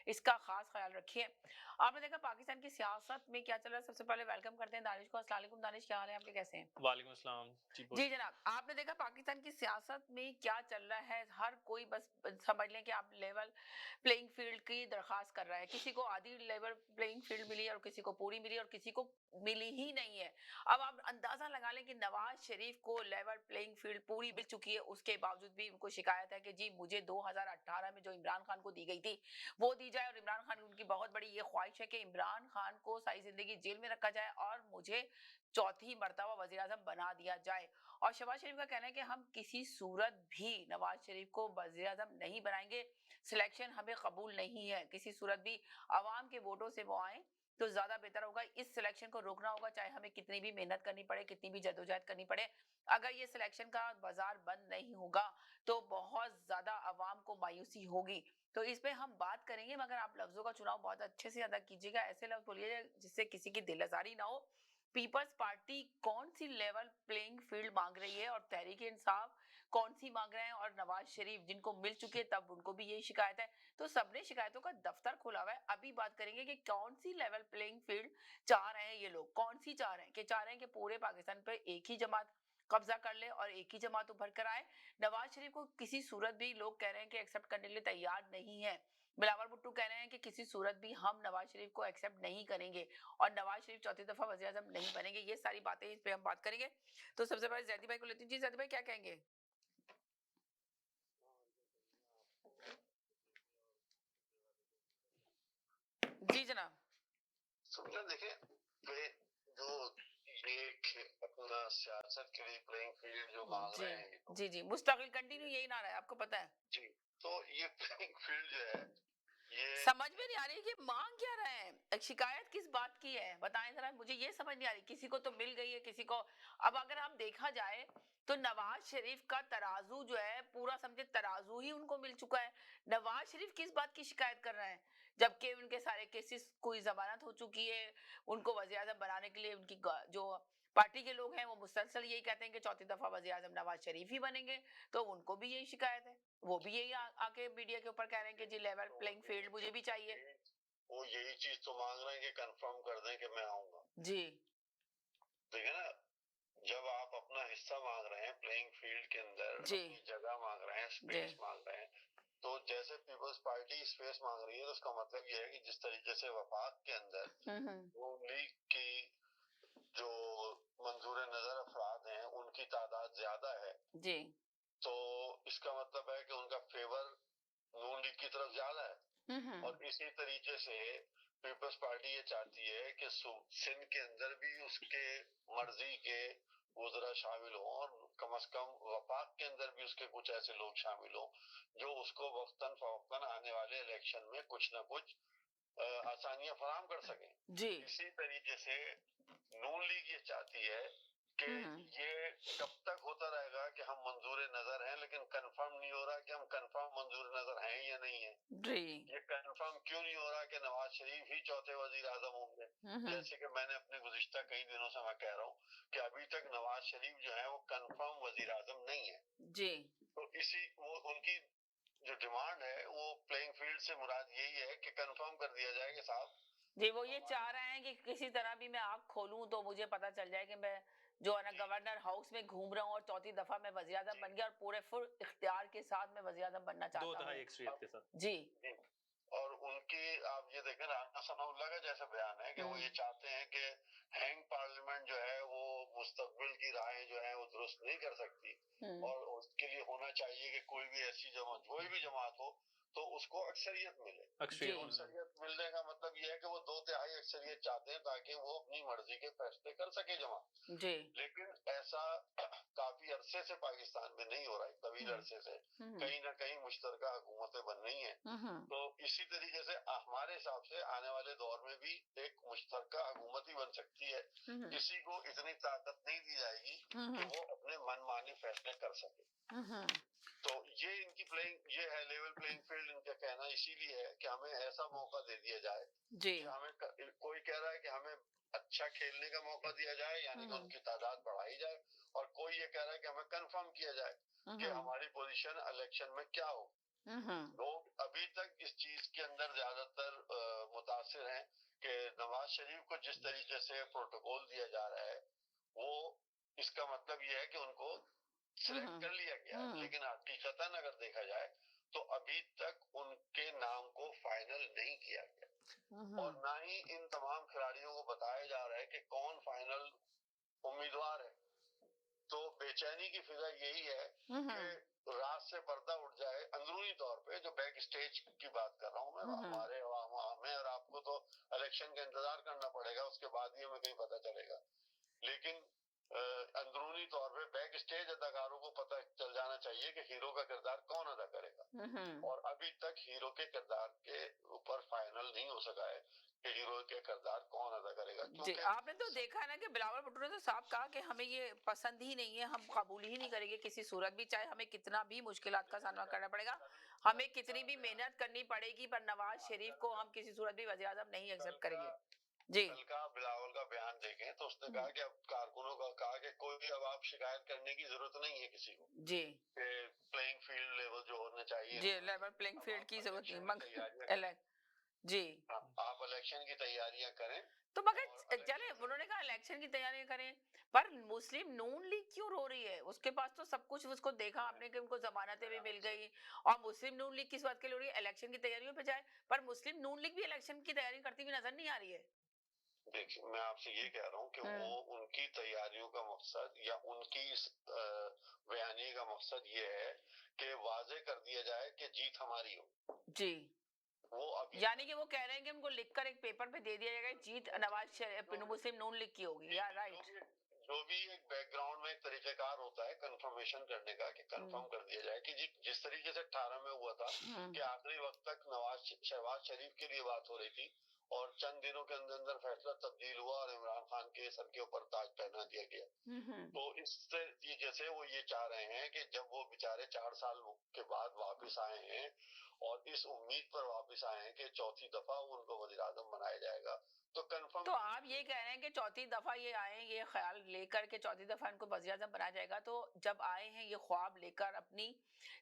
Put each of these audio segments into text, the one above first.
इसका खास ख्याल रखिए। आपने देखा पाकिस्तान की सियासत में क्या चल रहा है, सबसे पहले वेलकम करते हैं दानिश को। अस्सलाम वालेकुम दानिश, क्या हाल है आपके, कैसे हैं? वालेकुम अस्सलाम। जी, बहुत जी शुक्रिया। जनाब, आपने देखा पाकिस्तान की सियासत में क्या चल रहा है, हर कोई बस समझ लें कि आप लेवल प्लेइंग फील्ड की दरखास्त कर रहा है। किसी को आधी लेवल प्लेइंग फील्ड मिली है और किसी को पूरी मिली और किसी को मिली ही नहीं है। अब आप अंदाजा लगा लें कि नवाज शरीफ को लेवल प्लेइंग फील्ड पूरी मिल चुकी है, उसके बावजूद भी उनको शिकायत है कि जी मुझे 2018 में जो इमरान खान को दी गई थी वो दी जाए, और इमरान खान, उनकी बहुत बड़ी ये ख्वाहिश है कि इमरान खान को सारी जिंदगी जेल में रखा जाए और मुझे चौथी मर्तबा वजीर आजम बना दिया जाए। और शहबाज शरीफ का कहना है कि हम किसी सूरत भी नवाज शरीफ को वजीर आजम नहीं बनाएंगे, सिलेक्शन हमें कबूल नहीं है किसी सूरत भी। अवाम के वोटों से वो आए तो ज्यादा बेहतर होगा। इस सिलेक्शन को रोकना होगा, चाहे हमें कितनी भी मेहनत करनी पड़े, कितनी भी जद्दोजहद करनी पड़े। अगर ये सिलेक्शन का बाजार बंद नहीं होगा तो बहुत ज्यादा अवाम को मायूसी होगी। तो इस पे हम बात करेंगे, मगर आप लफ्जों का चुनाव बहुत अच्छे से अदा कीजिएगा, ऐसे लफ्ज बोलिए जिससे किसी की दिल आजारी ना हो। पीपल्स पार्टी कौन सी लेवल प्लेइंग फील्ड मांग रही है और तहरीक इंसाफ कौन सी मांग रहे हैं, और नवाज शरीफ जिनको मिल चुके हैं तब उनको भी यही शिकायत है। तो सबने शिकायतों का दफ्तर खोला हुआ है। अभी बात करेंगे कि कौन सी लेवल प्लेइंग फील्ड चाह रहे हैं ये लोग, कौन सी चाह रहे हैं, कि चाह रहे हैं कि पूरे पाकिस्तान पे एक ही जमात कब्जा कर ले और एक ही जमात उभर कर आए। नवाज शरीफ को किसी सूरत भी लोग कह रहे हैं कि एक्सेप्ट करने के लिए तैयार नहीं है। बिलावल भुट्टो कह रहे हैं कि किसी सूरत भी हम नवाज शरीफ को एक्सेप्ट नहीं करेंगे और नवाज शरीफ चौथी दफा वज़ीर आज़म नहीं बनेंगे। ये सारी बातें इस पे हम बात करेंगे। तो सबसे पहले जैदी भाई को लेती हूँ। जी जैदी भाई, क्या कहेंगे? जी जनाब। सुनिए देखिए, ये जो ये अपना सियासत के लिए प्लेइंग फील्ड जो मांग जी रहे हैं ये लोग, जी जी, मुस्तकिल कंटिन्यू यही नारा है, आपको पता है। जी, तो ये प्लेइंग फील्ड जो है ये समझ में नहीं आ रही कि मांग क्या रहे हैं, शिकायत किस बात की है, बताएं जरा, मुझे ये समझ नहीं आ रही। किसी को तो मिल गई है, किसी को। अब अगर हम देखा जाए तो नवाज शरीफ का तराजू जो है पूरा समझे तराजू ही उनको मिल चुका है। नवाज शरीफ किस बात की शिकायत कर रहे हैं, जबकि उनके सारे केसेस कोई जमानत हो चुकी है। उनको वज़ीर आज़म बनाने के लिए उनकी जो पार्टी के लोग हैं वो मुसलसल यही कहते हैं कि चौथी दफा वज़ीर आज़म नवाज शरीफ ही बनेंगे। तो उनको भी यही शिकायत है, वो भी यही आके मीडिया के ऊपर कह रहे हैं कि जी लेवल तो प्लेइंग फील्ड मुझे भी चाहिए। वो यही चीज तो मांग रहे हैं कि कंफर्म कर दें कि मैं आऊंगा। जी देखिए ना, जब आप अपना हिस्सा मांग रहे हैं प्लेइंग फील्ड के अंदर, जी अपनी जगह मांग रहे हैं, जी। स्पेस मांग रहे हैं, तो जैसे पीपल्स पार्टी स्पेस मांग रही है तो उसका मतलब ये है कि जिस तरीके से वफाक के अंदर हम्म। नून लीग की जो मंजूर नजर अफराद हैं उनकी तादाद ज्यादा है, जी। तो इसका मतलब है कि उनका फेवर नून लीग की तरफ ज्यादा है। हम्म। और इसी तरीके से पीपल्स पार्टी ये चाहती है कि सिंध के अंदर भी उसके मर्जी के वज़रा शामिल हों और कम से कम वफाक के अंदर भी उसके कुछ ऐसे लोग शामिल हों जो उसको वक्तन फवक्तन आने वाले इलेक्शन में कुछ ना कुछ आसानियां फराहम कर सकें। जी। इसी तरीके से नून लीग ये चाहती है कि हम्म। ये कब तक होता रहेगा कि हम मंजूर नजर हैं लेकिन कंफर्म नहीं हो रहा कि हम कंफर्म मंजूर नजर हैं या नहीं है। जी। ये कंफर्म क्यों नहीं हो रहा कि नवाज शरीफ ही चौथे वजीर आजम होंगे। हम्म। जैसे कि मैंने अपने गुज़िश्ता कई दिनों से मैं कह रहा हूँ कि अभी तक नवाज शरीफ जो है वो कंफर्म वजीर आजम नहीं है। जी तो इसी वो उनकी जो डिमांड है वो प्लेइंग फील्ड से मुराद यही है कि कंफर्म कर दिया जाए कि साहब जी, वो ये चाह रहे हैं कि किसी तरह भी मैं आँख खोलूं तो मुझे पता चल जाए कि मैं जो है ना जी गवर्नर हाउस में घूम रहा हूँ और चौथी दफा मैं वज़ीर आज़म जी बन गया और पूरे फुल इख्तियार के साथ मैं वज़ीर आज़म बनना दो चाहता दहाई हूँ। अक्सरियत अब के साथ। जी। जी और उनकी आप ये देखें राना सनाउल्लाह का जैसा बयान है कि वो ये चाहते हैं कि हैंग पार्लियामेंट जो है वो मुस्तकबिल की राहें जो है वो दुरुस्त नहीं कर सकती हम्म। और उसके लिए होना चाहिए कि कोई भी ऐसी जमात कोई भी जमात हो तो उसको अक्सरियत मिले। तो अक्सरियत जी अक्सरियत मिलने का मतलब ये है कि वो 2/3 अक्सरियत चाहते हैं ताकि वो अपनी मर्जी के फैसले कर सके जमात। जी। लेकिन ऐसा काफी अरसे से पाकिस्तान में नहीं हो रहा है, तवील अरसे से हम्म। कहीं ना कहीं मुश्तरका हुकूमतें बन रही हैं। हम्म। तो इसी तरीके से हमारे हिसाब से आने वाले दौर में भी एक मुश्तरका हुकूमत ही बन सकती है। किसी को इतनी ताकत नहीं दी जाएगी कि वो अपने मनमाने फैसले कर सके। तो ये इनकी प्लेइंग ये है लेवल प्लेइंग फील्ड। इनका कहना इसीलिए है कि हमें ऐसा मौका दे दिया जाए जी। कि हमें कोई कह रहा है कि हमें अच्छा खेलने का मौका दिया जाए यानी कि उनकी तादाद बढ़ाई जाए, और कोई ये कह रहा है कि हमें कंफर्म किया जाए कि हमारी पोजीशन इलेक्शन में क्या हो। लोग अभी तक इस चीज के अंदर ज्यादातर मुतासिर हैं कि नवाज शरीफ को जिस तरीके से प्रोटोकॉल दिया जा रहा है वो इसका मतलब ये है कि उनको सिलेक्ट कर लिया गया है, लेकिन हकीकतन अगर देखा जाए तो अभी तक उनके नाम को फाइनल नहीं किया गया और ना ही इन तमाम खिलाड़ियों को बताया जा रहा है कि कौन फाइनल उम्मीदवार है। तो बेचैनी की फिजा यही है कि रात से पर्दा उठ जाए अंदरूनी तौर पे, जो बैक स्टेज की बात कर रहा हूँ मैं, हमारे हमें और आपको तो इलेक्शन का इंतजार करना पड़ेगा, उसके बाद ही हमें कहीं पता चलेगा, लेकिन अंदरूनी तौर पे बैक स्टेज अदाकारों को पता चल जाना चाहिए कि हीरो का किरदार कौन अदा करेगा और अभी तक हीरो के किरदार के ऊपर फाइनल नहीं हो सका है कि हीरो के किरदार कौन अदा करेगा। जी, आपने तो देखा है ना कि बिलावल भुट्टो ने तो साफ कहा कि हमें ये पसंद ही नहीं है, हम कबूल ही नहीं करेंगे किसी सूरत भी, चाहे हमें कितना भी मुश्किलात का सामना करना पड़ेगा, हमें कितनी भी मेहनत करनी पड़ेगी, पर नवाज शरीफ को हम किसी सूरत भी वज़ीर आज़म नहीं एक्सेप्ट करेंगे। जी, कल का बिलावल का बयान देखें तो उसने कहा कि अब कारकुनों का कहा कि कोई भी अब आप शिकायत करने की जरूरत नहीं है किसी को, जी, प्लेइंग फील्ड लेवल जो होने चाहिए, जी, लेवल प्लेइंग फील्ड की जरूरत नहीं, जी, आप इलेक्शन की तैयारियां करें। तो मगर चले उन्होंने कहा इलेक्शन की तैयारी करें, पर मुस्लिम नून लीग क्यों रो रही है? उसके पास तो सब कुछ, उसको देखा आपने कि उनको जमानतें भी मिल गई, और मुस्लिम नून लीग किस बात के लिए हो रही है? इलेक्शन की तैयारियों पे जाए, पर मुस्लिम नून लीग भी इलेक्शन की तैयारी करती हुई नजर नहीं आ रही है। देखिए मैं आपसे ये कह रहा हूँ कि वो उनकी तैयारियों का मकसद या उनकी इस बयानी का मकसद ये है कि वाजे कर दिया जाए कि जीत हमारी हो। जी, वो अभी यानी कि वो कह रहे हैं कि उनको लिखकर एक पेपर पे दे दिया जाएगा, जीत नवाज शरीफ मुस्लिम नून लीग की होगी, या राइट? जो भी एक बैकग्राउंड में एक तरीकाकार होता है कंफर्मेशन करने का, कि कंफर्म कर दिया जाए कि जी जिस तरीके से 18 में हुआ था कि आखिरी वक्त तक शहबाज शरीफ के लिए बात हो रही थी और चंद दिनों के अंदर अंदर फैसला तब्दील हुआ और इमरान खान के सर के ऊपर ताज पहना दिया गया। तो इस तरीके से वो ये चाह रहे हैं कि जब वो बेचारे 4 साल के बाद वापस आए हैं और इस उम्मीद पर वापस आए हैं कि चौथी दफा उनको वजीर आजम बनाया जाएगा, तो कंफर्म। तो आप ये कह रहे हैं कि चौथी दफा ये आए, ये ख्याल लेकर के चौथी दफा इनको वज़ीर आज़म बनाया जाएगा, तो जब आए हैं ये ख्वाब लेकर, अपनी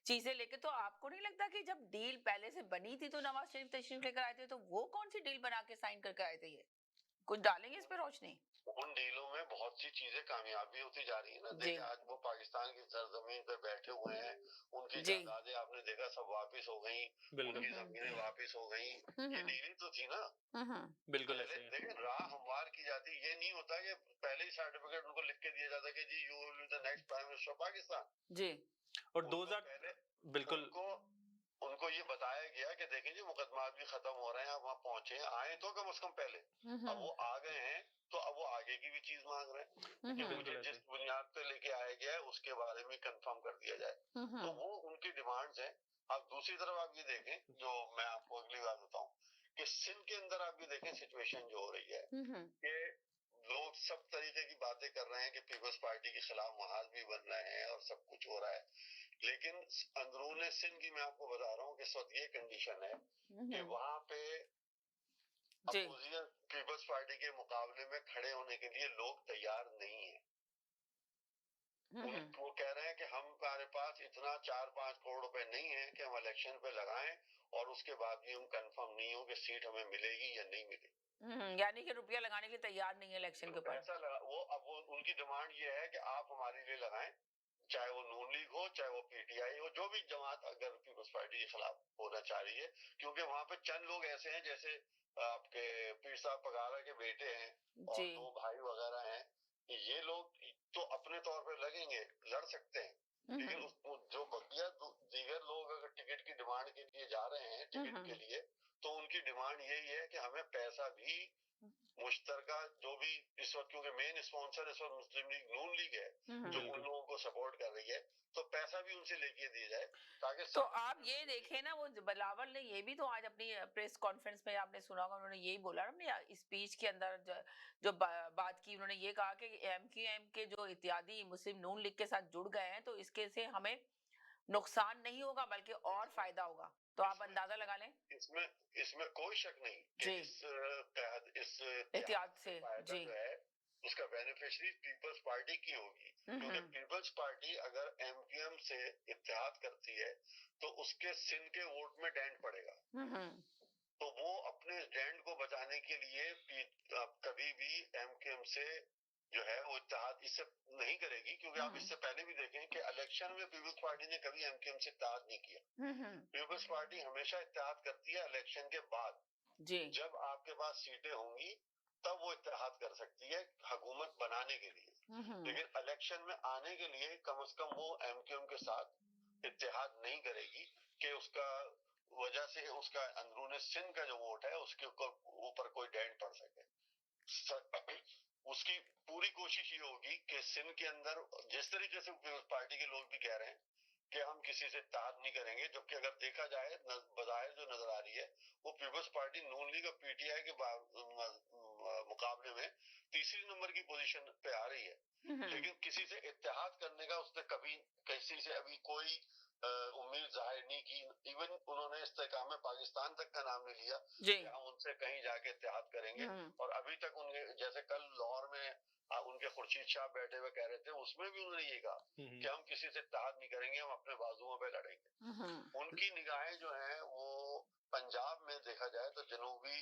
चीजें लेकर, तो आपको नहीं लगता कि जब डील पहले से बनी थी तो नवाज शरीफ तशरीफ लेकर आए थे, तो वो कौन सी डील बना के साइन करके आए थे? ये कुछ डालेंगे इस पे रोशनी? उन डीलों में बहुत सी चीजें कामयाबी होती जा रही है ना। देखिए आज वो पाकिस्तान की सरजमीन पे बैठे हुए हैं, उनकी जायदादें आपने देखा सब वापस हो गई, उनकी जमीनें वापस हो गई, ये डील ही तो थी ना। बिल्कुल ऐसे देखिए राह हमवार की जाती, ये नहीं होता कि पहले ही सर्टिफिकेट उनको लिख के दिया जाता कि जी you will be the next prime minister of Pakistan. जी, और 2000 बिल्कुल उनको ये बताया गया कि देखें जी मुकदमा भी खत्म हो रहे हैं, अब वहाँ पहुंचे हैं, आए तो कम से कम पहले, अब वो आ गए हैं तो अब वो आगे की भी चीज मांग रहे हैं कि मुझे जिस बुनियाद पे लेके आया गया है उसके बारे में कंफर्म कर दिया जाए। तो वो उनकी डिमांड्स हैं। अब दूसरी तरफ आप ये देखें, जो मैं आपको अगली बात बताऊं कि सिंध के अंदर आप ये देखें सिचुएशन जो हो रही है कि लोग सब तरीके की बातें कर रहे हैं कि पीपल्स पार्टी के खिलाफ महाज भी बन रहे हैं और सब कुछ हो रहा है, लेकिन अंदरून सिंध की मैं आपको बता रहा हूँ कि इस वक्त ये कंडीशन है कि वहां पे अपोजिशन पीपल्स पार्टी के मुकाबले में खड़े होने के लिए लोग तैयार नहीं है। वो कह रहे हैं कि हमारे पास इतना 4-5 करोड़ रुपए नहीं है कि हम इलेक्शन पे लगाएं और उसके बाद भी हम कंफर्म नहीं हो कि सीट हमें मिलेगी या नहीं मिलेगी। यानी कि रुपया लगाने के लिए तैयार नहीं है इलेक्शन के ऊपर। ऐसा लगा वो उनकी डिमांड ये है कि आप हमारे लिए लगाएं, चाहे वो नून लीग हो चाहे वो पीटीआई हो, जो भी जमात अगर पीपल्स पार्टी के खिलाफ होना चाह रही है, क्योंकि वहां पे चंद लोग ऐसे हैं जैसे आपके पीर साहब पगारा के बेटे हैं और 2 भाई वगैरह हैं, ये लोग तो अपने तौर पे लगेंगे, लड़ सकते हैं, लेकिन जो बकिया दीगर लोग अगर टिकट की डिमांड के लिए जा रहे हैं टिकट के लिए, तो उनकी डिमांड यही है कि हमें पैसा भी मुश्तरका, जो भी इस वक्त, क्योंकि मेन स्पॉन्सर इस वक्त मुस्लिम लीग नून लीग है जो उन लोगों को सपोर्ट कर रही है, तो पैसा भी उनसे लेके दिया जाए ताकि। तो आप ये देखें ना, वो बिलावल ने ये भी तो आज अपनी प्रेस कॉन्फ्रेंस में आपने सुना होगा, उन्होंने यही बोला ना स्पीच के अंदर, जो बात की, उन्होंने ये कहा कि एमक्यूएम के जो इत्यादि मुस्लिम नून लीग के साथ जुड़ गए हैं, तो इसके से हमें नुकसान नहीं होगा बल्कि और फायदा होगा। तो आप अंदाजा लगा लें, इसमें कोई शक नहीं कि इस एहतियात से जी जो है उसका बेनिफिशियरी पीपल्स पार्टी की होगी, क्योंकि पीपल्स पार्टी अगर एमक्यूएम से इत्तेहाद करती है तो उसके सिंध के वोट में डेंट पड़ेगा, तो वो अपने स्टैंड को बचाने के लिए कभी भी एमक्यूएम से जो है वो इत्तेहाद इससे नहीं करेगी, क्योंकि आप इससे पहले भी देखें कि इलेक्शन में पीपल्स पार्टी ने कभी एमक्यूएम से इत्तेहाद नहीं किया। पीपल्स पार्टी हमेशा इत्तेहाद करती है इलेक्शन के बाद जी। जब आपके पास सीटें होंगी तब वो इत्तेहाद कर सकती है हुकूमत बनाने के लिए, लेकिन इलेक्शन में आने के लिए कम से कम वो एमक्यूएम के साथ इत्तेहाद नहीं करेगी कि उसका वजह से उसका अंदरूनी सिंध का जो वोट है उसके ऊपर कोई डेंट पड़ सके। उसकी पूरी कोशिश ये होगी कि सिंध के अंदर जिस तरीके से पीपल्स पार्टी के लोग भी कह रहे हैं कि हम किसी से इत्तेहाद नहीं करेंगे, जबकि अगर देखा जाए बज़ाहिर जो नजर आ रही है वो पीपल्स पार्टी नून लीग और पीटीआई के मुकाबले में तीसरी नंबर की पोजीशन पे आ रही है, लेकिन किसी से इत्तेहाद करने का उसने कभी किसी से अभी कोई उम्मीद जाहिर नहीं की। इवन उन्होंने इस्तेकाम में पाकिस्तान तक का नाम नहीं लिया कि हम उनसे कहीं जाके इत्तेहाद करेंगे, और अभी तक उनके जैसे कल लाहौर में उनके खुर्शीद शाह बैठे हुए कह रहे थे, उसमें भी उन्होंने ये कहा कि हम किसी से इत्तेहाद नहीं करेंगे, हम अपने बाजुओं पे लड़ेंगे। उनकी निगाहें जो हैं वो पंजाब में देखा जाए तो जनूबी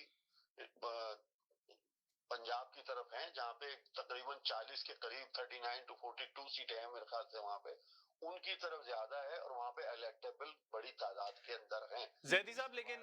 पंजाब की तरफ हैं, जहाँ पे तकरीबन 40 के करीब 39 to 42 सीटें हैं मेरे ख्याल से, वहाँ पे उनकी तरफ ज्यादा है और वहाँ पे इलेक्टेबल बड़ी तादाद के अंदर हैं। जैदी साहब, लेकिन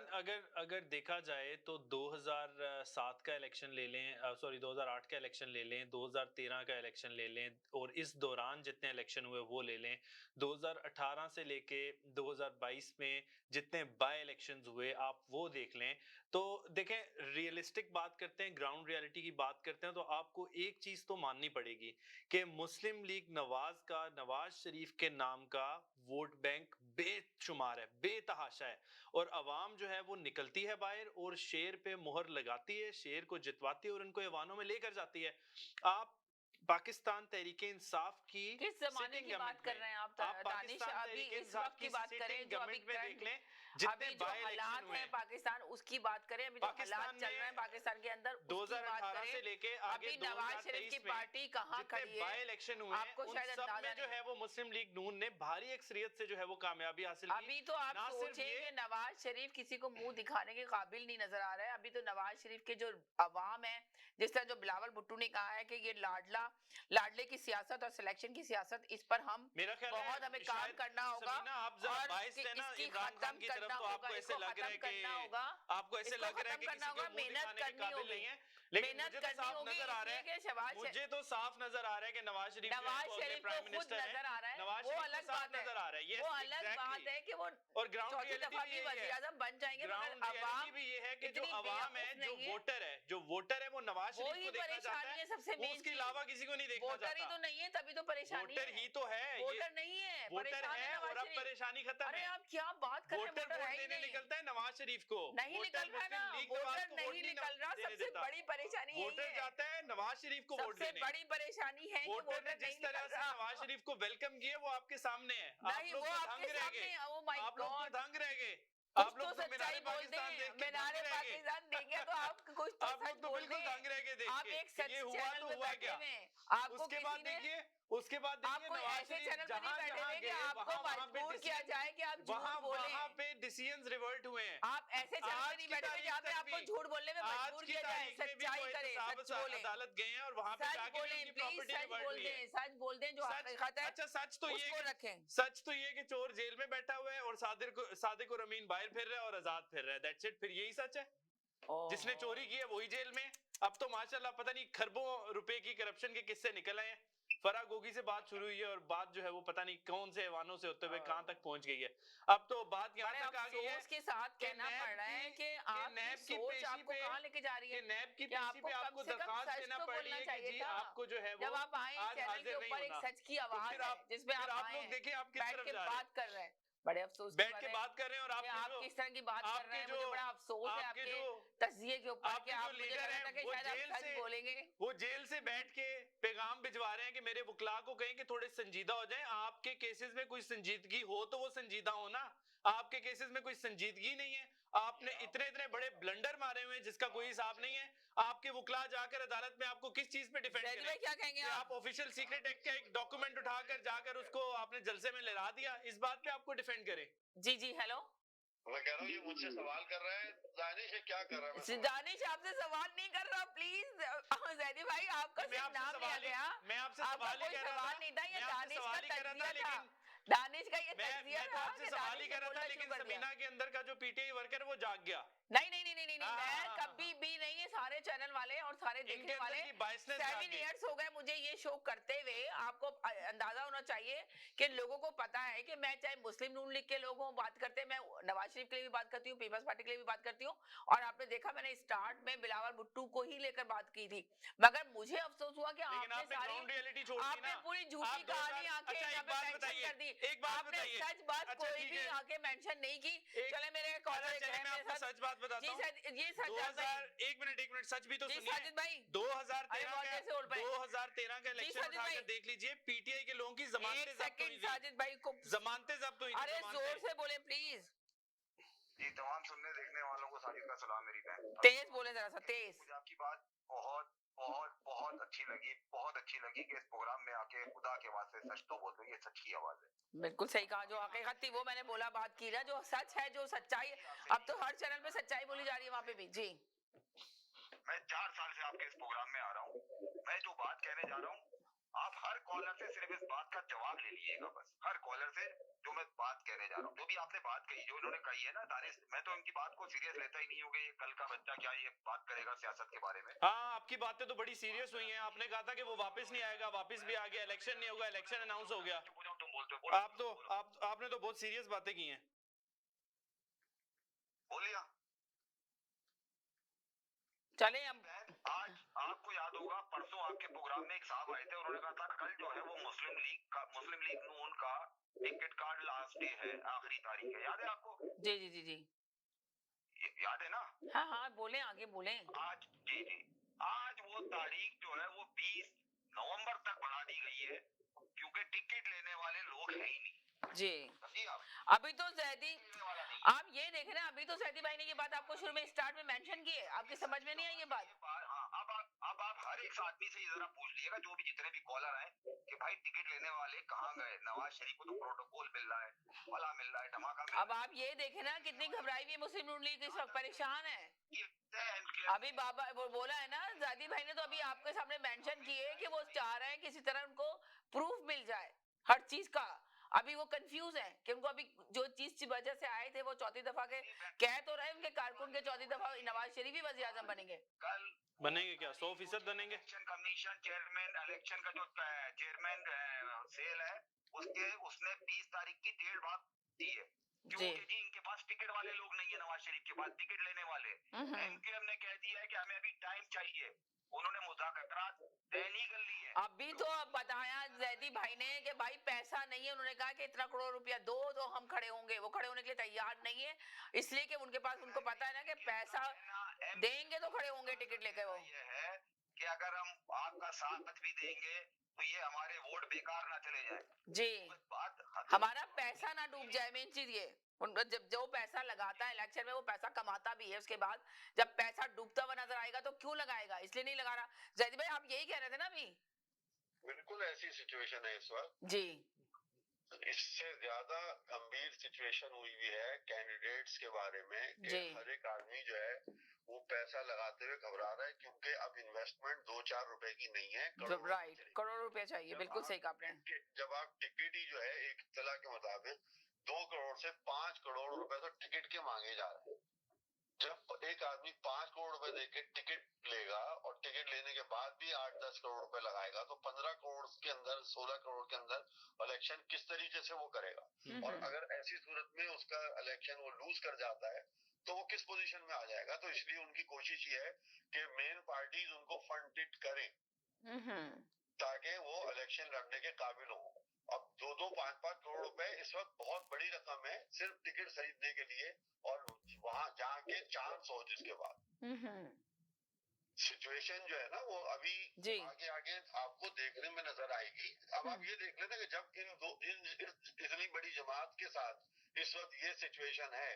अगर देखा जाए तो 2007 का इलेक्शन ले लें, सॉरी 2008 का इलेक्शन ले लें, 2013 का इलेक्शन ले लें, और इस दौरान जितने इलेक्शन हुए वो ले लें, 2018 से लेके 2022 में जितने बाय इलेक्शंस हुए आप वो देख लें, तो देखें रियलिस्टिक बात करते हैं, ग्राउंड रियलिटी की बात करते हैं, तो आपको एक चीज तो माननी पड़ेगी कि मुस्लिम लीग नवाज शरीफ के नाम का वोट बैंक बेशुमार है, बेतहाशा है, और अवाम जो है वो निकलती है बाहर और शेर पे मोहर लगाती है, शेर को जितवाती है और उनको ऐवानों में लेकर जाती है। आप पाकिस्तान तहरीके इंसाफ की किस जमाने की बात कर रहे हैं आप दानिश? अभी इस वक्त की बात करें जो अभी देख लें, अभी जो हालात हैं पाकिस्तान उसकी बात करें, अभी जो हालात चल रहे हैं पाकिस्तान के अंदर 2018 से लेके आगे अभी नवाज शरीफ की पार्टी कहाँ खड़ी है, बाय इलेक्शन हुए आपको उन शायद सब में अंदाजा जो है वो मुस्लिम लीग नून ने भारी अक्सरियत से जो है वो कामयाबी हासिल की। अभी तो आप सोचेंगे नवाज शरीफ किसी को मुंह दिखाने के काबिल नहीं नजर आ रहा है। अभी तो नवाज शरीफ के जो अवाम है, जिस तरह जो बिलावल भुट्टो ने कहा है कि ये लाडले की सियासत और सिलेक्शन की सियासत, इस पर हम बहुत हमें काम करना होगा और इसकी खत्म करना होगा, इसको खत्म करना होगा, आपको ऐसे लग रहा है कि किसी के मुंह दिखाने के काबिल नहीं है, लेकिन मुझे तो साफ नजर आ रहा है, मुझे तो साफ नजर आ रहा है कि नवाज शरीफ को खुद नजर आ रहा है, वो अलग बात है, वो अलग बात है कि वो और ग्राउंड रियलिटी भी वज़ीर आज़म बन जाएंगे, ग्राउंड रियलिटी भी ये है कि जो अवाम है, जो वोटर है वो नवाज शरीफ को देखना चाहता है, सबसे मेन, उसके अलावा किसी को नहीं देखना चाहता। वोटर ही तो नहीं है, तभी तो परेशानी है। वोटर ही तो है, वोटर नहीं है, वोटर है और अब परेशानी खत्म है। अरे आप क्या बात कर रहे हैं, वोटर वोट देने निकलता है नवाज शरीफ को, नहीं निकल रहा ना, वोटर नहीं निकल रहा, सबसे बड़ी परेशानी यही है। वोटर जाता है नवाज शरीफ को वोट देने, सबसे बड़ी परेशानी है कि वोटर ने जिस तरह से नवाज शरीफ को वेलकम किया वो आपके सामने है, आप लोग तो दंग रह गए, आप लोग तो दंग रह गए, आप लोग तो मीनारे पाकिस्तान देख के मीनारे पाकिस्तान देखे तो आप कुछ तो आप लोग तो बिल्कुल दंग रह गए देख आप एक सच ये हुआ तो हुआ क्या। आपको उसके बाद देखिए आपको ऐसे चैनल पर नहीं बैठे हुए कि आपको मजबूर किया जाए कि आप झूठ बोलें, वहां पे डिसीजंस रिवर्ट हुए हैं। आप ऐसे चैनल पर नहीं बैठे हुए जहाँ पे आपको झूठ बोलने में मजबूर किया जाए, सच्चाई करें, सच बोलें, अदालत गए हैं और वहां पे जाके उनकी प्रॉपर्टी रिवर्ट हुई है। सच बोल दें जो हकीकत है। अच्छा सच तो ये रखें, सच तो ये कि चोर जेल में बैठा हुआ है और सादिक और अमीन बाहर फिर रहा है और आजाद फिर रहा है, दैट्स इट, फिर यही सच है। जिसने चोरी की है वही जेल में। अब तो माशाल्लाह पता नहीं खरबों रुपए की करप्शन के किस्से निकल आए हैं। फराह गोगी से बात शुरू हुई है और बात जो है वो पता नहीं कौन से ऐवानों से होते हुए कहां तक पहुंच गई है। अब तो बात यहाँ तक आ गई है के साथ कहना पड़ रहा है कि आपकी सोच आपको कहां लेके जा रही है, नैब की पेशी पे आपको दरखास्त देना पड़ रही है कि जी आपको जो है वो जब आप आए चैनल के ऊपर एक सच की आवाज है जिसमें आप लोग देखिए आप किस तरफ जा रहे हैं, बात कर रहे हैं, बड़े अफसोस बैठ के बात कर रहे हैं और आप किस तरह की बात कर रहे हैं, मुझे बड़ा अफसोस है आपके तस्जिए के ऊपर कि आप मुझे लग रहा था कि शायद आप सच बोलेंगे। वो जेल से बैठ के पैगाम भिजवा रहे हैं कि मेरे वकला को कहें कि थोड़े संजीदा हो जाएं। आपके केसेस में कोई संजीदगी हो तो वो संजीदा हो ना, आपके केसेस में कोई संजीदगी नहीं है। आपने इतने बड़े ब्लंडर मारे हुए हैं जिसका कोई हिसाब नहीं है। आपके वकला जाकर अदालत में आपको किस चीज पे डिफेंड जैदी करें? भाई क्या कहेंगे कि आप? आप ऑफिशियल सीक्रेट एक्ट का एक डॉक्यूमेंट उठाकर जाकर उसको आपने जलसे में लहरा दिया, इस बात पे आपको डिफेंड करें? जी जी हेलो, मैं कह रहा हूँ ये मुझसे सवाल कर रहा है, दानिश ये क्या कर रहा है? मैं समझ दानिश आपसे सवाल नहीं कर रहा प्लीज। जैदी भाई आपका मैं सिर्फ आपसे नाम लिया सवाल ही गया, मैं आपसे आपका सवाल ही कोई कर रहा सवाल था। नहीं था, ये मैं आपसे दानिश का सवाल ही कर रहा था, तज्जिया था, लेकिन दानिश का ये तज्जिया मैं तो था आपसे कि सवाल दानिश ही ने कर रहा था, बोलना शुरू लेकिन कर दिया। समीना के अंदर का जो पीटीआई वर्कर वो जाग गया। नहीं नहीं नहीं नहीं नहीं नहीं, हाँ, मैं हाँ, कभी भी नहीं, ये सारे चैनल वाले और सारे इनके देखने अंदर वाले की बायसनेस जाग 7 गई। इयर्स हो गए मुझे ये शो करते हुए। आपको अंदाजा होना चाहिए कि लोगों को पता है कि मैं चाहे मुस्लिम नून लीग के लोग हों बात करते हैं, मैं नवाज शरीफ के लिए भी बात करती हूँ, पीपल्स पार्टी के लिए भी बात करती हूँ, और आपने देखा मैंने स्टार्ट में बिलावल भुट्टो को ही लेकर बात की थी, मगर मुझे अफसोस हुआ कि लेकिन आपने आपने सारी ग्राउंड रियलिटी छोड़ दी आपने ना। पूरी झूठी आप 2000 कहानी आके अच्छा यहाँ एक पे बात मेंशन बताइए, कर दी। एक बात आपने बताइए। सच बात अच्छा कोई ठीक भी है, आके मेंशन नहीं की। एक चले मेरे अच्छा कॉलर चलिए मैं आपको सच बात बताता जी हूँ। सर, ये सच 2000 एक मिनट सच भी तो जी सुनिए। साजिद भाई, 2013 बहुत का देर से होल्ड पे। 2013 का जी इलेक्शन साजिद उठाकर भाई, देख लीजिए, पीटीआई के लोगों की एक जमानतें जब्त हुई सेकंड थी। साजिद भाई को, जमानतें जब्त हुई थी, अरे जोर जमानतें। से बोले प्लीज, जी तमाम सुनने देखने वालों को साजिद का सलाम मेरी बहन। तेज बोले जरा सा तेज। मुझे आपकी बात बहुत बहुत बहुत अच्छी लगी कि इस प्रोग्राम में आके खुदा के वास्ते सच तो बोल दो, ये सच की आवाज है। बिल्कुल सही कहा, जो हकीकत थी वो मैंने बोला, बात की ना, जो सच है जो सच्चाई, अब तो हर चैनल पे सच्चाई बोली जा रही है वहां पे भी। जी मैं 4 साल से आपके इस प्रोग्राम में आ रहा हूँ। मैं जो बात कहने जा रहा हूँ, आप हर कॉलर से सिर्फ इस बात का जवाब ले लीजिएगा, बस हर कॉलर से जो मैं बात कहने जा रहा हूँ, जो भी आपने बात कही, जो इन्होंने कही है ना दानिश, मैं तो इनकी बात को सीरियस लेता ही नहीं हूँ कि ये कल का बच्चा क्या ये बात करेगा सियासत के बारे में। हाँ, आपकी बातें तो बड़ी सीरियस हुई हैं। आपने कहा था कि वो वापस नहीं आएगा, वापस भी आ गया, इलेक्शन नहीं होगा, इलेक्शन अनाउंस हो गया। चुप हो जाओ, तुम बोलते हो, बोलो, आपने तो बहुत सीरियस बातें की हैं। बोल लिया। चले अब। आज आपको याद होगा परसों आपके प्रोग्राम में एक साहब आए थे, उन्होंने कहा था कल जो है वो मुस्लिम लीग नून का टिकट कार्ड लास्ट डे है, आखिरी तारीख है, याद है आपको? जी जी जी जी याद है ना? हाँ हाँ बोले, आगे बोले। आज जी जी आज वो तारीख जो है वो 20 नवंबर तक बढ़ा दी गई है, क्योंकि टिकट लेने वाले लोग है ही नहीं। जी समझिए आप, अभी तो जैदी, लेने वाला नहीं। आप ये देख रहे हैं, अभी तो जैदी भाई ने ये बात आपको शुरू में स्टार्ट में मेंशन की है, आपकी समझ में नहीं आई ये बात? हाँ, अब आप हर एक आदमी से जरा पूछ लीजिएगा, जो भी जितने भी कॉलर आए, कि भाई टिकट लेने वाले कहाँ गए? नवाज शरीफ को तो प्रोटोकॉल मिल रहा है, फला मिल रहा है, धमाका मिल अब आप ये देखें ना कितनी घबराई हुई है मुस्लिम नून लीग, इस वक्त परेशान है। रहा है। अभी बाबा वो बोला है ना, जादी भाई ने तो अभी आपके सामने मेंशन किए कि वो चाह रहे हैं किसी तरह उनको प्रूफ मिल जाए हर चीज का। अभी वो कंफ्यूज है कि उनको अभी जो चीज की वजह से आए थे वो चौथी दफा के कह तो रहे, उनके कारकुन के चौथी दफा नवाज शरीफ ही वजीर आजम बनेंगे। कल बनेंगे क्या? 100% बनेंगे। इलेक्शन कमीशन चेयरमैन, इलेक्शन का जो चेयरमैन सेल है, उसने 20 तारीख की डेट बात दी है, क्योंकि जी इनके पास टिकट वाले लोग नहीं है, नवाज शरीफ के पास टिकट लेने वाले। एमक्यूएम ने कह दिया है कि हमें अभी टाइम चाहिए, उन्होंने मुज़ाकरात तय नहीं कर ली है। अभी तो अब बताया जैदी भाई ने कि भाई पैसा नहीं है, उन्होंने कहा कि इतना करोड़ रुपया दो तो हम खड़े होंगे, वो खड़े होने के लिए तैयार नहीं है, इसलिए कि उनके पास, उनको पता है ना कि पैसा देंगे तो खड़े होंगे टिकट लेके। वो ये है कि अगर हम आपका साथ भी देंगे तो ये हमारे वोट बेकार ना चले जाए जी, बात, हमारा पैसा ना डूब जाए, मेन चीज ये। जब जो पैसा लगाता है इलेक्शन में वो पैसा कमाता भी है, उसके बाद जब पैसा डूबता हुआ नजर आएगा तो क्यों लगाएगा, इसलिए नहीं लगा रहा। जैदी भाई आप यही कह रहे थे ना अभी? बिल्कुल ऐसी सिचुएशन है इस वक्त। जी इससे ज्यादा गंभीर सिचुएशन हुई हुई है कैंडिडेट्स के बारे में कि हर एक आदमी जो है वो पैसा लगाते हुए घबरा रहा है, क्योंकि अब इन्वेस्टमेंट 2-4 रुपए की नहीं है, राइट, करोड़ रुपए चाहिए। बिल्कुल सही कहा आपने। जब आप टिकट ही जो है एक इत्तला के मुताबिक 2 करोड़ से 5 करोड़ रुपए तो टिकट के मांगे जा रहे हैं। जब एक आदमी 5 करोड़ रुपए देके टिकट लेगा और टिकट लेने के बाद भी 8-10 करोड़ रुपए लगाएगा, तो 15 करोड़ के अंदर, 16 करोड़ के अंदर इलेक्शन किस तरीके से वो करेगा? और अगर ऐसी सूरत में उसका इलेक्शन वो लूज कर जाता है तो वो किस पोजीशन में आ जाएगा? तो इसलिए उनकी कोशिश ये है कि मेन पार्टीज उनको फंडेड करें ताकि वो इलेक्शन लड़ने के काबिल हो। अब 2-2, 5-5 करोड़ रुपए इस वक्त बहुत बड़ी रकम है सिर्फ टिकट खरीदने के लिए, और वहां जाके चांस हो जिसके बाद सिचुएशन जो है ना वो अभी आगे आगे आपको देखने में नजर आएगी। अब आप ये देख लेते कि जब इतनी बड़ी जमात के साथ इस वक्त ये सिचुएशन है,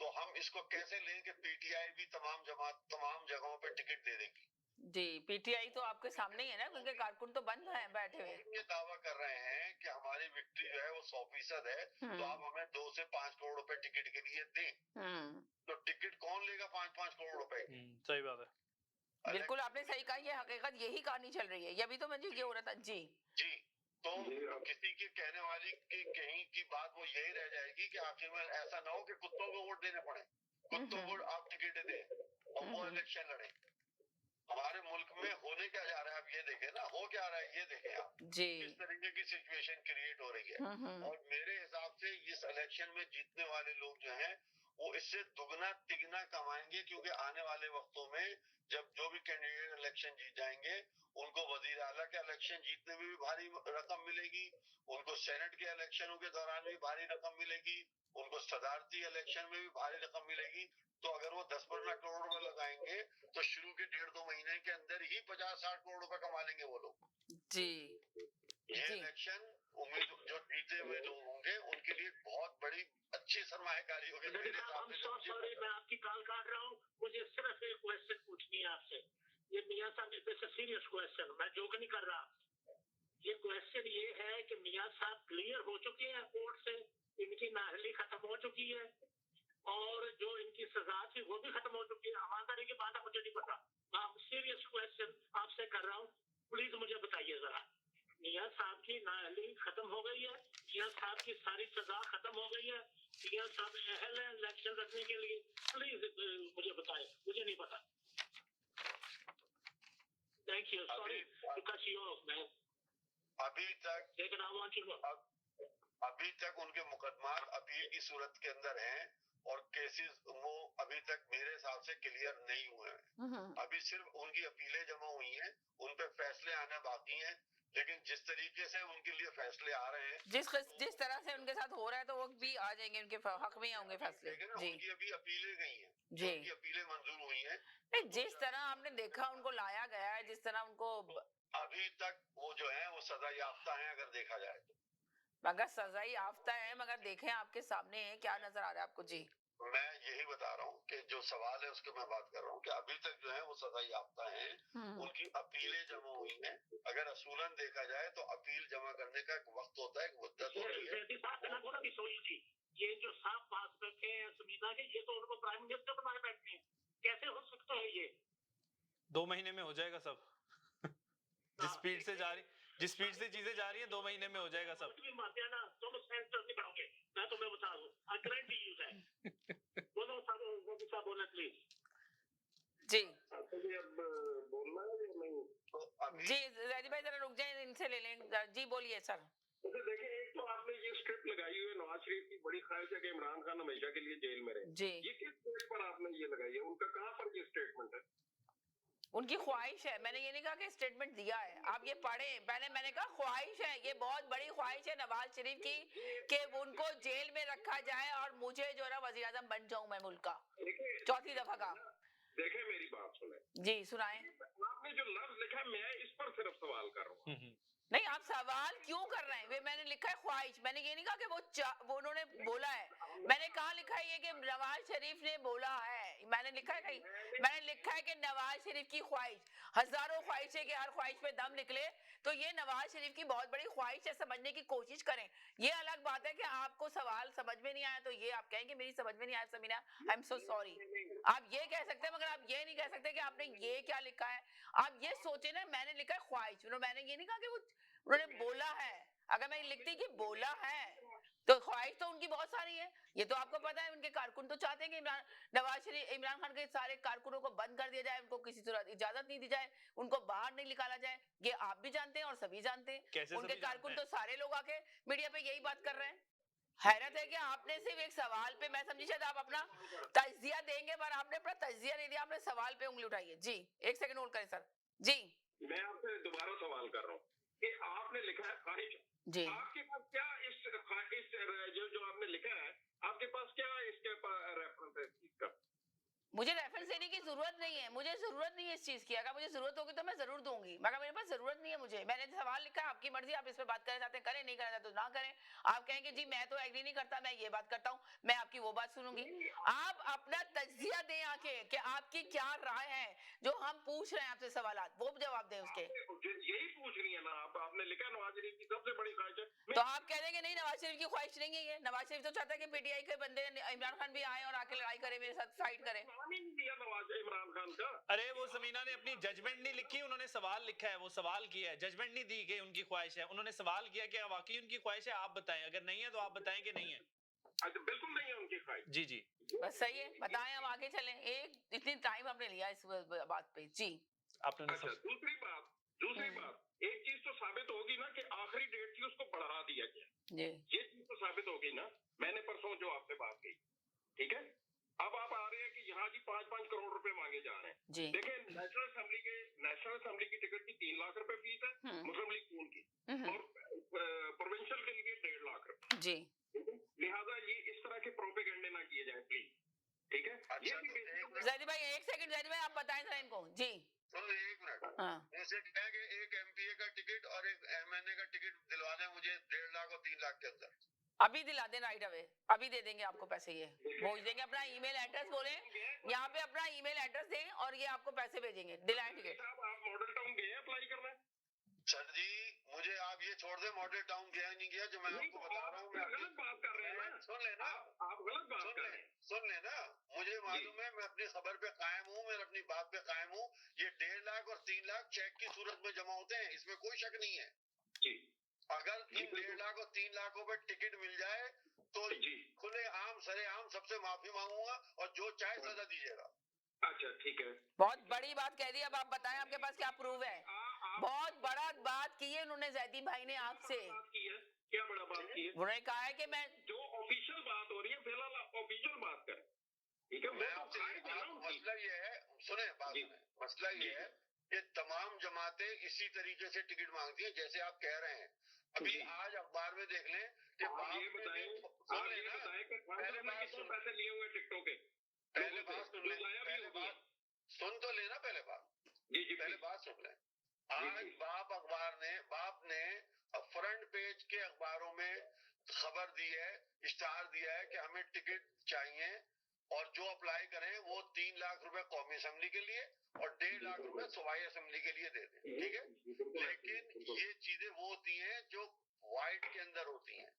तो हम इसको कैसे लें कि पीटीआई भी तमाम जगहों पे टिकट दे देगी? जी, पीटीआई तो आपके सामने ही है ना, क्योंकि कारकुन तो बंद हैं बैठे हुए। हम ये दावा कर रहे हैं कि हमारी विक्ट्री जो है वो 100% है, तो आप हमें 2 से 5 करोड़ रुपए टिकट के लिए दें। तो टिकट कौन लेगा 5-5 करोड़ रुपए? सही बात है। बिल्कुल आपने सही कहा, ये हकीकत यही कहानी चल रही है, ये अभी तो मुझे ये हो रहा था। जी जी, तो किसी की कहने वाली की कहीं की बात वो यही रह जाएगी कि आखिर में ऐसा ना हो कि कुत्तों को वोट देने पड़े, कुत्तों को आप टिकट दें और वो इलेक्शन लड़े। हमारे मुल्क में होने क्या जा रहा है, आप ये देखें ना, हो क्या रहा है ये देखें आप, जी किस तरीके की सिचुएशन क्रिएट हो रही है। और मेरे हिसाब से इस इलेक्शन में जीतने वाले लोग जो हैं वो इससे दुगना तिगना कमाएंगे, क्योंकि आने वाले वक्तों में जब जो भी कैंडिडेट इलेक्शन जीत जाएंगे उनको वजीर आला के इलेक्शन जीतने में भी भारी रकम मिलेगी, उनको सेनेट के इलेक्शनों के दौरान भी भारी रकम मिलेगी, उनको सदारती इलेक्शन में भी भारी रकम मिलेगी। तो अगर वो 10-15 करोड़ रुपए लगाएंगे तो शुरू के 1.5-2 महीने के अंदर ही 50-60 करोड़ रुपए कमा लेंगे वो लोग। जी ये इलेक्शन उम्मीद जो जीते हुए लोग होंगे उनके लिए बहुत बड़ी अच्छी सरमायाकारी होगी मेरे हिसाब से। सॉरी, मैं आपकी कॉल काट रहा हूँ, मुझे सिर्फ एक क्वेश्चन पूछनी है आपसे। ये मियां साहब, दिस सीरियस क्वेश्चन, मैं जोक नहीं कर रहा। ये क्वेश्चन ये है कि मियां साहब क्लियर हो चुके हैं कोर्ट से, इनकी नाअहली खत्म हो चुकी है और जो इनकी सजा थी वो भी खत्म हो चुकी है। ईमानदारी की बात है, मुझे नहीं पता, मैं सीरियस क्वेश्चन आपसे कर रहा हूँ, प्लीज मुझे बताइए जरा। मियां साहब की नाअहली खत्म हो गई है, मियां साहब की सारी सजा खत्म हो गई है, मियां साहब अहल है इलेक्शन रखने के लिए, प्लीज मुझे बताएं, मुझे नहीं पता। Thank you, sorry to cut you off man. अभी तक लेकिन आई वांट टू नो, अभी तक उनके मुकदमा अपील की सूरत के अंदर हैं और केसेस वो अभी तक मेरे हिसाब से क्लियर नहीं हुए हैं। अभी सिर्फ उनकी अपीलें जमा हुई हैं, उन पे फैसले आना बाकी हैं, लेकिन जिस तरीके से उनके लिए फैसले आ रहे हैं, जिस तरह से उनके साथ हो रहा है, तो वो भी आ जाएंगे, उनके हक में होंगे फैसले। जी उनकी अभी अपीलें गई हैं, जी उनकी अपीलें मंजूर हुई हैं। नहीं, जिस तरह आपने देखा उनको लाया गया है, जिस तरह उनको अभी तक वो जो है वो सजा याफ्ता है अगर देखा जाए तो। मगर सजा याफ्ता है, मगर देखें आपके सामने है क्या नजर आ रहा है आपको। जी मैं यही बता रहा हूँ कि जो सवाल है उसके मैं बात कर रहा हूँ कि अभी तक जो है वो सजा याफ्ता है, उनकी अपीलें जमा हुई हैं। अगर असूलन देखा जाए तो अपील जमा करने का एक वक्त होता है, एक मुद्दत होती है। ये जो साहब पास बैठे हैं सुनीता के, ये तो उनको प्राइम मिनिस्टर बनाए बैठे हैं, कैसे हो सकता है ये? 2 महीने में हो जाएगा सब। जिस स्पीड से चीजें जा रही हैं 2 महीने में हो जाएगा सब। तुम सेंटर नहीं बढ़ोगे, मैं तुम्हें बता दूं, आई गारंटी यू दैट। बोलो साहब, बोले प्लीज। जी अब बोलना है या नहीं? जी जैदी भाई जरा रुक जाए, इनसे ले लें। जी बोलिए सर। देखिए, एक तो आपने ये स्क्रिप्ट लगाई हुई है, नवाज शरीफ की बड़ी ख्वाहिश है कि इमरान खान हमेशा के लिए जेल में रहे। जी ये किस बेस पर आपने ये लगाई है? उनका कहाँ पर ये स्टेटमेंट है? उनकी ख्वाहिश है, मैंने ये नहीं कहा कि स्टेटमेंट दिया है, आप ये पढ़ें। पहले मैंने कहा ख्वाहिश है, ये बहुत बड़ी ख्वाहिश है नवाज शरीफ की कि उनको जेल में रखा जाए और मुझे जो है वजीर आजम बन जाऊं मैं मुल्क का। चौथी दफा का। देखे, मेरी बात सुने जी सुनाएं। आपने जो लफ्ज लिखा है, मैं इस पर सिर्फ सवाल कर रहा हूँ। नहीं, आप सवाल क्यों कर रहे हैं? वे मैंने लिखा है ख्वाहिश, मैंने ये नहीं कहा कि वो उन्होंने बोला है। मैंने कहा लिखा है ये कि नवाज शरीफ ने बोला है, मैंने लिखा है कहीं, मैंने लिखा है कि नवाज शरीफ की ख्वाहिश, हजारों ख्वाहिश है कि हर ख्वाहिश पे दम निकले, तो ये नवाज शरीफ की बहुत बड़ी ख्वाहिश है, समझने की कोशिश करें। ये अलग बात है कि आपको सवाल समझ में नहीं आया तो ये आप कहें कि मेरी समझ में नहीं आया Sameena, I am so sorry. आप ये कह सकते हैं, मगर आप ये नहीं कह सकते कि आपने ये क्या लिखा है। आप ये सोचे ना, मैंने लिखा है ख्वाहिश, मैंने ये नहीं कहा कि वो उन्होंने बोला है। अगर मैं लिखती कि बोला है तो ख्वाहिश तो उनकी बहुत सारी है, ये तो आपको पता है। उनके कारकुन तो चाहते हैं कि इमरान खान के सारे कारकुनों को बंद कर दिया जाए, उनको किसी तरह इजाजत नहीं दी जाए, उनको बाहर नहीं निकाला जाए। ये आप भी जानते हैं और सभी जानते हैं। उनके कारकुन तो सारे लोग आके मीडिया पे यही बात कर रहे हैं। हैरत है कि आपने सिर्फ एक सवाल पे, मैं समझी शायद आप अपना तज्जिया देंगे, पर आपने अपना तज्जिया नहीं दिया, आपने सवाल पे उंगली उठाई है। जी एक सेकंड होल्ड करें सर। जी मैं आपसे दोबारा सवाल कर रहा हूँ कि आपने लिखा है ख्वाहिश, जी आपके पास क्या इस जो आपने लिखा है, आपके पास क्या इसके रेफरेंस है इसका? मुझे रेफरेंस देने की जरूरत नहीं है, मुझे जरूरत नहीं है इस चीज की। अगर मुझे जरूरत होगी तो मैं जरूर दूंगी, मगर मेरे पास जरूरत नहीं है। मुझे, मैंने सवाल लिखा है, आपकी मर्जी, आप इस पे बात करना चाहते हैं करें, नहीं करना चाहते तो ना करें। आप कहेंगे जी मैं तो एग्री नहीं करता, मैं ये बात करता हूँ, मैं आपकी वो बात सुनूंगी। आप अपना तज्जिया दें आके कि आपकी क्या राय है, जो हम पूछ रहे हैं आपसे सवालात, वो जवाब दें उसके। यही पूछ रही है ना आप, आपने लिखा नवाज शरीफ की सबसे बड़ी ख्वाहिश है। तो आप कह देंगे नहीं नवाज शरीफ की ख्वाहिश नहीं है ये, नवाज शरीफ तो चाहता है कि पीटीआई के बंदे इमरान खान भी आए और आके लड़ाई करे, मेरे साथ फाइट करे। नाम ही नहीं दिया नवाज इमरान खान का। अरे वो समीना ने अपनी जजमेंट नहीं लिखी, उन्होंने सवाल लिखा है, वो सवाल किया है, जजमेंट नहीं दी कि उनकी ख्वाहिश है, उन्होंने सवाल किया कि वाकई उनकी ख्वाहिश है, आप बताएं, अगर नहीं है तो आप बताएं कि नहीं है। अच्छा, बिल्कुल नहीं है उनकी ख्वाहिश। जी जी बस सही है, बताएं, हम आगे चलें। एक इतनी टाइम हमने लिया इस बात पे। जी आपने अच्छा, दूसरी बात, एक चीज तो साबित होगी ना कि आखिरी डेट थी उसको बढ़ा दिया गया, जी ये चीज तो साबित होगी ना। मैंने परसों जो आपसे बात की, ठीक है, अब आप आ रहे हैं कि यहाँ की 5-5 करोड़ रुपए मांगे जा रहे हैं। जी देखिए, नेशनल असेंबली की टिकट की 3 लाख रुपए फीस है, मुस्लिम लीग नून की, और प्रोविंशियल के लिए 1.5 लाख रुपए। जी लिहाजा ये इस तरह के प्रोपेगेंडे ना किए जाए प्लीज, ठीक है। ये जैदी भाई एक सेकंड, जैदी भाई आप बताएं जरा इनको। जी सुनो एक मिनट, हाँ उनसे क्या है कि एक एमपीए का टिकट और एक एमएनए का टिकट दिलवा दें मुझे 1.5 लाख और 3 लाख के अंदर। अभी दिला दें राइट अवे, अभी दे देंगे आपको पैसे, ये भेज देंगे। अपना ईमेल एड्रेस बोले, यहाँ पे अपना ईमेल एड्रेस दें और ये आपको पैसे भेजेंगे, दिलाएं टिकट। आप मॉडल टाउन गए अप्लाई करना है? सर जी मुझे आप ये छोड़ दे, मॉडल टाउन गया नहीं गया, जो मैं आपको बता रहा हूँ। मैं गलत बात कर रहे हैं ना, सुन लेना, आप गलत बात कर रहे हैं। सुन लेना, मुझे मालूम है, मैं अपनी खबर पे कायम हूँ, मैं अपनी बात पे कायम हूँ। ये 1.5 लाख और 3 लाख चेक की सूरत में जमा होते हैं, इसमें कोई शक नहीं है। जी अगर इन 1.5 लाख और 3 लाखों पे टिकट मिल जाए तो जी, खुले आम सरे आम सबसे माफी मांगूंगा और जो चाहे सजा दीजिएगा। अच्छा ठीक है। बहुत बड़ी बात कह दी, अब आप बताएं आपके पास क्या प्रूफ है। बहुत बड़ा बात की है उन्होंने, जैदी भाई ने आपसे। बात की है, क्या बड़ा बात की है? उन्होंने कहा है कि मैं जो ऑफिशियल बात हो रही है फिलहाल ऑफिशियल बात करें, ठीक है। मैं आपसे मसला ये है, सुने बात सुने, मसला ये है कि तमाम जमातें इसी तरीके से टिकट मांगती है जैसे आप कह रहे हैं। अभी आज अखबार में देख लें कि आप ये बताएं कि पहले बात कितने पैसे लिए हुए टिकटों के? पहले बात सुन लें, पहले बात सुन तो लेना, पहले बात जी जी, पहले बात सुन लें। आज बाप ने फ्रंट पेज के अखबारों में खबर दी है, इश्तहार दिया है कि हमें टिकट चाहिए और जो अप्लाई करें वो 3 लाख रुपए कौमी असेंबली के लिए और 1.5 लाख रुपए सूबाई असेंबली के लिए दे दें, ठीक है। लेकिन ये चीजें वो होती हैं जो व्हाइट के अंदर होती हैं,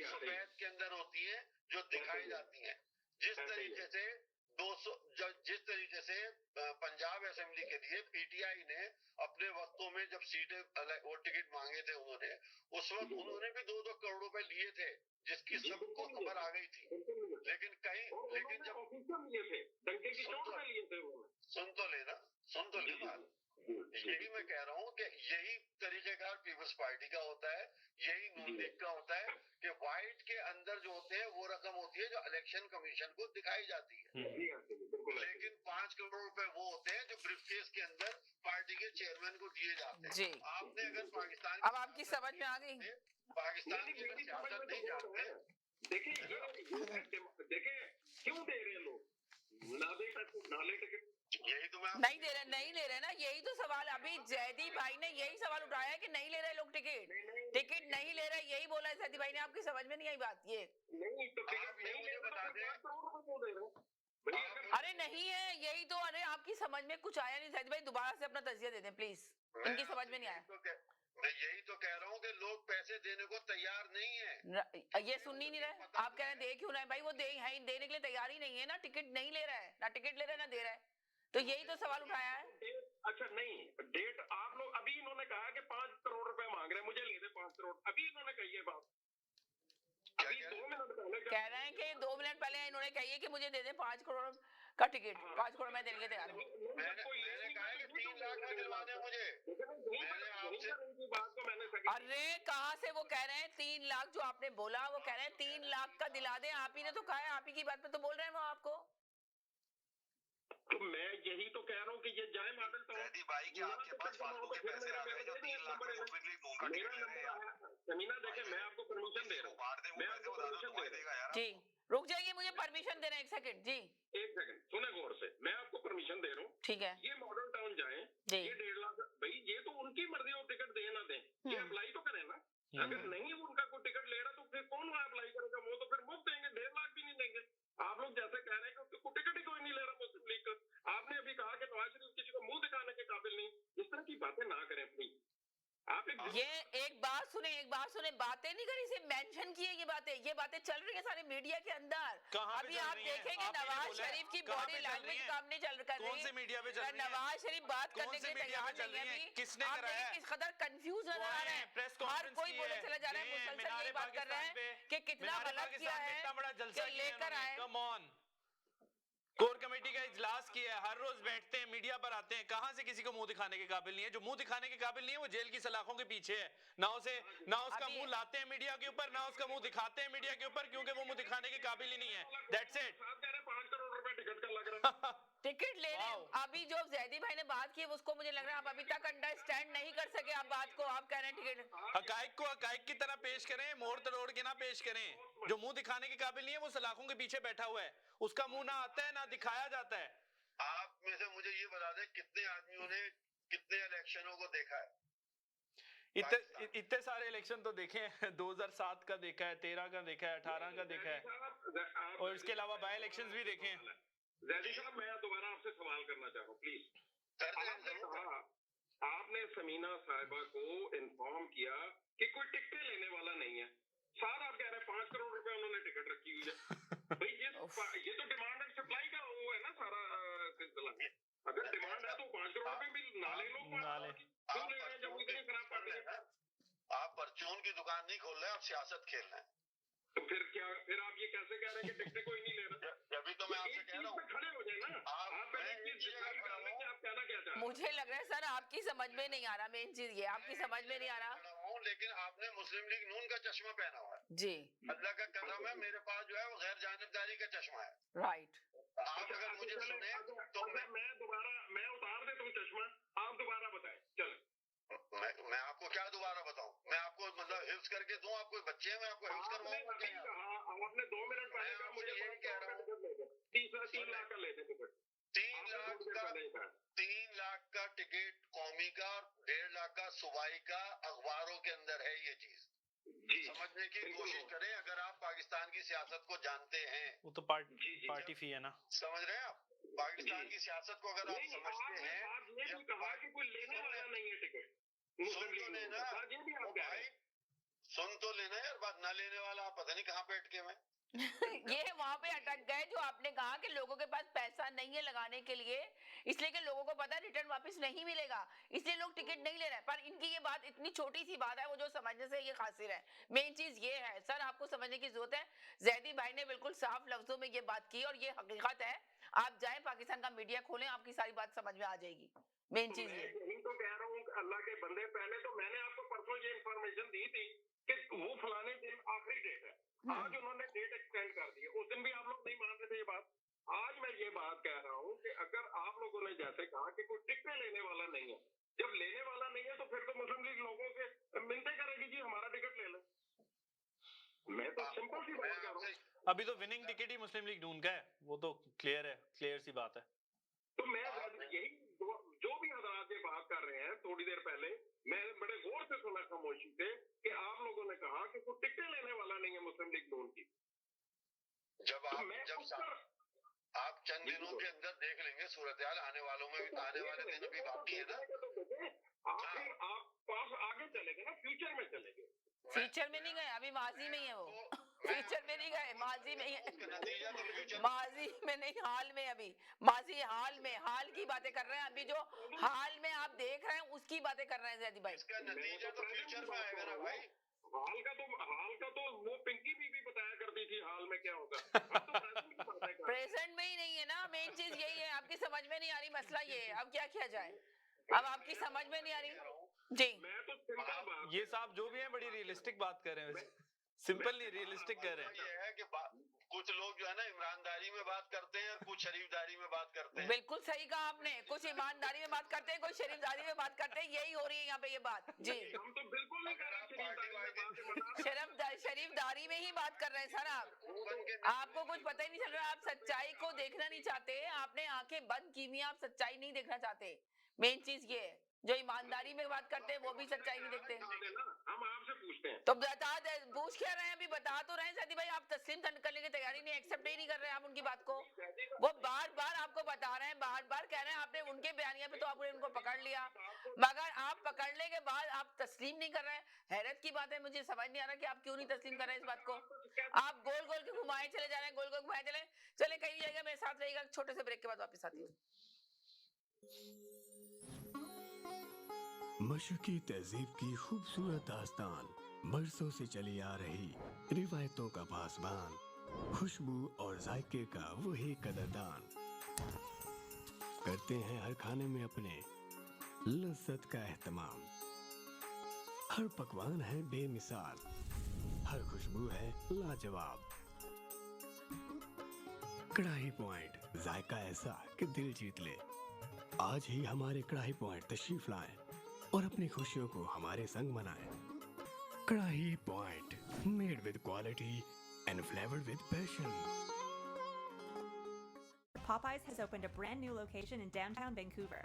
सफेद के अंदर होती हैं, जो दिखाई जाती हैं। जिस तरीके से 200 जिस तरीके से पंजाब असेंबली के लिए पीटीआई ने अपने वक्तों में जब सीटें वो टिकट मांगे थे उन्होंने, उस वक्त उन्होंने भी 2-2 करोड़ रुपए लिए थे, जिसकी सबको खबर आ गई थी। लेकिन जब सुन तो लेना, यही मैं कह रहा हूँ कि यही तरीकेकार पीपल्स पार्टी का होता है, यही नून लीग का होता है कि व्हाइट के अंदर जो होते हैं वो रकम होती है जो इलेक्शन कमीशन को दिखाई जाती है। लेकिन 5 करोड़ रुपए वो होते हैं जो ब्रीफकेस के अंदर पार्टी के चेयरमैन को दिए जाते हैं। जी आपने अगर पाकिस्तान, अब आपकी समझ में आ गई। पाकिस्तान की अगर सियासत नहीं जानते, देखिए क्यों दे रहे हैं लोग नाले टिकट? यही तो मैं नहीं दे रहे ना, यही तो सवाल। अभी जैदी भाई ने यही सवाल उठाया है कि नहीं ले रहे लोग टिकट नहीं ले रहे, यही बोला है जैदी भाई ने। आपकी समझ में नहीं आई बात ये? नहीं तो आप ये मुझे बता दें, अरे नहीं है यही तो। अरे आपकी समझ में कुछ आया नहीं जैदी भाई, दोबारा से अपना तजिया दे दें प्लीज, इनकी समझ में नहीं आया। मैं यही तो कह रहा हूँ कि लोग पैसे देने को तैयार नहीं है। ये सुन ही नहीं रहे। आप कह रहे हैं दे क्यों रहे हैं भाई? वो देने के लिए तैयार ही नहीं है ना, टिकट नहीं ले रहा है, ना टिकट ले रहा है ना दे रहा है। तो यही तो सवाल उठाया है। अच्छा नहीं, डेट आप लोग अभी इन्होंने कहा कि 5 करोड़ रुपए मांग रहे हैं, मुझे ले दे 5 करोड़। अभी इन्होंने कही है बात, अभी 2 मिनट पहले कह रहे हैं कि 2 मिनट पहले इन्होंने कही है कि मुझे दे दे 5 करोड़ का टिकट। 5 करोड़ मैं देने के लिए तैयार हूँ। मैंने कहा है कि 3 लाख का दिलवा दे मुझे। मैंने आपसे बात को मैंने अरे कहाँ से वो कह रहे हैं 3 लाख? जो आपने बोला वो कह रहे हैं 3 लाख का दिला दे। आप ही ने तो कहा है, आप ही की बात पे तो बोल रहे हैं वो आपको। तो मैं यही तो कह रहा हूँ कि ये जाए मॉडल टाउन। भाई क्या आपके पास फालतू के पैसे आ गए जो 3 लाख में मुस्लिम लीग नून का टिकट ले रहे हैं? समीना देखे, मैं आपको परमिशन दे रहा हूँ, मैं आपको परमिशन दे रहा हूँ। जी रुक जाइए, मुझे परमिशन दे रहे हैं, 1 सेकंड जी। एक सेकंड सुने गौर से, मैं आपको परमिशन दे रहा हूँ। ठीक है ये मॉडल टाउन जाए, जी। ये 1.5 लाख, भाई ये तो उनकी मर्जी, वो टिकट दे ना दें, ये अप्लाई तो करें ना। अगर नहीं उनका कोई टिकट ले रहा तो फिर कौन वहाँ अप्लाई करेगा? वो तो फिर मुफ्त देंगे, 1.5 लाख भी नहीं देंगे। आप लोग जैसे कह रहे हैं कि उसको टिकट ही कोई नहीं ले रहा मुस्लिम लीग का। आपने अभी कहा कि नवाज शरीफ किसी को मुंह दिखाने के काबिल नहीं। इस तरह की बातें ना करें प्लीज। आप ये एक बात सुने, बातें नहीं करी, सिर्फ मेंशन किए ये बातें चल रही है सारे मीडिया के अंदर। कहाँ पे अभी चल आप रही हैं? देखेंगे आप ही ने नवाज बोला है। शरीफ की कहाँ बॉडी पे चल रही लैंग्वेज हैं? काम नहीं कर रही। कौन से मीडिया पे चल रही हैं? नवाज शरीफ बात कौन करने से के लिए मीडिया पे तैयार चल नहीं है रही हैं? अभी। किसने आप कराया देखिए है? किस कदर कंफ्यूज नजर आ रहे हैं। प्रेस हर कॉन्फ्रेंस कोई की बोले है। चला जा रहा है, ये मुसलसल मीनारे यही बात कर रहे पाकिस्तान हैं पे, कि कितना मीनारे गलत किया पाकिस्तान में है इतना बड़ा जलसा कि किया लेकर इन्होंने। आए। कम ऑन, कोर कमेटी का इजलास किया है, हर रोज बैठते हैं, मीडिया पर आते हैं, कहां से किसी को मुंह दिखाने के काबिल नहीं है। जो मुंह दिखाने के काबिल नहीं है वो जेल की सलाखों के पीछे है। ना उसका मुंह लाते हैं मीडिया के ऊपर, ना उसका मुंह दिखाते हैं मीडिया के ऊपर, क्योंकि वो मुंह दिखाने के काबिल ही नहीं है। That's it. साहब कह रहे हैं 5 करोड़ रुपए टिकट का लग रहा है। टिकट ले रहे हैं। अभी जो जैदी भाई ने बात की उसको मुझे लग रहा है आप अभी तक अंडरस्टैंड नहीं कर सके। आप बात को आप कह रहे हैं टिकट हकाइक को हकाइक की तरह पेश करें, मोड़ तोड़ के ना पेश करें। जो मुंह दिखाने के काबिल नहीं है वो सलाखों के पीछे बैठा हुआ है, उसका मुंह ना आता है ना दिखाया जाता है। आप में से मुझे ये बता दें कितने आदमियों ने कितने इलेक्शनों को देखा है? इतने सारे इलेक्शन तो देखे हैं। 2007 का देखा है, 13 का देखा है, 18 का देखा है, और इसके अलावा बाई इलेक्शंस भी देखे हैं। जैदी साहब मैं दोबारा आपसे सवाल करना चाह रहा हूँ प्लीज। आपने समीना साहिबा को इन्फॉर्म किया कि कोई टिकटें लेने वाला नहीं है। साथ आप कह रहे हैं 5 करोड़ रुपए उन्होंने टिकट रखी हुई है। भाई ये तो डिमांड एंड सप्लाई का वो है ना सारा सिलसिला। अगर डिमांड है तो 5 करोड़ रुपए भी ना ले लो, ना ले। क्यों ले रहे हैं जब इतनी खराब पार्टी है? आप परचून की दुकान नहीं खोल रहे, आप सियासत खेल रहे हैं। तो फिर क्या, फिर आप ये कैसे कह रहे हैं कि टिकटें कोई नहीं ले रहा? अभी तो मैं आपसे कह रहा हूँ खड़े हो जाए ना। आप पहले एक चीज डिसाइड कर लें कि आप कहना क्या चाह रहे हैं। मुझे लग रहा है सर आपकी समझ में नहीं आ रहा। मेन चीज ये आपकी समझ में नहीं आ रहा। लेकिन आपने मुस्लिम लीग नून का चश्मा पहना हुआ है जी। अल्लाह का करम है, मेरे पास जो है वो गैर जानिबदारी का चश्मा है। राइट। आप अगर मुझे सुने तो मैं उतार दे तुम चश्मा, आप दोबारा बताएं। चल मैं आपको क्या दोबारा बताऊं? मैं आपको मतलब हिफ्ज करके दूं? आप कोई बच्चे हैं, मैं आपको हिफ्ज करवाऊंगा क्या? आपने 2 मिनट पहले कहा मुझे यही कह रहा हूँ 3 लाख का ले दे टिकट। 3 लाख का टिकट कौमी का और 1.5 लाख का सूबाई का अखबारों के अंदर है। ये चीज समझने की कोशिश करें अगर आप पाकिस्तान की सियासत को जानते हैं। वो तो पार्टी फी है ना। समझ रहे हैं आप पाकिस्तान की सियासत को अगर आप समझते हैं। आपने कहा कि कोई लेने वाला नहीं है टिकट। सुन तो लेना भाई, सुन तो लेना यार। बात ना लेने वाला आप पता नहीं कहाँ पे अटके हुए। ये वहां पे अटक गए जो आपने कहा कि लोगों के पास पैसा नहीं है लगाने के लिए, इसलिए कि लोगों को पता है रिटर्न वापस नहीं मिलेगा, इसलिए लोग टिकट नहीं ले रहे हैं। पर इनकी ये बात इतनी छोटी सी बात है, वो जो समझने से ये खासिर है। मेन चीज ये है सर, आपको समझने की जरूरत है। जैदी भाई ने बिल्कुल साफ लफ्जों में ये बात की और ये हकीकत है। आप जाएं पाकिस्तान का मीडिया खोलें, आपकी सारी बात समझ में आ जाएगी। मेन चीज ये यही तो कह रहा हूँ अल्लाह के बंदे। पहले तो मैंने आपको परसों ये इन्फॉर्मेशन दी थी कि वो फलाने दिन आखिरी डेट है। आज उन्होंने डेट एक्सटेंड कर दी है। उस दिन भी आप लोग नहीं मान रहे थे ये बात। आज मैं ये बात कह रहा हूँ कि अगर आप लोगों ने जैसे कहा कि कोई टिकटें लेने वाला नहीं है, जब लेने वाला नहीं है तो फिर तो मुस्लिम लीग लोगों से मिलते करेगी जी हमारा टिकट ले लो। मैं तो सिंपल सी बात कर रहा हूँ। अभी तो विनिंग टिकट ही मुस्लिम लीग नून का है, वो तो क्लियर है, क्लियर सी बात है। तो मैं यही जो भी हजरात ये बात कर रहे हैं, थोड़ी देर पहले मैं बड़े गौर से सुना खामोशी से कि आप लोगों ने कहा कि कोई टिकटें लेने वाला नहीं है मुस्लिम लीग नून की। जब आप चंद दिनों के अंदर देख लेंगे सूरत हाल, आने वालों में आने वाले दिन भी बाकी है ना। आप पास आगे चलेंगे ना, फ्यूचर में चलेंगे। फ्यूचर में नहीं गए, अभी माजी में ही है वो। फ्यूचर में नहीं गए, माजी में ही है। माजी में नहीं, हाल में। अभी माजी हाल में, हाल की बातें कर रहे हैं। अभी जो हाल में आप देख रहे हैं उसकी बातें कर रहे हैं जैदी भाई। इसका नतीजा तो फ्यूचर में आएगा ना भाई। हाल का तो वो पिंकी भी बताया करती थी हाल में क्या होगा। अब तो प्रेजेंट में ही नहीं है ना। मेन चीज यही है, आपकी समझ में नहीं आ रही। मसला ये है, अब क्या किया जाए? अब आपकी समझ में नहीं आ रही जी। मैं तो सिंपल बात, ये साहब जो भी है बड़ी रियलिस्टिक बात कर रहे हैं, सिंपल नहीं रियलिस्टिक कर रहे हैं। ये है कि कुछ लोग जो है ना ईमानदारी में बात करते हैं, कुछ शरीफदारी में बात करते हैं। बिल्कुल सही कहा आपने, कुछ ईमानदारी में बात करते हैं, कुछ शरीफदारी में बात करते हैं, यही हो रही है यहाँ पे ये बात जी। हम तो बिल्कुल नहीं कर रहे शरीफदारी में ही बात कर रहे हैं सर आप। आपको कुछ पता ही नहीं चल रहा, आप सच्चाई को देखना नहीं चाहते, आपने आंखें बंद की हुई, आप सच्चाई नहीं देखना चाहते। मेन चीज ये है, जो ईमानदारी में बात करते हैं वो भी सच्चाई नहीं देखते। हम आपसे पूछते हैं तो बता दे, पूछ क्या रहे हैं, अभी बता तो रहे हैं सदी भाई, आप तस्लीम करने की तैयारी नहीं, एक्सेप्ट ही नहीं कर रहे हैं आप उनकी बात को। वो बार बार आपको बता रहे हैं, बार बार कह रहे हैं, आपने उनके बयानिया पे तो आपने उनको पकड़ लिया, मगर आप पकड़ने के बाद आप तस्लीम नहीं कर रहे हैं। हैरत की बात है, मुझे समझ नहीं आ रहा कि आप क्यों नहीं तस्लीम कर रहे हैं इस बात को। आप गोल गोल के घुमाए चले जा रहे हैं, गोल गोल घुमाए चले कहीं जाएगा, मेरे साथ रहेगा, छोटे से ब्रेक के बाद वापस आती हूँ। मशरकी तहजीब की खूबसूरत दास्तान, बरसों से चली आ रही रिवायतों का पासबान, खुशबू और जायके का वही कदरदान, करते हैं हर खाने में अपने लज्जत का एहतमाम। हर पकवान है बेमिसाल, हर खुशबू है लाजवाब। कढ़ाई पॉइंट, जायका ऐसा कि दिल जीत ले। आज ही हमारे कढ़ाई पॉइंट तशरीफ लाएं और अपनी खुशियों को हमारे संग मनाएं। कढ़ाई point, made with quality and flavored with passion. Popeyes has opened a brand new location in downtown Vancouver.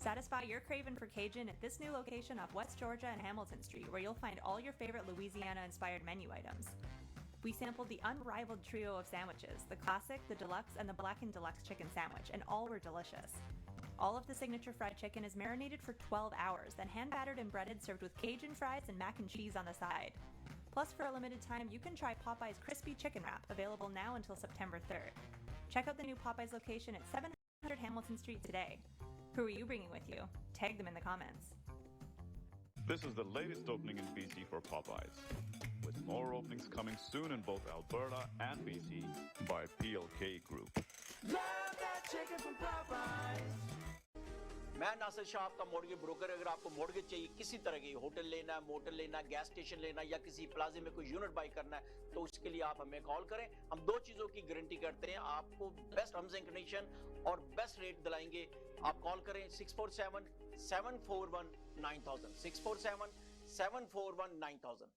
Satisfy your craving for Cajun at this new location off West Georgia and Hamilton Street, where you'll find all your favorite Louisiana-inspired menu items. We sampled the unrivaled trio of sandwiches, the classic, the deluxe, and the blackened deluxe chicken sandwich, and all were delicious. All of the signature fried chicken is marinated for 12 hours, then hand-battered and breaded, served with Cajun fries and mac and cheese on the side. Plus, for a limited time, you can try Popeye's Crispy Chicken Wrap, available now until September 3rd. Check out the new Popeye's location at 700 Hamilton Street today. Who are you bringing with you? Tag them in the comments. This is the latest opening in BC for Popeyes, with more openings coming soon in both Alberta and BC by PLK Group. Love that chicken from Popeyes. मैं नासिर शाह आपका mortgage broker. अगर आपको mortgage चाहिए, किसी तरह की hotel लेना है, मोटल लेना है, गैस स्टेशन लेना है या किसी प्लाजे में कोई यूनिट बाई करना है, तो उसके लिए आप हमें कॉल करें। हम दो चीजों की गारंटी करते हैं, आपको बेस्ट टर्म्स एंड कंडीशन और बेस्ट रेट दिलाएंगे। आप कॉल करें 647-741-9000, 647-741-9000।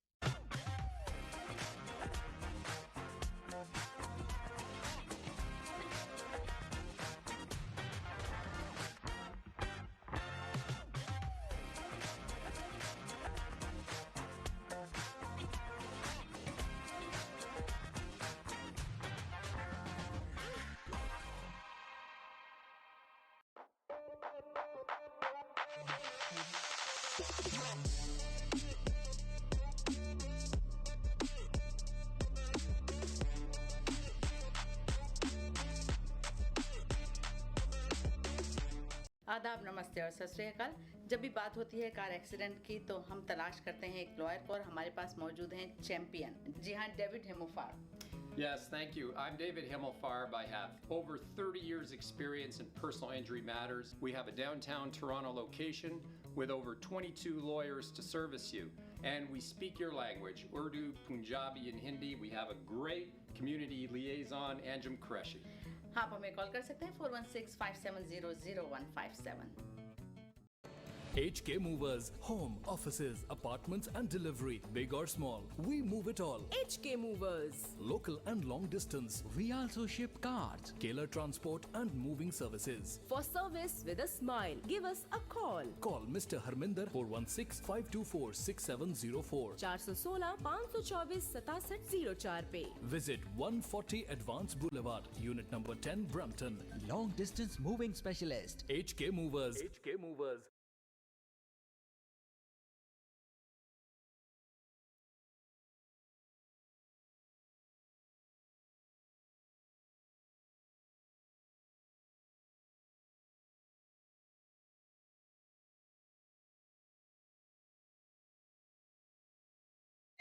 आदाब, नमस्ते और सत श्री अकाल। जब भी बात होती है कार एक्सीडेंट की तो हम तलाश करते हैं एक लॉयर को, और हमारे पास मौजूद हैं चैंपियन। जी हाँ, David हेमोफार। Yes, thank you. I'm David Himmelfarb. I have over 30 years experience in personal injury matters. We have a downtown Toronto location with over 22 lawyers to service you. And we speak your language, Urdu, Punjabi, and Hindi. We have a great community liaison, Anjum Qureshi. हाँ, आप हमें call कर सकते हैं 416-570-0157। HK Movers, home, offices, apartments and delivery, big or small, we move it all. HK Movers. Local and long distance. We also ship cars, Keller Transport and moving services. For service with a smile, give us a call. Call Mr. Harminder 416-524-6704. 416-524-6704 पे. Visit 140 Advance Boulevard, Unit number 10, Brampton. Long distance moving specialist. HK Movers. HK Movers.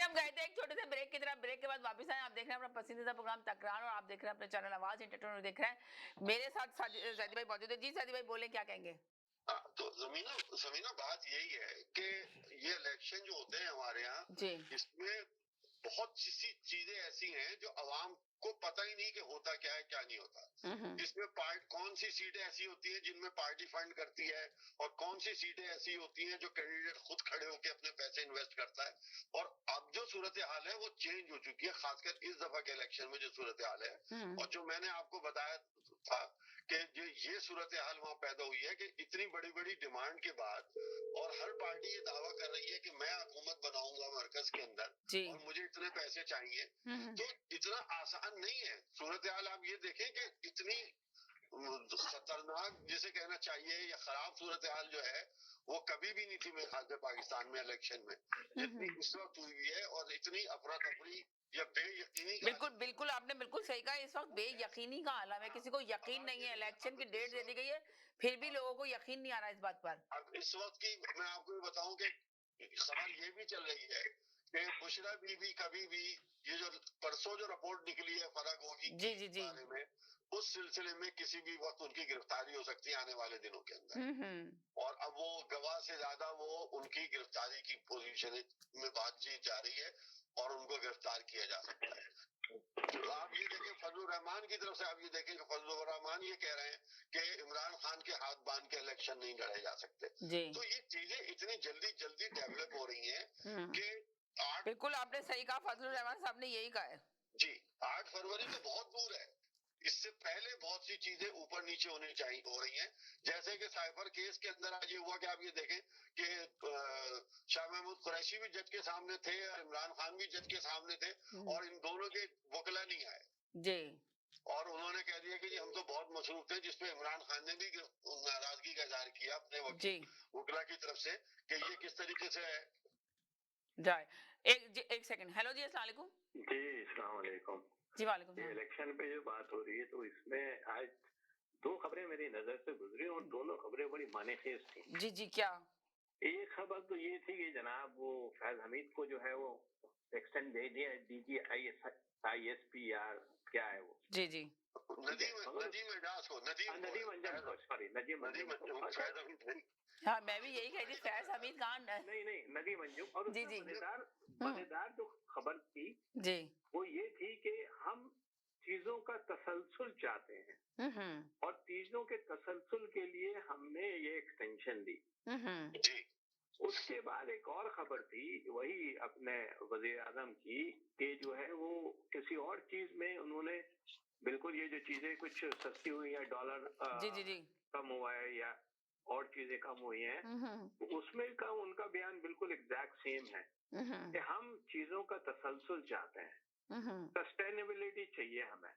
हम गए थे एक छोटे से break की तरफ, break के बाद वापस आए। आप देख रहे हैं अपना पसंदीदा प्रोग्राम तकरार, और आप देख रहे हैं अपने चैनल आवाज एंटरटेनमेंट देख रहे हैं। मेरे साथ सादी भाई मौजूद है। जी सादी भाई बोले, क्या कहेंगे? तो जमीना बात यही है कि ये इलेक्शन जो होते हैं हमारे यहाँ, इसमें बहुत सी चीजें ऐसी हैं जो अवाम को पता ही नहीं कि होता क्या है क्या नहीं होता। इसमें कौन सी सीटें ऐसी होती हैं जिनमें पार्टी फंड करती है और कौन सी सीटें ऐसी होती हैं जो कैंडिडेट खुद खड़े होकर अपने पैसे इन्वेस्ट करता है। और अब जो सूरत हाल है वो चेंज हो चुकी है, खासकर इस दफा के इलेक्शन में जो सूरत हाल है और जो मैंने आपको बताया था कि जो ये सूरत हाल वहां पैदा हुई है कि इतनी बड़ी बड़ी डिमांड के बाद और हर पार्टी ये दावा कर रही है कि मैं हुकूमत बनाऊंगा मरकज के अंदर और मुझे इतने पैसे चाहिए, तो इतना आसान नहीं है सूरत हाल। आप ये देखें कि इतनी खतरनाक जिसे कहना चाहिए या खराब सूरत हाल जो है वो कभी भी नहीं थी मेरे ख्याल से पाकिस्तान में इलेक्शन में जितनी इस वक्त हुई है। और इतनी अफरा तफरी या बेयकीनी, बिल्कुल आपने बिल्कुल सही कहा। इस वक्त बेयकीनी का आलम है, किसी को यकीन नहीं है। इलेक्शन की डेट दे दी गई है, फिर भी लोगों को यकीन नहीं आ रहा इस बात पर। अब इस वक्त की मैं आपको बताऊं कि खबर ये भी चल रही है कि बुशरा बीबी कभी भी ये जो परसों जो रिपोर्ट निकली है फराग होगी के बारे में, उस सिलसिले में किसी भी वक्त उनकी गिरफ्तारी हो सकती है आने वाले दिनों के अंदर। और अब वो गवाह से ज्यादा वो उनकी गिरफ्तारी की पोजीशन में बातचीत जा रही है और उनको गिरफ्तार किया जा सकता है। तो आप ये देखें फजलुर रहमान की तरफ से, आप ये देखें कि फजलुर रहमान ये कह रहे हैं कि इमरान खान के हाथ बांध के इलेक्शन नहीं लड़े जा सकते। तो ये चीजें इतनी जल्दी जल्दी डेवलप हो रही हैं कि बिल्कुल आपने सही कहा, फजलुर रहमान साहब ने यही कहा है जी। 8 फरवरी तो बहुत दूर है, इससे पहले बहुत सी चीजें ऊपर नीचे होनी चाहिए हो रही हैं। जैसे कि साइफर केस के अंदर आज ये हुआ कि आप ये देखें कि शाह महमूद कुरैशी भी जज के सामने थे और इमरान खान भी जज के सामने थे और इन दोनों के वकला नहीं आए जी। और उन्होंने कह दिया कि जी हम तो बहुत मसरूफ थे, जिसपे इमरान खान ने भी नाराजगी का इजहार किया अपने वकला की तरफ से कि ये किस तरीके से है। जाए एक सेकंड। हेलो जी, अस्सलाम वालेकुम। जी अस्सलाम वालेकुम। जी वालेकुम। ये इलेक्शन पे जो बात हो रही है तो इसमें आज 2 खबरें मेरी नजर से गुजरी और दोनों खबरें बड़ी मानेखेज थी। जी जी। क्या? एक खबर तो ये थी कि जनाब वो फैज हमीद को जो है वो एक्सटेंड दे दिया DGISP क्या है वो जी जी नदीम एजाज को हाँ, मैं भी यही कह रही थी फैज हमीद खान नहीं नदीम अंजुम। और जी जी मजेदार जो खबर थी जी वो ये थी कि हम चीजों का तसलसल चाहते हैं और चीजों के तसलसल के लिए हमने ये एक्सटेंशन दी जी। उसके बाद एक और खबर थी वही अपने वजीर आजम की कि जो है वो किसी और चीज में उन्होंने बिल्कुल ये जो चीजें कुछ सस्ती हुई है, डॉलर कम हुआ है या और चीजें कम हुई हैं, उसमें का उनका बयान बिल्कुल एग्जैक्ट सेम है कि हम चीजों का तसलसल चाहते हैं, सस्टेनेबिलिटी चाहिए हमें।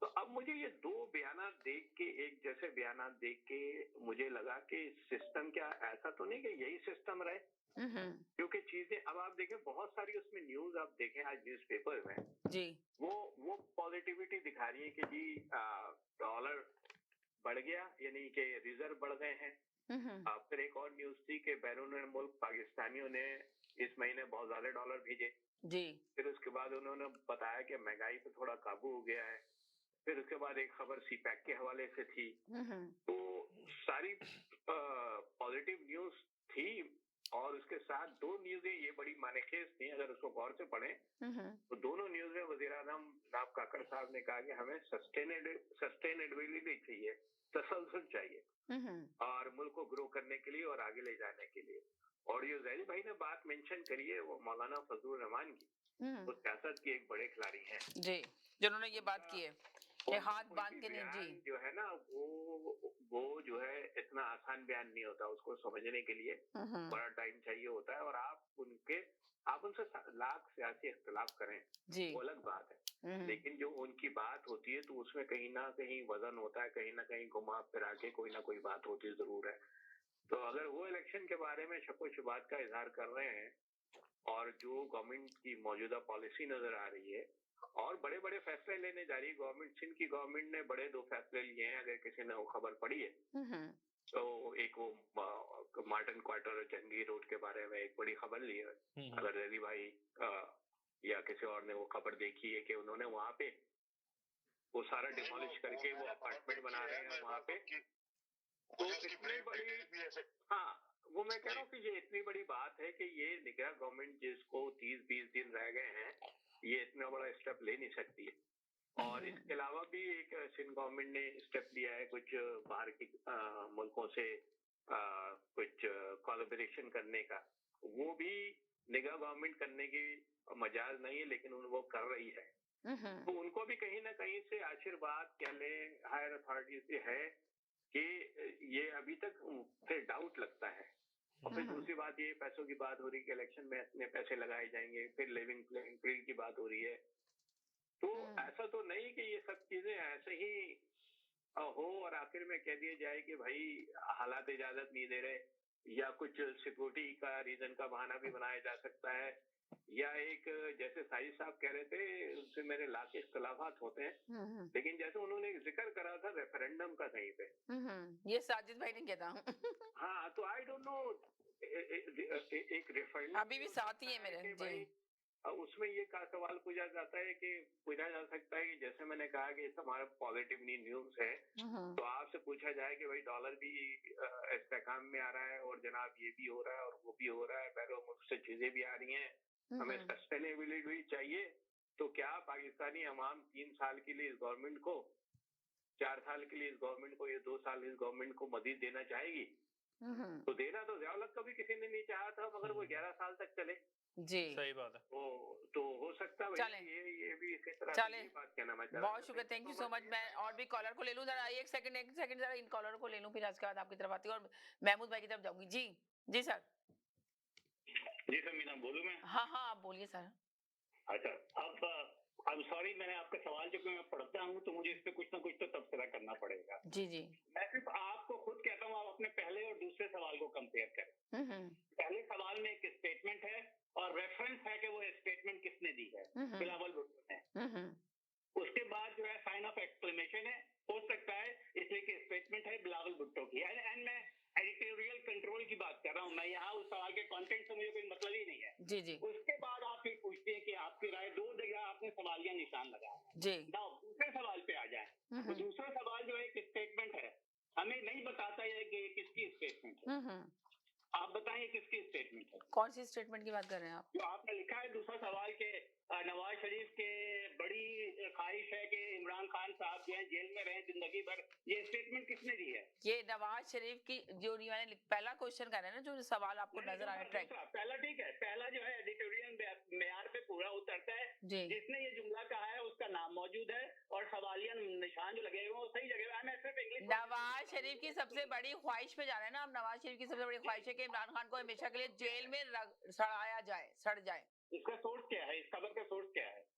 तो अब मुझे ये 2 बयान देख के, एक जैसे बयान देख के मुझे लगा कि सिस्टम क्या ऐसा तो नहीं कि यही सिस्टम रहे, क्योंकि चीजें अब आप देखें बहुत सारी उसमें न्यूज आप देखें आज न्यूज़पेपर में जी वो पॉजिटिविटी दिखा रही है कि जी डॉलर बढ़ गया यानी कि रिजर्व बढ़ गए हैं। फिर एक और न्यूज थी कि बैरून मुल्क पाकिस्तानियों ने इस महीने बहुत ज्यादा डॉलर भेजे जी। फिर उसके बाद उन्होंने बताया कि महंगाई पे थोड़ा काबू हो गया है। फिर उसके बाद एक खबर सीपैक के हवाले से थी। तो सारी पॉजिटिव न्यूज थी और उसके साथ 2 न्यूज़ें ये बड़ी मानेखेज थी। अगर उसको गौर से पढ़ें तो दोनों न्यूज में वजीर आजम नाब काकर साहब ने कहा कि हमें सस्टेनेबिलिटी चाहिए, तसलसल चाहिए और मुल्क को ग्रो करने के लिए और आगे ले जाने के लिए। और ये जैदी भाई ने बात मेंशन करी है वो मौलाना फजलुर रहमान की, वो सियासत के एक बड़े खिलाड़ी हैं जी, जिन्होंने ये बात की है कि हाथ बांध के नहीं जी। जो है ना वो जो है इतना आसान बयान नहीं होता, उसको समझने के लिए बड़ा टाइम चाहिए होता है। और आप उनसे लाख सियासी इख्तिलाफ करें वो अलग बात है, लेकिन जो उनकी बात होती है तो उसमें कहीं ना कहीं वजन होता है, कहीं ना कहीं घुमा फिरा के कोई ना कोई बात होती जरूर है। तो अगर वो इलेक्शन के बारे में शको शुबात का इजहार कर रहे हैं और जो गवर्नमेंट की मौजूदा पॉलिसी नजर आ रही है और बड़े बड़े फैसले लेने जा रही है गवर्नमेंट, सिंध की गवर्नमेंट ने बड़े 2 फैसले लिए हैं, अगर किसी ने वो खबर पढ़ी है तो एक वो मार्टिन क्वार्टर और जंगी रोड के बारे में एक बड़ी खबर ली है। अगर रजी भाई या किसी और ने वो खबर देखी है कि उन्होंने वहां पे वो सारा डिमोलिश करके वो अपार्टमेंट बना रहे हैं वहां पे। हाँ वो मैं कह रहा हूँ कि ये इतनी बड़ी बात है कि ये निगरान गवर्नमेंट जिसको 30-20 दिन रह गए हैं, ये इतना बड़ा स्टेप ले नहीं सकती है। और इसके अलावा भी एक सिंध गवर्नमेंट ने स्टेप लिया है कुछ बाहर के मुल्कों से कुछ कोलैबोरेशन करने का, वो भी निगाह गवर्नमेंट करने की मजाज नहीं है, लेकिन वो कर रही है। तो उनको भी कहीं ना कहीं से आशीर्वाद कह लें हायर अथॉरिटी से है कि ये अभी तक फिर डाउट लगता है। और फिर दूसरी बात ये पैसों की बात हो रही है कि इलेक्शन में इतने पैसे लगाए जाएंगे, फिर लिविंग प्लेइंग फील्ड की बात हो रही है। तो ऐसा तो नहीं कि ये सब चीजें ऐसे ही हो और आखिर में कह दिया जाए कि भाई हालात इजाजत नहीं दे रहे, या कुछ सिक्योरिटी का रीजन का बहाना भी बनाया जा सकता है, या एक जैसे साहिद साहब कह रहे थे उनसे मेरे लाख इख्तलाफात होते हैं, लेकिन जैसे उन्होंने जिक्र करा था रेफरेंडम का कहीं पे, ये साजिद भाई ने कहता हूँ। हाँ, तो आई डोंट नो एक रेफरेंडम अभी भी साथ ही है मेरे जी। उसमें ये का सवाल पूछा जाता है कि पूछा जा सकता है कि जैसे मैंने कहा कि हमारा पॉजिटिव न्यूज है, तो आपसे पूछा जाए कि भाई डॉलर भी इस्तेकाम में आ रहा है और जनाब ये भी हो रहा है और वो भी हो रहा है, बैरो मुल्क से चीजें भी आ रही हैं, हमें सस्टेनेबिलिटी भी चाहिए, तो क्या पाकिस्तानी अवाम 3 साल के लिए इस गवर्नमेंट को, 4 साल के लिए इस गवर्नमेंट को, ये 2 साल इस गवर्नमेंट को मजीद देना चाहेगी? तो देना तो ज़ियाउल कभी किसी ने नहीं चाहा था, मगर वो 11 साल तक चले जी। सही बात है। तो हो सकता है ये भी इसी तरह चले। की बात कहना मैं चाहता हूं। बहुत शुक्रिया, थैंक यू सो मच। मैं और भी कॉलर को ले लूं जरा, एक सेकंड जरा इन कॉलर को ले लूं, फिर उसके बाद आपकी तरफ आती हूँ और महमूद भाई की तरफ जाऊंगी। जी जी सर। जी सर, मीना बोलूं मैं? हाँ हाँ आप बोलिए सर। अच्छा, अब सॉरी, मैंने आपका सवाल जो मैं पढ़ता हूँ तो मुझे इस पे कुछ ना कुछ तो तबसरा करना पड़ेगा। जी जी। मैं सिर्फ आपको खुद कहता हूँ, आप अपने पहले और दूसरे सवाल को कंपेयर करें। पहले सवाल में एक स्टेटमेंट है और रेफरेंस है कि वो स्टेटमेंट किसने दी है, बिलावल भुट्टो ने। उसके बाद जो है साइन ऑफ एक्सक्लेमेशन है, हो सकता है इसलिए कि स्टेटमेंट है बिलावल भुट्टो की। एंड मैं एडिटोरियल कंट्रोल की बात कर रहा हूँ, मैं यहाँ उस सवाल के कंटेंट से मुझे कोई मतलब ही नहीं है। जी जी। उसके बाद आप फिर पूछते हैं कि आपकी राय, 2 जगह आपने सवालिया निशान लगाया जी। दूसरे सवाल पे आ जाए। तो दूसरा सवाल जो है एक स्टेटमेंट है, हमें नहीं बताता है कि किसकी स्टेटमेंट है। आप बताइए किसकी स्टेटमेंट है? कौन सी स्टेटमेंट की बात कर रहे हैं आप? जो आपने लिखा है दूसरा सवाल के नवाज शरीफ के बड़ी ख्वाहिश है कि इमरान खान साहब जो है जेल में रहे जिंदगी भर, ये स्टेटमेंट किसने दी है? ये नवाज शरीफ की जो मैंने पहला क्वेश्चन कर रहे हैं ना, जो सवाल आपको नजर आ रहा है, पहला ठीक है, पहला जो है एडिटोरियल मेयार पे पूरा उतरता है। जिसने ये जुमला कहा है उसका नाम मौजूद है और सवालिया निशान जो लगे हुए हैं वो सही जगह है। नवाज शरीफ की सबसे बड़ी ख्वाहिश पे जा रहे हैं ना आप। नवाज शरीफ की सबसे बड़ी ख्वाहिश है कि इमरान खान को हमेशा के लिए जेल में सड़ाया जाए, सड़ जाए। इसका सोर्स क्या है? इस खबर का सोर्स क्या है?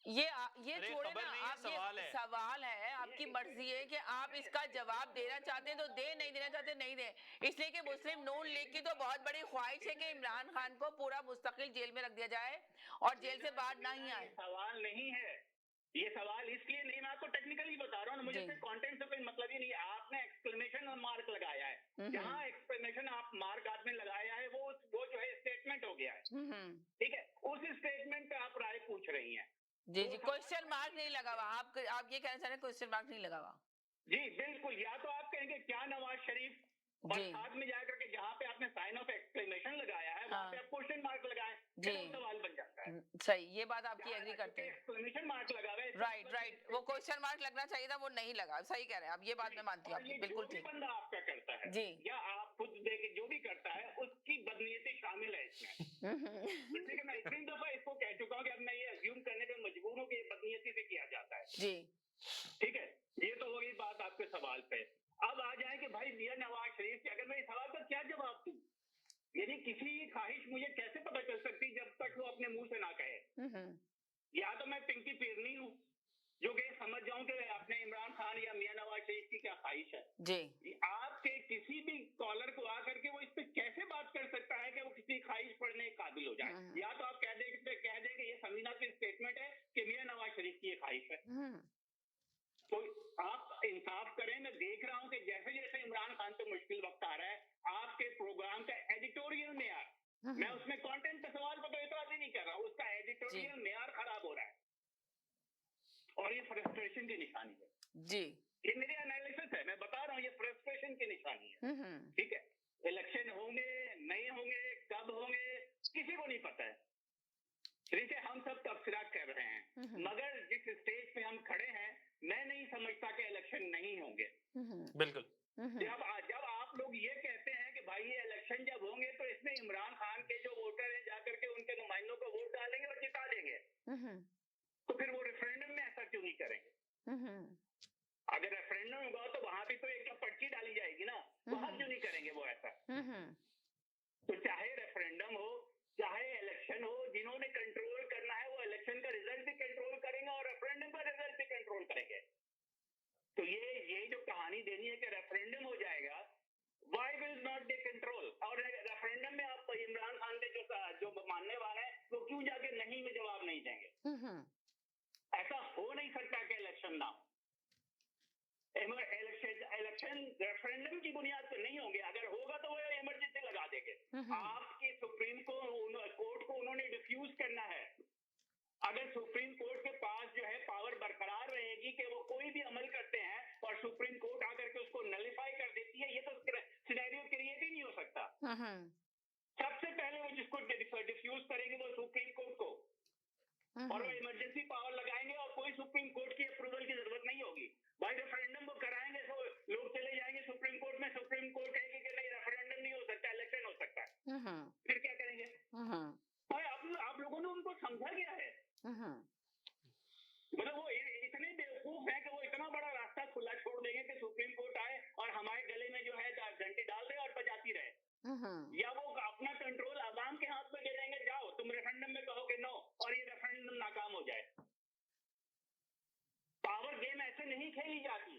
ये छोड़े ना आप, ये सवाल है, आपकी मर्जी है कि आप इसका जवाब देना चाहते हैं तो दे, नहीं देना चाहते नहीं दे। इसलिए कि मुस्लिम नून लीग की तो बहुत बड़ी ख्वाहिश है कि इमरान खान को पूरा मुस्तकिल जेल में रख दिया जाए और जेल से बाहर ना ही आए। सवाल नहीं है ये, सवाल इसलिए नहीं, मैं आपको टेक्निकली बता रहा हूँ, मुझे सिर्फ कंटेंट से कोई मतलब ही नहीं है। आपने एक्सक्लेमेशन और मार्क लगाया है, जहाँ एक्सक्लेमेशन आप मार्क आपने लगाया है वो जो है स्टेटमेंट हो गया है, ठीक है? उस स्टेटमेंट पे आप राय पूछ रही हैं। जी जी, क्वेश्चन मार्क नहीं लगा हुआ। आप ये कहना चाह रहे हैं क्वेश्चन मार्क नहीं लगा हुआ? जी बिल्कुल। या तो आप कहेंगे क्या नवाज शरीफ, और साथ में जाकर के जहाँ पे आपने साइन ऑफ एक्सक्लेमेशन लगाया है वहाँ पे आप क्वेश्चन मार्क लगाएं, तो सवाल बन जाता है। सही, ये बात आपकी एग्री करते हैं। एक्सक्लेमेशन मार्क लगा हुआ है, राइट, वो क्वेश्चन मार्क लगना चाहिए था, वो नहीं लगा। सही कह रहे हैं आप, ये बात मैं मानती हूँ, बिल्कुल ठीक। बंदा आपका करता है जी, या आप खुद देख जो भी करता है उसकी बदनीयती शामिल है इसमें। ठीक है, मैं इतनी दफा इसको कह चुका हूँ कि अब मैं ये अज्यूम करने पर मजबूर हूँ कि ये बदनीयती से किया जाता है। जी ठीक है, ये तो होगी बात आपके सवाल पे। अब आ जाए कि भाई मियां नवाज शरीफ, अगर मैं इस सवाल का क्या जवाब दूं? यानी किसी की ख्वाहिश मुझे कैसे पता चल सकती जब तक वो अपने मुंह से ना कहे? या तो मैं पिंकी पिरनी हूँ जो कि समझ जाऊं कि आपने इमरान खान या मियां नवाज शरीफ की क्या ख्वाहिश है। जी, आपके किसी भी कॉलर को आकर के वो इस पे कैसे बात कर सकता है कि वो किसी ख्वाहिश पढ़ने के काबिल हो जाए? या तो आप कह दे कि ये समीना की स्टेटमेंट है कि मियां नवाज शरीफ की ये ख्वाहिश है। तो आप इंसाफ करें। मैं देख रहा हूं कि जैसे जैसे इमरान खान पे मुश्किल वक्त आ रहा है, आपके प्रोग्राम का एडिटोरियल मेयार, मैं उसमें कंटेंट के सवाल पर तो एतराज ही नहीं कर रहा हूं, उसका एडिटोरियल मेयार खराब हो रहा है और ये फ्रस्ट्रेशन की निशानी है। जी, ये मेरी एनालिसिस है, मैं बता रहा हूँ, ये फ्रस्ट्रेशन की निशानी है। ठीक है, इलेक्शन होंगे, बिल्कुल। जब जब आप लोग ये कहते हैं कि भाई ये इलेक्शन जब होंगे तो इसमें इमरान खान के जो वोटर हैं जाकर के उनके नुमाइंदों को वोट डालेंगे और जिता देंगे, तो फिर वो रेफरेंडम में ऐसा क्यों नहीं करेंगे? अगर रेफरेंडम होगा तो वहां भी तो एक पर्ची डाली जाएगी ना, वहां क्यों नहीं करेंगे वो ऐसा? तो चाहे रेफरेंडम हो चाहे इलेक्शन हो, जिन्होंने कंट्रोल करना है वो इलेक्शन का रिजल्ट भी कंट्रोल करेंगे और रेफरेंडम का रिजल्ट भी कंट्रोल करेंगे। तो ये जो कहानी देनी है कि रेफरेंडम हो जाएगा, why will not they control? और रेफरेंडम में आप इमरान खान के जो मानने वाले हैं वो क्यों जाके नहीं में जवाब नहीं देंगे? ऐसा हो नहीं सकता कि इलेक्शन ना हो। इलेक्शन रेफरेंडम की बुनियाद पर नहीं होंगे, अगर होगा तो वो इमरजेंसी लगा देंगे। आपकी सुप्रीम कोर्ट को उन्होंने डिफ्यूज करना है। अगर सुप्रीम कोर्ट के पास जो है पावर बरकरार रहेगी कि वो कोई भी अमल करते हैं और सुप्रीम कोर्ट आकर के उसको नलिफाई कर देती है, ये तो सिनेरियो क्रिएट ही नहीं हो सकता। सबसे पहले वो जिसको डिफ्यूज करेंगे वो सुप्रीम कोर्ट को, और वो इमरजेंसी पावर लगाएंगे और कोई सुप्रीम कोर्ट की अप्रूवल की जरूरत नहीं होगी। भाई रेफरेंडम वो कराएंगे तो लोग चले जाएंगे सुप्रीम कोर्ट में, सुप्रीम कोर्ट कहेगी कि नहीं रेफरेंडम नहीं हो सकता, इलेक्शन हो सकता है, फिर क्या करेंगे? भाई आप लोगों ने उनको समझा गया है? मतलब वो इतने बेवकूफ है कि वो इतना बड़ा रास्ता खुला छोड़ देंगे कि सुप्रीम कोर्ट आए और हमारे गले में जो है घंटी डाल दे और बजाती रहे, या वो अपना कंट्रोल आवाम के हाथ में दे देंगे, जाओ तुम रेफरेंडम में कहो कि नो, और ये रेफरेंडम नाकाम हो जाए। पावर गेम ऐसे नहीं खेली जाती।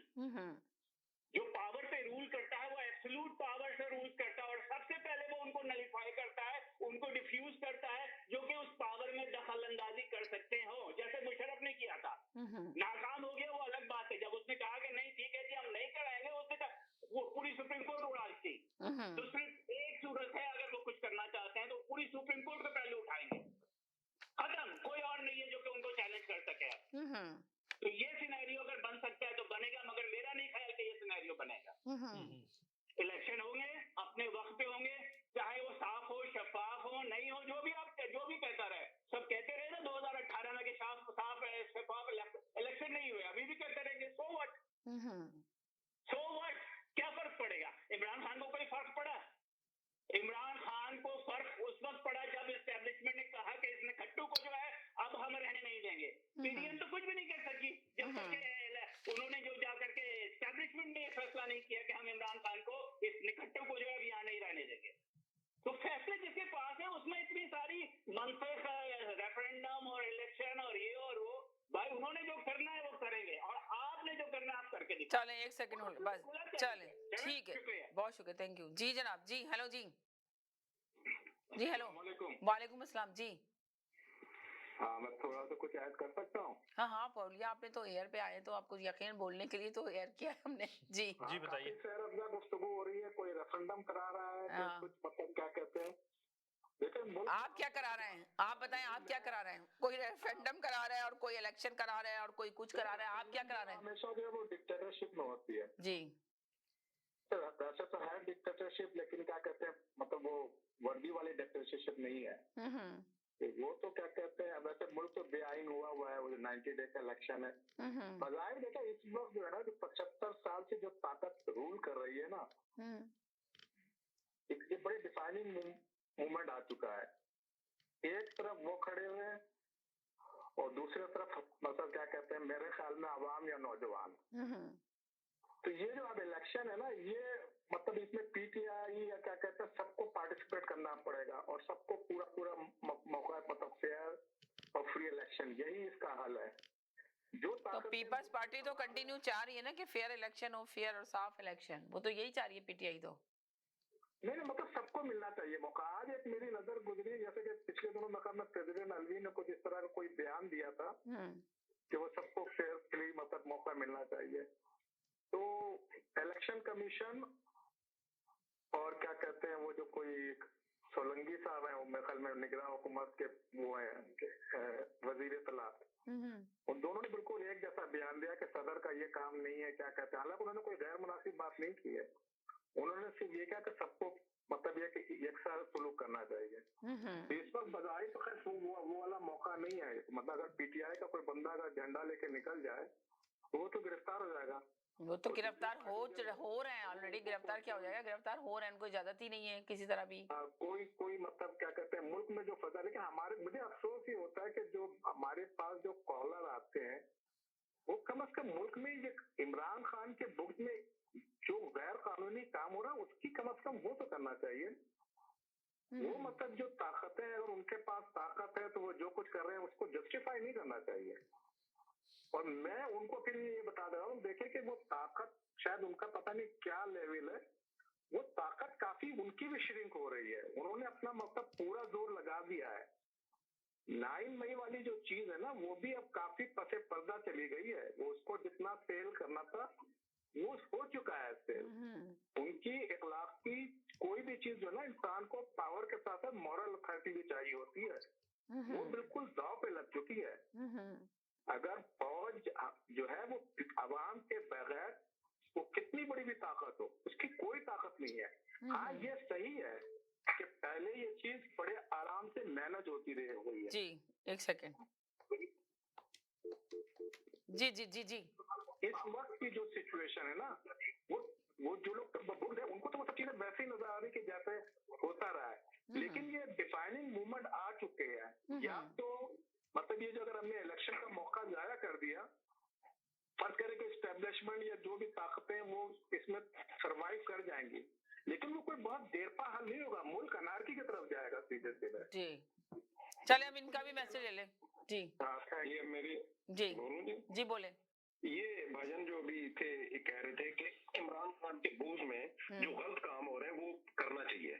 जो पावर पे रूल करता है वो एब्सोल्यूट पावर से रूल करता है, और सबसे पहले वो उनको नलिफाई करता है, उनको डिफ्यूज करता है, जो कि उस पावर में दखल अंदाजी कर सकते हो, जैसे मुशर्रफ ने किया था। नाकाम हो गया वो अलग बात है, जब उसने कहा कि नहीं ठीक है जी हम नहीं कराएंगे, उसने कहा वो पूरी सुप्रीम कोर्ट उड़ा दी। तो सिर्फ एक सूरत है, अगर वो कुछ करना चाहते हैं तो पूरी सुप्रीम कोर्ट को पहले उठाएंगे, खत्म, कोई और नहीं है जो कि उनको चैलेंज कर सके। तो ये सिनेरियो अगर बन सकता है तो बनेगा, मगर मेरा नहीं ख्याल कि ये सिनेरियो बनेगा। इलेक्शन होंगे, अपने वक्त पे होंगे, चाहे वो साफ हो शफाफ हो नहीं हो, जो भी कहता रहे, सब कहते रहे ना 2018 में कि साफ शफाफ इलेक्शन नहीं हुए, अभी भी कहते रहेंगे, सो व्हाट, क्या फर्क पड़ेगा? इमरान खान को कोई फर्क पड़ा? इमरान खान को फर्क उस वक्त पड़ा जब एस्टेब्लिशमेंट ने कहा कि इसने खट्टू को जो है अब हम रहने नहीं देंगे। पीडीएम तो कुछ भी नहीं कर सकी जब तक उन्होंने जो जाकर के एस्टेब्लिशमेंट ने फैसला नहीं किया कि हम इमरान खान को इस निकट्टू को जो है यहाँ नहीं रहने देंगे। तो फैसले जिसके पास है उसमें इतनी सारी मंतक, रेफरेंडम और इलेक्शन और ये और वो, भाई उन्होंने जो करना है वो करेंगे, और आपने जो करना है आप करके दिखाओ। चलें एक सेकंड होल्ड बस, चलें ठीक है, बहुत शुक्रिया, थैंक यू जी। जनाब जी, हेलो जी, जी हेलो, वालेकुम अस्सलाम जी। हाँ, मैं थोड़ा सा कुछ ऐड कर सकता हूँ? हाँ बोलिए, आपने तो एयर पे आए तो आपको यकीन बोलने के लिए तो एयर किया हमने जी। जी बताइए। सर अपना गुफ्तगू हो रही है, कोई रेफरेंडम करा रहा है, कुछ मतलब क्या कहते हैं, आप क्या करा रहे हैं? आप बताएं, आप क्या करा रहे हैं? कोई रेफरेंडम करा रहा है और कोई इलेक्शन करा रहा है और कोई कुछ करा रहा है, आप क्या करा रहे हैं? हमेशा जो है वो डिक्टेटरशिप में होती है जी। वैसे तो है डिक्टेटरशिप, लेकिन क्या कहते हैं मतलब वो वर्दी वाली डिक्टेटरशिप नहीं है। वो तो क्या कहते हैं, वैसे मुल्क तो बेआइन हुआ है, वो 90 डे का इलेक्शन है। बजाय देखा इस वक्त जो है ना, जो 75 साल से जो ताकत रूल कर रही है ना, एक बड़ी डिफाइनिंग मूवमेंट आ चुका है। एक तरफ वो खड़े हुए हैं और दूसरी तरफ मतलब क्या कहते हैं, मेरे ख्याल में आवाम या नौजवान। तो ये जो अब इलेक्शन है ना, ये मतलब इसमें पीटीआई या क्या कहते हैं सबको पार्टिसिपेट करना पड़ेगा और सबको पूरा मौका, मतलब फेयर और फ्री इलेक्शन, यही इसका हल है। जो तो पीपल्स पार्टी तो कंटिन्यू चाह रही है ना कि फेयर इलेक्शन हो, फेयर और साफ इलेक्शन, वो तो यही चाह रही है पीटीआई तो। नहीं, मतलब सबको मिलना चाहिए मौका। आज एक मेरी नजर गुजरी, जैसे कि पिछले दिनों में प्रेसिडेंट अलवी ने कुछ इस तरह का कोई बयान दिया था कि वो सबको फेयर फ्री मतलब मौका मिलना चाहिए। तो इलेक्शन कमीशन और क्या कहते हैं वो जो कोई सोलंकी साहब है, मेरे ख्याल में निगरान हुकूमत के वो है वजीर इत्तलात, उन दोनों ने बिल्कुल एक जैसा बयान दिया कि सदर का ये काम नहीं है, क्या कहते हैं। हालांकि उन्होंने कोई गैर मुनासिब बात नहीं की है, उन्होंने सिर्फ ये कहा कि सबको मतलब ये कि एक साथ सलूक करना चाहिए। तो इस वक्त बजाय तो खैर वो वाला मौका नहीं है। मतलब अगर पीटीआई का कोई बंदा अगर झंडा लेके निकल जाए तो वो तो गिरफ्तार हो जाएगा, वो तो गिरफ्तार हो रहे हैं ऑलरेडी। गिरफ्तार क्या हो जाएगा, गिरफ्तार हो रहे हैं, उनको इजाजत ही नहीं है किसी तरह भी। कोई मतलब क्या कहते हैं मुल्क में जो फंसा, लेकिन हमारे मुझे अफसोस ही होता है कि जो हमारे पास जो कॉलर आते हैं वो कम से कम मुल्क में ये इमरान खान के बुक में जो गैर कानूनी काम हो रहा है उसकी कम से कम वो तो करना चाहिए। वो मतलब जो ताकतें हैं, अगर उनके पास ताकत है तो वो जो कुछ कर रहे हैं उसको जस्टिफाई नहीं करना चाहिए। और मैं उनको फिर ये बता दे रहा हूँ, देखे कि वो ताकत शायद उनका पता नहीं क्या लेवल है, वो ताकत काफी उनकी भी श्रिंक हो रही है। उन्होंने अपना मतलब पूरा जोर लगा दिया है। 9 मई वाली जो चीज है ना वो भी अब काफी पसे पर्दा चली गई है। वो उसको जितना सेल करना था वो हो चुका है सेल। उनकी इखलाकी कोई भी चीज जो ना इंसान को पावर के साथ साथ मॉरल अथॉरिटी भी चाहिए होती है, वो बिल्कुल दांव पे लग चुकी है। अगर फौज जो है वो अवाम के बगैर वो कितनी बड़ी भी ताकत हो उसकी कोई ताकत नहीं है। हाँ ये सही है कि पहले ये चीज बड़े आराम से मैनेज होती रही हुई है। जी एक सेकेंड। जी जी जी जी इस वक्त की जो सिचुएशन है ना वो जो लोग बुजुर्ग है उनको तो वो सब चीजें वैसे ही नजर आ रही कि जैसे होता रहा है, लेकिन ये डिफाइनिंग मूवमेंट आ चुके हैं। या तो मतलब ये जो अगर हमने इलेक्शन का मौका जाया कर दिया, फर्ज करें कि एस्टेब्लिशमेंट या जो भी ताकतें वो इसमें सरवाइव कर जाएंगी, लेकिन वो कोई बहुत देर पा हल नहीं होगा। मुल्क अनार्की की तरफ जाएगा सीधे सीधे। जी चले अब इनका भी मैसेज ले ले। जी हाँ ये मेरी जी बोले। ये भाजन जो अभी थे कह रहे थे कि इमरान खान के बोझ में जो गलत काम हो रहे हैं वो करना चाहिए।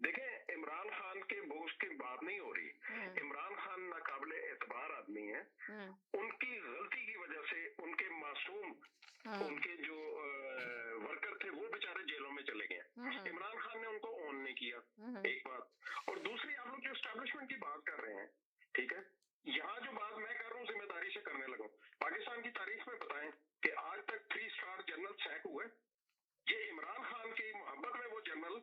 देखें इमरान खान के बोझ की बात नहीं हो रही। इमरान खान नाकाबिले एतबार आदमी है। उनकी गलती की वजह से उनके मासूम उनके जो वर्कर थे वो बेचारे जेलों में चले गए। इमरान खान ने उनको ऑन नहीं किया, एक बात। और दूसरी आप लोग जो एस्टेब्लिशमेंट की बात कर रहे हैं, ठीक है, यहाँ जो बात मैं कर रहा हूँ जिम्मेदारी से करने लगा। पाकिस्तान की तारीख में बताएं कि आज तक 3 स्टार जनरल सैक हुए। ये इमरान खान की मोहब्बत में वो जनरल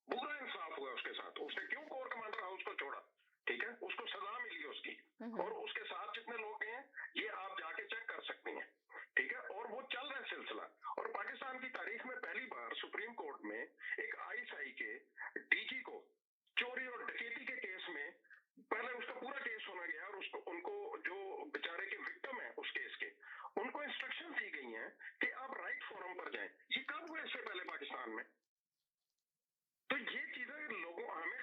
बुरा इंसाफ हुआ उसके साथ। उसने क्यों कोर कमांडर हाउस को छोड़ा, ठीक है, उसको सजा मिली उसकी। और उसके साथ जितने लोग हैं ये आप जाके चेक कर सकते हैं, ठीक है। और वो चल रहा है सिलसिला। और पाकिस्तान की तारीख में पहली बार सुप्रीम कोर्ट में एक ISI के DG को चोरी और डकैती के केस में पहले उसका पूरा केस होना गया और उसको उनको जो बेचारे के विक्टिम है उस केस के उनको इंस्ट्रक्शन दी गई हैं कि आप राइट फोरम पर जाएं। ये कब हुआ इससे पहले पाकिस्तान में? तो ये चीजें लोगों हमें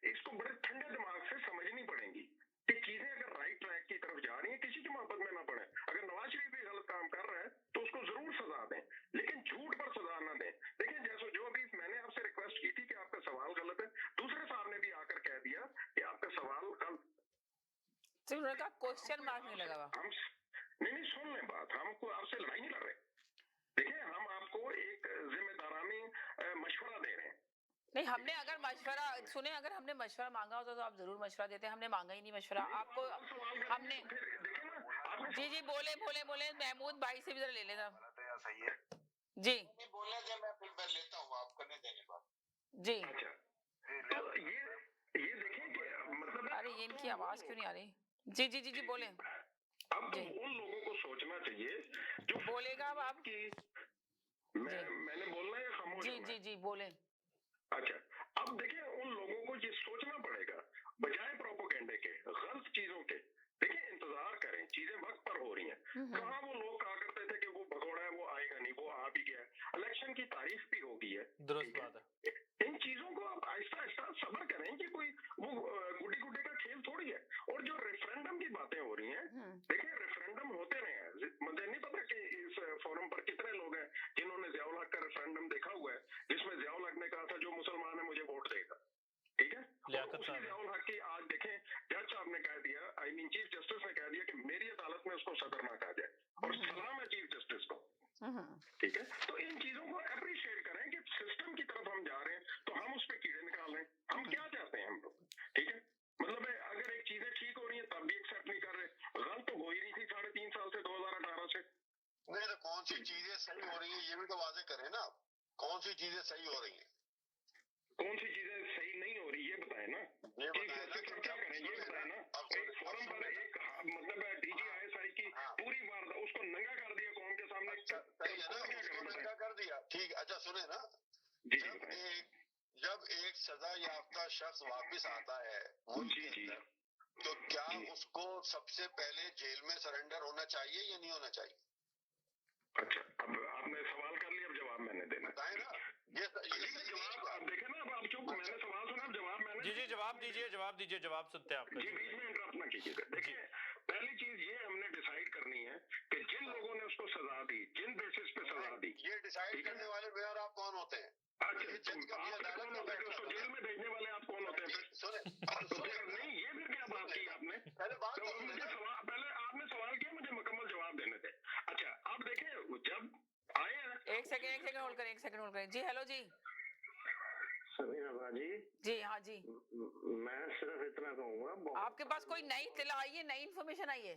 इसको बड़े ठंडे दिमाग से समझनी पड़ेंगी कि चीजें अगर राइट ट्रैक की तरफ जा रही है किसी की मोहब्बत में ना पड़े। अगर नवाज शरीफ भी गलत काम कर रहा है तो उसको जरूर सजा दें, लेकिन झूठ पर सजा ना दें। देखिए जैसे जो अभी मैंने आपसे रिक्वेस्ट की थी कि आपका सवाल गलत है, दूसरे साहब ने भी आकर कह दिया कि आपका सवाल गलत। का क्वेश्चन मार्क नहीं लगा हुआ। हम नहीं सुन लें बात, हमको आपसे लड़ाई नहीं कर रहे। देखिए हम आपको एक जिम्मेदारानी मशवरा दे रहे हैं। नहीं हमने अगर मशवरा सुने, अगर हमने मशवरा मांगा होता तो आप जरूर मशवरा देते। हमने मांगा ही नहीं मशवरा आपको। हमने जी जी बोले बोले बोले महमूद भाई से भी जरा ले लेना जी। बोलने दे, मैं लेता हूँ, आपको नहीं देने बात जी। तो ये देखें कि मतलब अरे ये इनकी आवाज क्यों नहीं आ रही? जी जी जी जी बोले। अब तो उन लोगों को सोचना चाहिए जो बोलेगा अब आप की मैंने बोलना है खामोश? जी जी जी बोले। अच्छा अब देखिए उन लोगों को ये सोचना पड़ेगा बजाय प्रोपेगेंडे के गलत चीजों के। देखिए इंतजार करें, चीजें वक्त पर हो रही हैं। कहाँ वो लोग कहा करते थे कि वो भगोड़ा है वो आएगा नहीं, वो आ भी गया। इलेक्शन की तारीख भी हो गई है। दुरुस्त बात है। इन चीजों को आप आहिस्ता आहिस्ता सब्र करें कि कोई वो गुड्डी गुड्डी का खेल थोड़ी है। और जो रेफरेंडम की बातें हो रही हैं, देखिए रेफरेंडम होते रहे हैं। मुझे नहीं पता कि इस फोरम पर कितने लोग हैं जिन्होंने ज़ियाउल हक का रेफरेंडम देखा हुआ है जिसमें ज़ियाउल हक ने कहा था जो मुसलमान है मुझे वोट देगा, ठीक है। उसी ज़ियाउल हक की आज देखें जज साहब ने कह दिया, आई मीन चीफ जस्टिस ने कह दिया कि मेरी अदालत में उसको सदर ना कहा जाए। और सलाम है चीफ जस्टिस को, ठीक है। तो इन चीजों को अप्रिशिएट करें कि सिस्टम की तरफ हम जा रहे हैं तो हम उस पर कीड़े निकाल रहे हैं। हम क्या चाहते हैं हम लोग, ठीक है। मतलब अगर एक चीजें ठीक हो रही है तब भी एक्सेप्ट नहीं कर रहे। गलत तो हो ही नहीं थी 3.5 साल से 2018 से। नहीं तो कौन सी चीजें सही हो रही है ये भी तो वादे करें ना। कौन सी चीजें सही हो रही है, कौन सी चीजें सही नहीं हो रही ये बताए ना। क्या करें ये बताए ना। एक फोरम पर एक मतलब DG ISI की पूरी वारदात उसको नंगा कर दिया कौम के सामने। अच्छा सुने ना, जब एक सजा याफ्ता शख्स वापस आता है मुल्क के अंदर, तो क्या उसको सबसे पहले जेल में सरेंडर होना चाहिए या नहीं होना चाहिए? अच्छा, अब आपने सवाल कर लिया, अब जवाब मैंने देना बताए ना, ये जवाब आप देखे ना, अब आप चुप, मैंने सवाल सुना, अब जवाब मैंने जी जवाब दीजिए, जवाब सुनते हैं आपका। जी बीच में इंटरप्ट ना कीजिएगा। देखिए, पहली चीज ये हमने डिसाइड करनी है कि जिन लोगों ने उसको सजा दी, जिन बेसिस पे सजा दी, ये डिसाइड करने वाले मैं और आप कौन होते हैं? अच्छा, आप कौन होते हैं? उसको जेल में भेजने वाले आप कौन होते हैं? सुने नहीं, ये फिर क्या बात की आपने? पहले बात तो मुझे सवाल, पहले आपने सवाल किया, मुझे मुकम्मल जवाब देने थे। अच्छा, आप देखिए, जब आए हैं, एक सेकंड होल्ड करें। जी हेलो जी। समीना बाजी जी हाँ जी, मैं सिर्फ इतना कहूँगा, आपके पास कोई नई इत्तला आई है, नई इन्फॉर्मेशन आई है?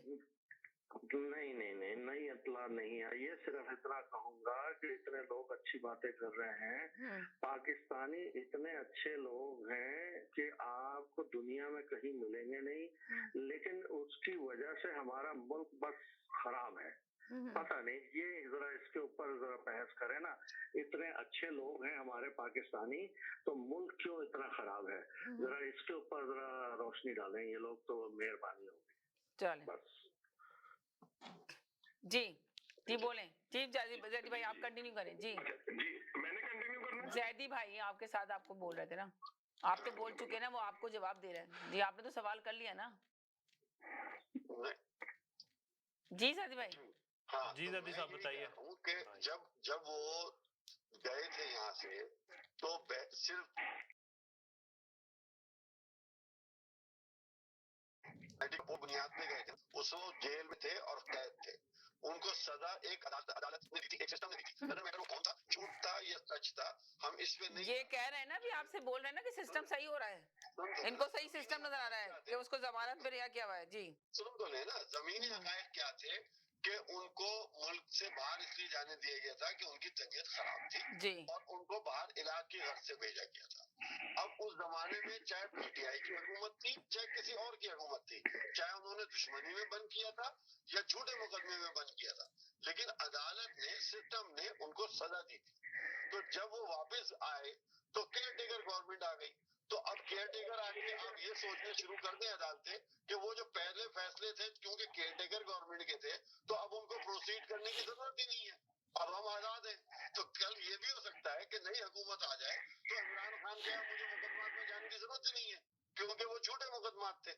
नहीं, नई इत्तला नहीं आई है। सिर्फ इतना कहूंगा कि इतने लोग अच्छी बातें कर रहे हैं, पाकिस्तानी इतने अच्छे लोग हैं कि आपको दुनिया में कहीं मिलेंगे नहीं, लेकिन उसकी वजह से हमारा मुल्क बस खराब है। पता नहीं, ये जरा इसके ऊपर जरा बहस करें ना, इतने अच्छे लोग हैं हमारे पाकिस्तानी, तो मुल्क क्यों इतना खराब है, जरा इसके ऊपर जरा रोशनी डालें ये लोग, तो मेहरबानी होगी। चलें बस जी बोलें। जी जैदी भाई आप कंटिन्यू करें। जी मैंने कंटिन्यू करना है। जैदी भाई आपके साथ आपको बोल रहे थे ना, आप तो बोल चुके हैं ना, वो आपको जवाब दे रहे हैं। जी आपने तो सवाल कर लिया ना। जी जैदी भाई। हाँ, जी जैदी साहब बताइए। जब वो गए थे यहाँ से, तो सिर्फ बुनियाद पे गए थे, उस जेल में थे और कैद थे, उनको सजा एक अदालत ने दी थी, एक सिस्टम ने दी थी। मैटर वो कौन था, झूठ था या सच था, हम इसमें नहीं, ये कह रहे हैं ना, भी आपसे बोल रहे हैं ना कि सिस्टम सही हो रहा है, इनको सही सिस्टम नजर आ रहा है कि उसको जमानत पे रिहा किया हुआ है। जी सुन तो ले ना, जमीनी हकायक क्या थे कि उनको मुल्क से बाहर इसलिए जाने दिया गया था कि उनकी तबीयत खराब थी जी, और उनको बाहर इलाज की गर्ज से भेजा गया था। अब उस जमाने में चाहे पीटीआई की हुकूमत थी, चाहे किसी और की हुकूमत थी, चाहे उन्होंने दुश्मनी में बंद किया था या झूठे मुकदमे में बंद किया था, लेकिन अदालत ने, सिस्टम ने उनको सजा दी थी। तो जब वो वापस आए तो केयर टेकर गवर्नमेंट आ गई, तो अब केयर टेकर आके अब ये सोचने शुरू कर दें अदालतें कि वो जो पहले फैसले थे, क्योंकि केयर टेकर गवर्नमेंट के थे, तो अब उनको प्रोसीड करने की जरूरत ही नहीं है, अब हम आजाद हैं। तो कल ये भी हो सकता है कि नई हुकूमत आ जाए तो इमरान खान के मुझे मुकदमात में जाने की जरूरत ही नहीं है, क्योंकि वो झूठे मुकदमात थे।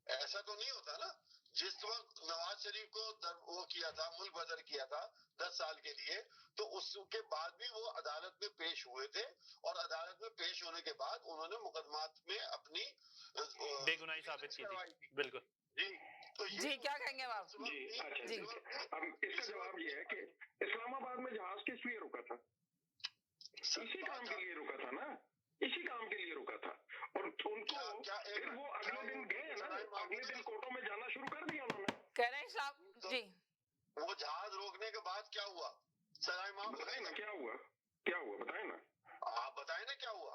ऐसा तो नहीं होता ना। जिस वक्त नवाज शरीफ को वो किया था, मुल्क बदर किया था 10 साल के लिए, तो उसके बाद भी वो अदालत में पेश हुए थे, और अदालत में पेश होने के बाद उन्होंने मुकदमात में अपनी बेगुनाही साबित की थी। बिल्कुल जी। तो जी क्या कहेंगे आप? जी अच्छा जी, अब इसका जवाब ये है कि इस्लामाबाद में जहाज किस लिए रुका था? इसी काम के लिए रुका था ना, इसी काम के लिए रुका था, और उनको फिर वो अगले दिन गए ना, अगले दिन कोर्टों में जाना शुरू कर दिया उन्होंने। कह रहे हैं साहब जी, वो जहाज रोकने के बाद क्या हुआ, सराय माम बताए ना क्या हुआ, बताए ना, आप बताए ना क्या हुआ।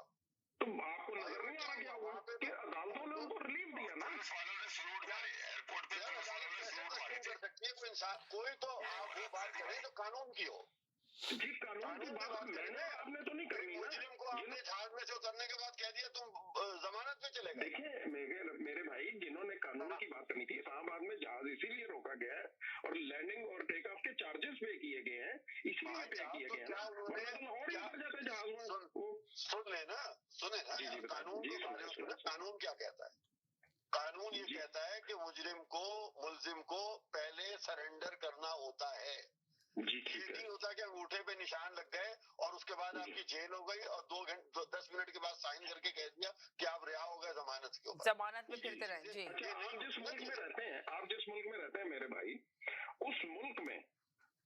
तो आपको नजर नहीं आ रहा क्या हुआ कि अदालतों ने उनको रिलीफ दिया ना। एयरपोर्ट पे इंसान कोई तो आप वो बात करें जो कानून की हो। जी कानून की बात मैंने आपने तो नहीं करनी ना। मुजरिम को आपने जहाज में से उतरने के बाद कह दिया तुम जमानत पे चले गए। देखिए मेरे भाई, जिन्होंने कानून की बात करनी थी, इस्लामाबाद में जहाज इसीलिए रोका गया है और लैंडिंग और टेक ऑफ के चार्जेस पे किए गए हैं, इसीलिए पे किए गए हैं ना, और ही उतर जाते जहाज में। सुने ना कानून के बारे में कानून क्या कहता है। कानून ये कहता है कि मुजरिम को, मुलजिम को पहले सरेंडर करना होता है। ये नहीं होता कि अंगूठे पे निशान लग गए और उसके बाद आपकी जेल हो गई और 10 मिनट के बाद साइन करके कह दिया कि आप रिहा हो गए जमानत के ऊपर। जमानत में फिरते रहे। जी आप जिस मुल्क में रहते हैं मेरे भाई, उस मुल्क में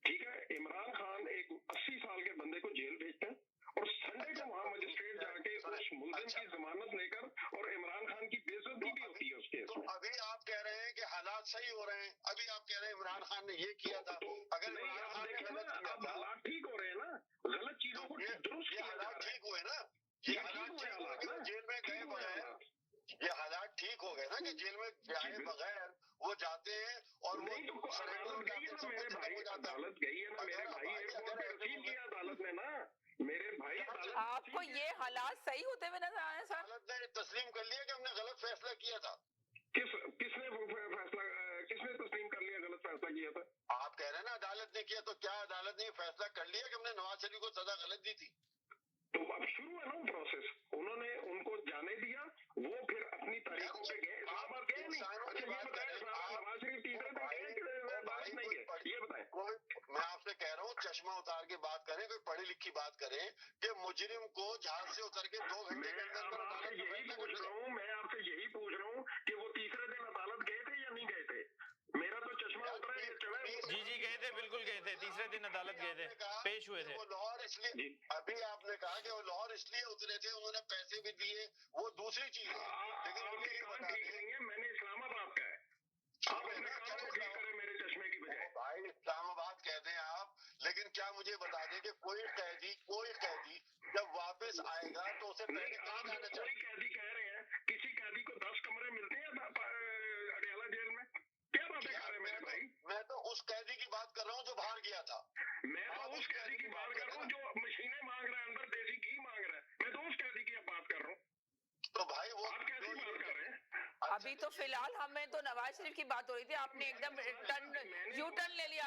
ठीक है, इमरान खान एक 80 साल के बंदे को जेल भेजते हैं और संडे को वहां मजिस्ट्रेट जाके उस मुलजिम की जमानत लेकर, और इमरान खान की बेइज्जती भी होती है उस केस में। अभी आप कह रहे हैं कि हालात सही हो रहे हैं, अभी आप कह रहे हैं इमरान खान ने ये किया था। अगर इमरान खान ने गलत किया था, हालात ठीक हो रहे हैं ना, गलत चीजों को दुरुस्त किया जा रहा है। ठीक हुए ना, ये हालात ठीक हुए कि वो जेल में गए बगैर, ये हालात ठीक हो गए ना कि जेल में गए बगैर वो जाते हैं और वो अदालत गई है ना मेरे भाई, अदालत गई है ना मेरे भाई, एयरपोर्ट पे रिसीव किया अदालत ने ना, मेरे भाई आपको ये हालात सही होते हुए नजर आ रहे हैं सर? अदालत ने तस्लीम कर लिया कि हमने गलत फैसला किया था। किसने तस्लीम कर लिया गलत फैसला किया था? आप कह रहे हैं ना अदालत ने किया, तो क्या अदालत ने फैसला कर लिया कि हमने नवाज शरीफ को सजा गलत दी थी? तो अब शुरू है ना प्रोसेस, उन्होंने उनको जाने दिया, वो फिर अपनी तारीखों पे गए, इस्लामाबाद गए नहीं। अच्छा ये बताएं, नवाज शरीफ तीसरे दिन गए कि अदालत नहीं गए, ये बताएं। मैं आपसे कह रहा हूँ चश्मा उतार के बात करें, कोई पढ़ी लिखी बात करें कि मुजरिम को जहाज से उतर के 2 घंटे के अंदर आपसे यही पूछ रहा हूँ, मैं आपसे यही पूछ रहा हूँ कि वो तीसरे दिन अदालत गए थे या नहीं गए थे? मेरा तो चश्मा उतरा है, चला। जी गए थे, बिल्कुल गए थे, तीसरे दिन अदालत गए थे, पेश हुए थे। वो लाहौर इसलिए, अभी आपने कहा कि वो लाहौर इसलिए उतरे थे, उन्होंने पैसे भी दिए, वो दूसरी चीज है। लेकिन मुझे ये बता दें, मैंने इस्लामाबाद का है, आप अपने काम को ठीक करें मेरे चश्मे की बजाय। भाई इस्लामाबाद कहते हैं आप, लेकिन क्या मुझे बता दें कि कोई कैदी जब वापस आएगा तो उसे पहले कहाँ जाना चाहिए? कोई कैदी कह रहे हैं, किसी कैदी को 10 कमरे मिलते हैं अडयाला जेल में? क्या बातें कर रहे हैं मेरे भाई? मैं तो उस कैदी की बात कर रहा हूँ जो बाहर गया था। मैं तो उस कैदी की बात कर रहा हूँ जो मशीनें मांग रहा है, अंदर देसी घी मांग रहा है, मैं तो उस कैदी की बात कर रहा हूँ। तो भाई वो आप कैसी बात कर रहे हैं? अभी तो फिलहाल हमें तो नवाज शरीफ की बात हो रही थी, आपने एकदम यू टर्न ले लिया।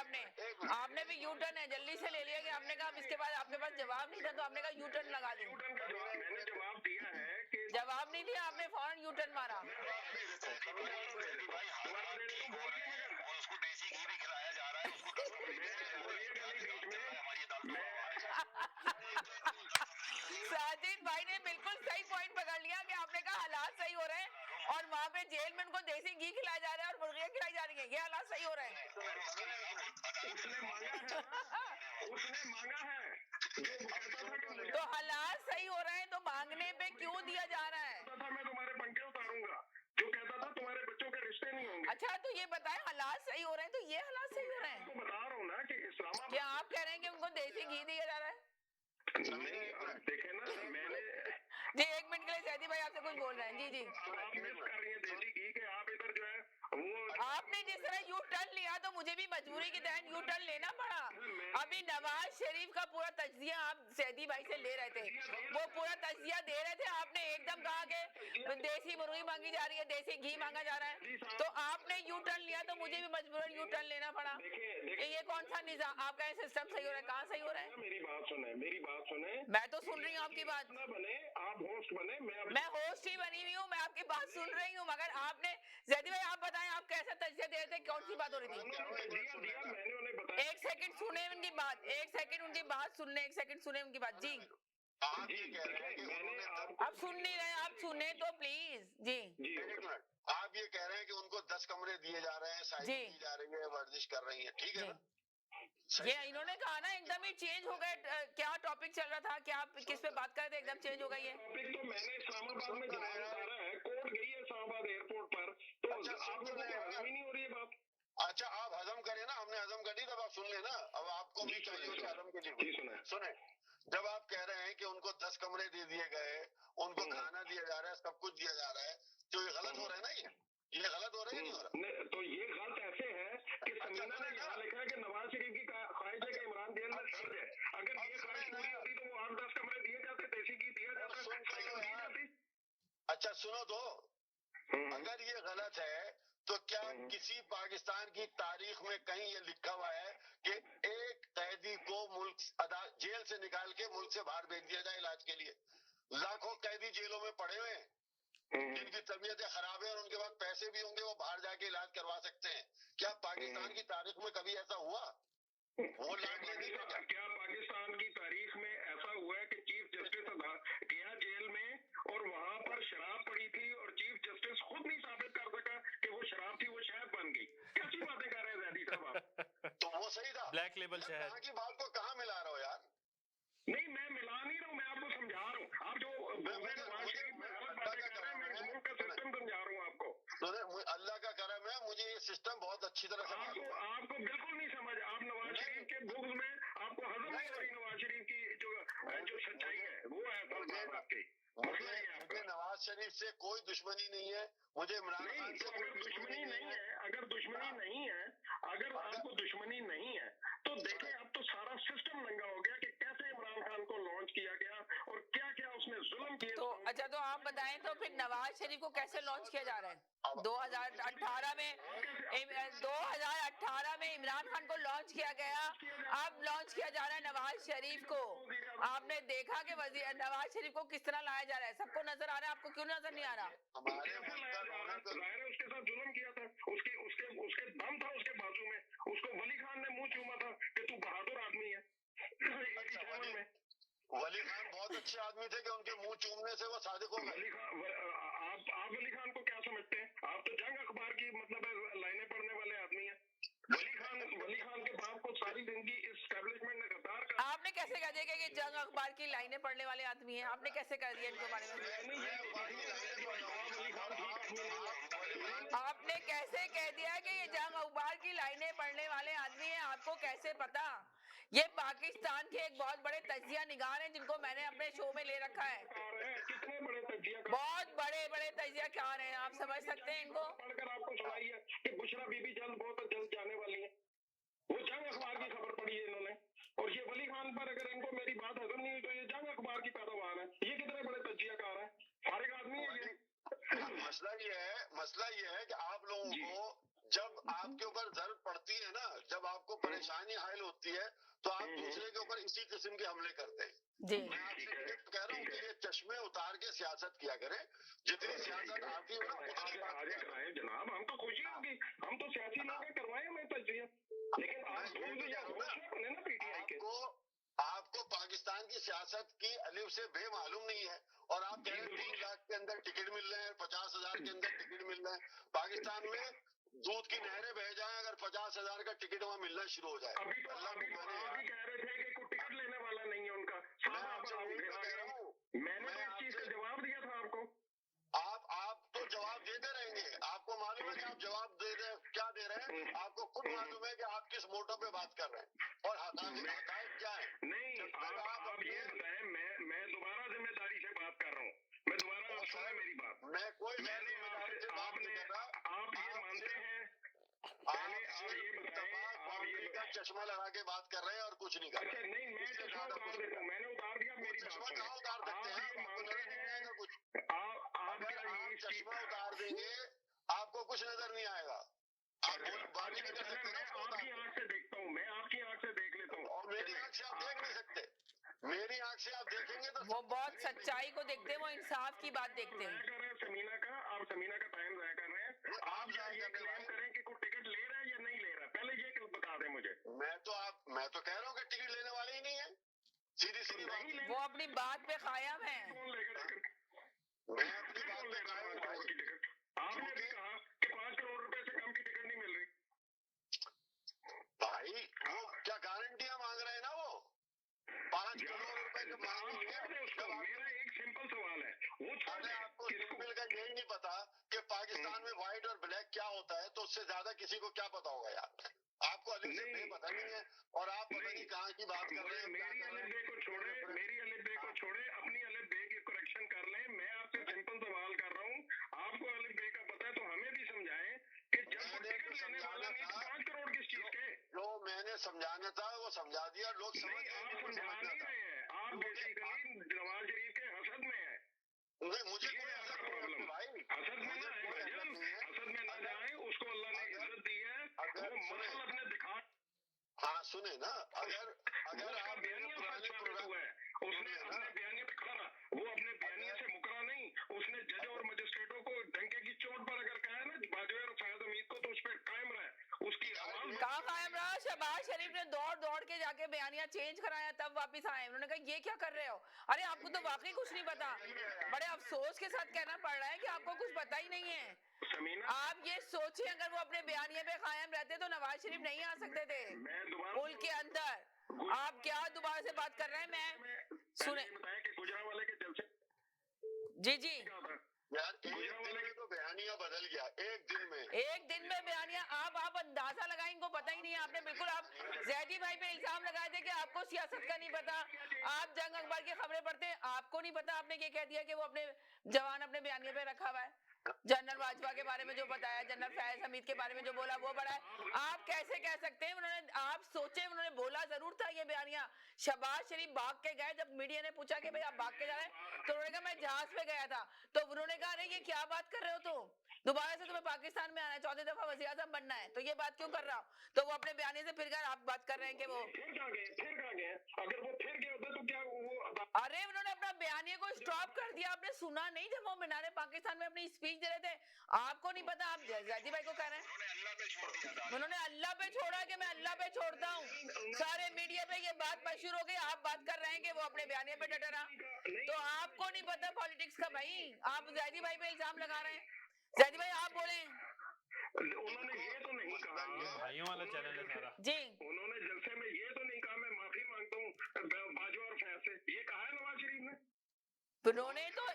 आपने भी यू टर्न है जल्दी से ले लिया कि आपने कहा इसके बाद आपके पास जवाब नहीं था तो आपने कहा यू टर्न लगा दी। मैंने जवाब दिया है कि जवाब नहीं दिया आपने, फौरन यू टर्न मारा। उसको देसी घी भी खिलाया जा रहा है, साजिद भाई ने बिल्कुल सही पॉइंट पकड़ लिया कि आपने कहा हालात सही हो रहे हैं और वहाँ पे जेल में उनको देसी घी खिलाया जा रहा है और मुर्गियां खिलाई जा रही है, ये हालात सही हो रहे हैं। उसने मांगा है तो हालात सही हो रहे हैं तो मांगने पे क्यों दिया जा रहा है? मैं तुम्हारे पंखे उतारूंगा, जो कहता था तुम्हारे बच्चों के रिश्ते नहीं होंगे। अच्छा तो ये बताएं हालात सही हो रहे हैं तो ये हालात सही हो रहे हैं? आपको बता रहा हूँ ना कि इस्लामाबाद, क्या आप कह रहे हैं कि उनको देसी घी दिया जा रहा है? देखे ना मैंने जी 1 मिनट के लिए सैदी भाई आपसे कुछ बोल रहे हैं। जी आप मिस कर रही हैं देसी घी के, आप इधर जो है वो आपने जिस तरह यू टर्न लिया तो मुझे भी मजबूरी के तहत यू टर्न लेना पड़ा। अभी नवाज शरीफ का पूरा तज्जिया आप सैदी भाई से ले रहे थे, वो पूरा तज्जिया दे रहे थे, आपने एकदम कहा कि देसी मुर्गी मांगी जा रही है, देसी घी मांगा जा रहा है, तो आपने यू टर्न लिया तो मुझे भी मजबूरन यू टर्न लेना पड़ा। ये कौन सा निजाम आपका सिस्टम सही हो रहा है? कहाँ सही हो रहा है? मेरी बात सुने, मैं तो सुन रही हूँ आपकी बात। बने आप होस्ट बने, मैं होस्ट ही बनी हुई हूँ, मैं आपकी बात सुन रही हूँ, मगर आपने जैदी भाई आप बताएं आप कैसा तज्जिया दे रहे थे, कौन सी बात हो रही थी? मैंने उन्हें बताया। 1 सेकंड सुने उनकी बात, 1 सेकंड उनकी बात सुनने, 1 सेकंड सुने उनकी बात। जी आप ये कह रहे हैं कि उन्होंने आप सुन नहीं रहे, आप सुने तो प्लीज। जी आप ये कह रहे हैं कि उनको 10 कमरे दिए जा रहे हैं, साइकिल दी जा रही है, वर्जिश कर रही है, ठीक है ना? ये इन्होंने कहा ना एकदम ही चेंज हो गए, क्या टॉपिक चल रहा था, क्या किस पे बात कर रहे थे, एकदम चेंज हो गई है टॉपिक। तो मैंने इस्लामाबाद में जवाब उतारा है, कोर्ट गई है इस्लामाबाद एयरपोर्ट पर, तो आप लोगों को हजम ही नहीं हो रही है बात। अच्छा आप हजम करें ना, हमने हजम कर दी, तब आप सुन लेना, अब आपको भी चाहिए हजम के लिए। सुने, जब आप कह रहे हैं कि उनको 10 कमरे दे दिए गए, उनको खाना दिया जा रहा है, सब कुछ दिया जा रहा है, तो ये गलत हो रहा है ना? ये गलत हो रहा है नहीं हो रहा? तो ये गलत ऐसे है कि समीना ने यहाँ लिखा है कि नवाज शरीफ की ख्वाहिश है कि इमरान जेल में सड़ जाए। अगर ये ख्वाहिश पूरी होती तो वो 8-10 कमरे दिए जाते, देसी घी दिया जाता, साइकिल दी जाती। अच्छा सुनो तो, अगर ये गलत है तो क्या किसी पाकिस्तान की तारीख में कहीं ये लिखा हुआ है कि एक कैदी को जेल से निकाल के मुल्क से बाहर भेज दिया जाए इलाज के लिए? लाखों कैदी जेलों में पड़े हुए हैं जिनकी तबीयतें खराब है और उनके पास पैसे भी होंगे, वो बाहर जाके इलाज करवा सकते हैं। क्या पाकिस्तान की तारीख में कभी ऐसा हुआ? वो क्या पाकिस्तान की तारीख में ऐसा हुआ है कि चीफ जस्टिस गया जेल में और वहां पर शराब पड़ी थी और चीफ जस्टिस खुद नहीं साबित कर सका कि वो शराब थी, वो शहद बन गई? कैसी बातें कर रहे हैं ज़ैदी साहब आप? तो वो सही था, ब्लैक लेबल शहद। कहाँ की बात को कहाँ मिला रहे हो यार? नहीं मैं मिला नहीं रहा हूँ, मैं आपको समझा रहा हूँ। आप जो नवाज शरीफ में गलत बातें कर रहे हैं, मैं इस मुल्क का सिस्टम समझा रहा हूँ आपको। अल्लाह का करम है, मुझे ये सिस्टम बहुत अच्छी तरह समझ। आपको बिल्कुल नहीं समझ, आप नवाज शरीफ के बुग़्ज़ में आपको हजम नहीं हो रही नवाज शरीफ की जो सच्चाई है, वो है आपके। मुझे नवाज शरीफ से कोई दुश्मनी नहीं है, मुझे इमरान खान से अगर दुश्मनी नहीं है, अगर दुश्मनी नहीं है, अगर आपको दुश्मनी नहीं है तो देखें अब तो सारा सिस्टम नंगा हो गया कि कैसे इमरान इमरान खान को लॉन्च किया गया और क्या क्या उसने जुल्म किए। तो अच्छा, तो आप बताएं तो फिर नवाज शरीफ को कैसे लॉन्च किया जा रहा है? 2018 में इमरान खान को लॉन्च किया गया, अब लॉन्च किया जा रहा है नवाज शरीफ को। आपने देखा कि नवाज शरीफ को किस तरह लाया जा रहा है? सबको नजर आ रहा है, आपको क्यों नजर नहीं आ रहा? उसके साथ जुल्म किया था, उसके दम था उसके बाजू में, उसको वली खान ने मुंह चूमा था कि तू बहादुर आदमी है। वली खान बहुत अच्छे आदमी थे कि उनके मुंह चूमने से वो सादिक हो गए। आप वली खान को क्या समझते हैं? आप तो जंग अखबार की मतलब लाइनें पढ़ने वाले आदमी हैं। वली खान के बाप को सारी जिंदगी एस्टैब्लिशमेंट ने गद्दार कर। आपने कैसे कह दिया कि जंग अखबार की लाइनें पढ़ने वाले आदमी हैं? आपने कैसे कर दिया इनके बारे में? आपने कैसे कह दिया कि ये जंग अखबार की लाइनें पढ़ने वाले आदमी हैं? आपको कैसे पता? ये पाकिस्तान के एक बहुत बड़े तजिया निगार हैं जिनको मैंने अपने शो में ले रखा है। कितने बड़े तजिया, बहुत बड़े तजिया कार हैं, आप समझ सकते हैं इनको। पढ़कर आपको सुनाई है कि बुशरा बीबी बहुत जल्द जाने वाली है। वो जंग अखबार की खबर पढ़ी है इन्होंने, और ये वली खान पर अगर इनको मेरी बात हजम नहीं हुई तो ये जंग अखबार की पैदावार है। ये कितने बड़े तजिया कार है, फारिग आदमी है ये। मसला ये है कि आप लोगों को जब आपके ऊपर जरूरत पड़ती है ना, जब आपको परेशानी हायल होती है तो आप दूसरे के ऊपर इसी किस्म के हमले करते हैं। मैं आपसे ये कह रहा हूँ कि ये चश्मे उतार के सियासत किया करें। जितनी सियासत आती है आगे कराए जनाब, हम तो खुशी होगी, हम तो सियासी लोग करवाए हमें तजिया, लेकिन आपको पाकिस्तान की सियासत की अलिफ से बे मालूम नहीं है, और आप कह रहे हैं 3 लाख के अंदर टिकट मिल रहे हैं, 50,000 के अंदर टिकट मिल रहे हैं। पाकिस्तान में दूध की नहरें बह जाएं अगर 50,000 का टिकट वहाँ मिलना शुरू हो जाए। अभी कह रहे थे कि कोई टिकट लेने वाला नहीं है उनका। मैंने इस चीज का जवाब दिया था आपको। आप तो जवाब देते रहेंगे, आपको मालूम है कि आप जवाब दे रहे क्या दे रहे हैं, आपको खुद मालूम है कि आप किस मोटो पे बात कर रहे हैं और हकायत क्या है। नहीं, आप ये बताएं, मैं दोबारा जिम्मेदारी से बात कर रहा हूँ, मैं दोबारा सुने मेरी बात। मैं कोई जिम्मेदारी से बात नहीं कर रहा। आप ये मानते हैं, आप चश्मा लगा के बात कर रहे हैं और कुछ नहीं कर रहे। अच्छा नहीं, मैं चश्मा उतार देता हूँ, मैंने उतार दिया, मेरी चश्मा कहाँ उतार सकते हैं? आप चश्मा उतार देंगे आपको कुछ नजर नहीं आएगा। बात नहीं कर सकते। मैं आपकी आंख से देखता हूँ, मैं आपकी आंख से देख लेता हूँ, और मेरी आंख से आप देख नहीं सकते। मेरी आंख से आप देखेंगे तो वो बहुत सच्चाई को देखते हैं, वो इंसाफ की बात देखते हैं। कर रहे हैं समीना का, आप समीना का टाइम ज़ाया कर रहे हैं। आप ये क्लेम करें कि कोई टिकट ले रहा है या नहीं ले रहा है, पहले ये बता दें मुझे। मैं तो कह रहा हूँ कि टिकट लेने वाले ही नहीं है, सीधी बात। वो अपनी बात पे कायम है। मैं अपनी बात पे कायम हूँ। टिकट आपने भी कहा कि 5 करोड़ रुपए से कम की टिकट नहीं मिल रही। भाई वो क्या गारंटियां मांग रहे हैं ना, वो 5 करोड़ रुपए के मेरा एक सिंपल सवाल है, वो आपको सिंपल का यही नहीं पता कि पाकिस्तान में व्हाइट और ब्लैक क्या होता है, तो उससे ज्यादा किसी को क्या पता होगा यार। आपको अलिफ से बे पता नहीं है और आप पता नहीं कहाँ की बात कर रहे हैं। मेरी अलिफ बे को छोड़े, अपनी अलिफ बे की करेक्शन कर लें। मैं आपसे सिंपल सवाल कर रहा हूँ, आपको अलिफ बे का पता है तो हमें भी समझाएं कि जब टिकट लेने वाला नहीं तो 5 करोड़ किस चीज के। जो मैंने समझाना था वो समझा दिया, लोग समझ समझा नहीं रहे हैं। आप बेसिकली नवाज शरीफ के हसद में है। मुझे कोई हसद प्रॉब्लम भाई, हसद में ना है, हसद में ना जाए, उसको अल्लाह ने इज्जत दी है। अपने दिखा, हाँ सुने ना, अगर आप उसने अपने बयानिया पे खड़ा, वो अपने बयानिया से मुकरा नहीं, उसने जज और मजिस्ट्रेटों को डंके की चोट पर अगर कहा है ना बाजवा और फैज हमीद को, तो उस पर कायम रहा, उसकी आवाज कहाँ कायम रहा। शहबाज शरीफ ने दौड़ के जाके बयानिया चेंज कराया, तब वापस आए। उन्होंने कहा ये क्या कर रहे हो? अरे आपको तो वाकई कुछ नहीं पता। बड़े अफसोस के साथ कहना पड़ रहा है कि आपको कुछ पता ही नहीं है। आप ये सोचिए, अगर वो अपने बयानिया पे कायम रहते तो नवाज शरीफ नहीं आ सकते थे मुल्क के अंदर। आप क्या दोबारा से बात कर रहे हैं? मैं सुने गुजरांवाले के जलसे। जी यार एक दिन में तो बयानिया बदल गया, एक दिन में बयानिया। आप अंदाजा लगाएं, इनको पता ही नहीं है। आपने बिल्कुल, आप जैदी भाई पे इल्जाम लगाए थे कि आपको सियासत का नहीं पता, आप जंग अखबार की खबरें पढ़ते हैं, आपको नहीं पता। आपने ये कह दिया कि वो अपने जवान अपने बयानिया पे रखा हुआ है। जनरल बाजवा के बारे में जो बताया, जनरल फैज हमीद के बारे में जो बोला वो बड़ा है। आप कैसे कह सकते हैं? उन्होंने, आप सोचे, उन्होंने बोला जरूर था ये बयानिया। शहबाज शरीफ भाग के गए, जब मीडिया ने पूछा कि भाई आप भाग के जा रहे हैं, तो उन्होंने कहा मैं जहाज पे गया था। तो उन्होंने कहा अरे ये क्या बात कर रहे हो तुम, दोबारा से तुम्हें पाकिस्तान में आना है, चौथी दफा वज़ीर आज़म बनना है, तो ये बात क्यों कर रहा हो? तो वो अपने बयानी से फिर गए, आप बात कर रहे हैं कि वो फिर कहाँ गए? अगर वो फिर गए होते तो क्या वो, अरे उन्होंने अपना बयानिया को स्टॉप कर दिया। आपने सुना नहीं जब वो मीनारे पाकिस्तान में अपनी स्पीच दे रहे थे? आपको नहीं पता? आप जैदी भाई को कह रहे हैं उन्होंने अल्लाह पे छोड़ा कि मैं अल्लाह पे छोड़ता हूँ। सारे मीडिया पे ये बात मशहूर हो गई, आप बात कर रहे हैं कि वो अपने बयानिया पे डटा रहा। तो आपको नहीं पता पॉलिटिक्स का भाई, आप जैदी भाई पे इल्जाम लगा रहे हैं। जैदी भाई आप बोले। उन्होंने ये तो नहीं कहा, भाइयों वाला चैनल है सारा जी, उन्होंने जलसे में ये तो नहीं कहा मैं माफी मांगता हूँ बाजवा और फैज से, ये कहा है नवाज शरीफ ने? उन्होंने तो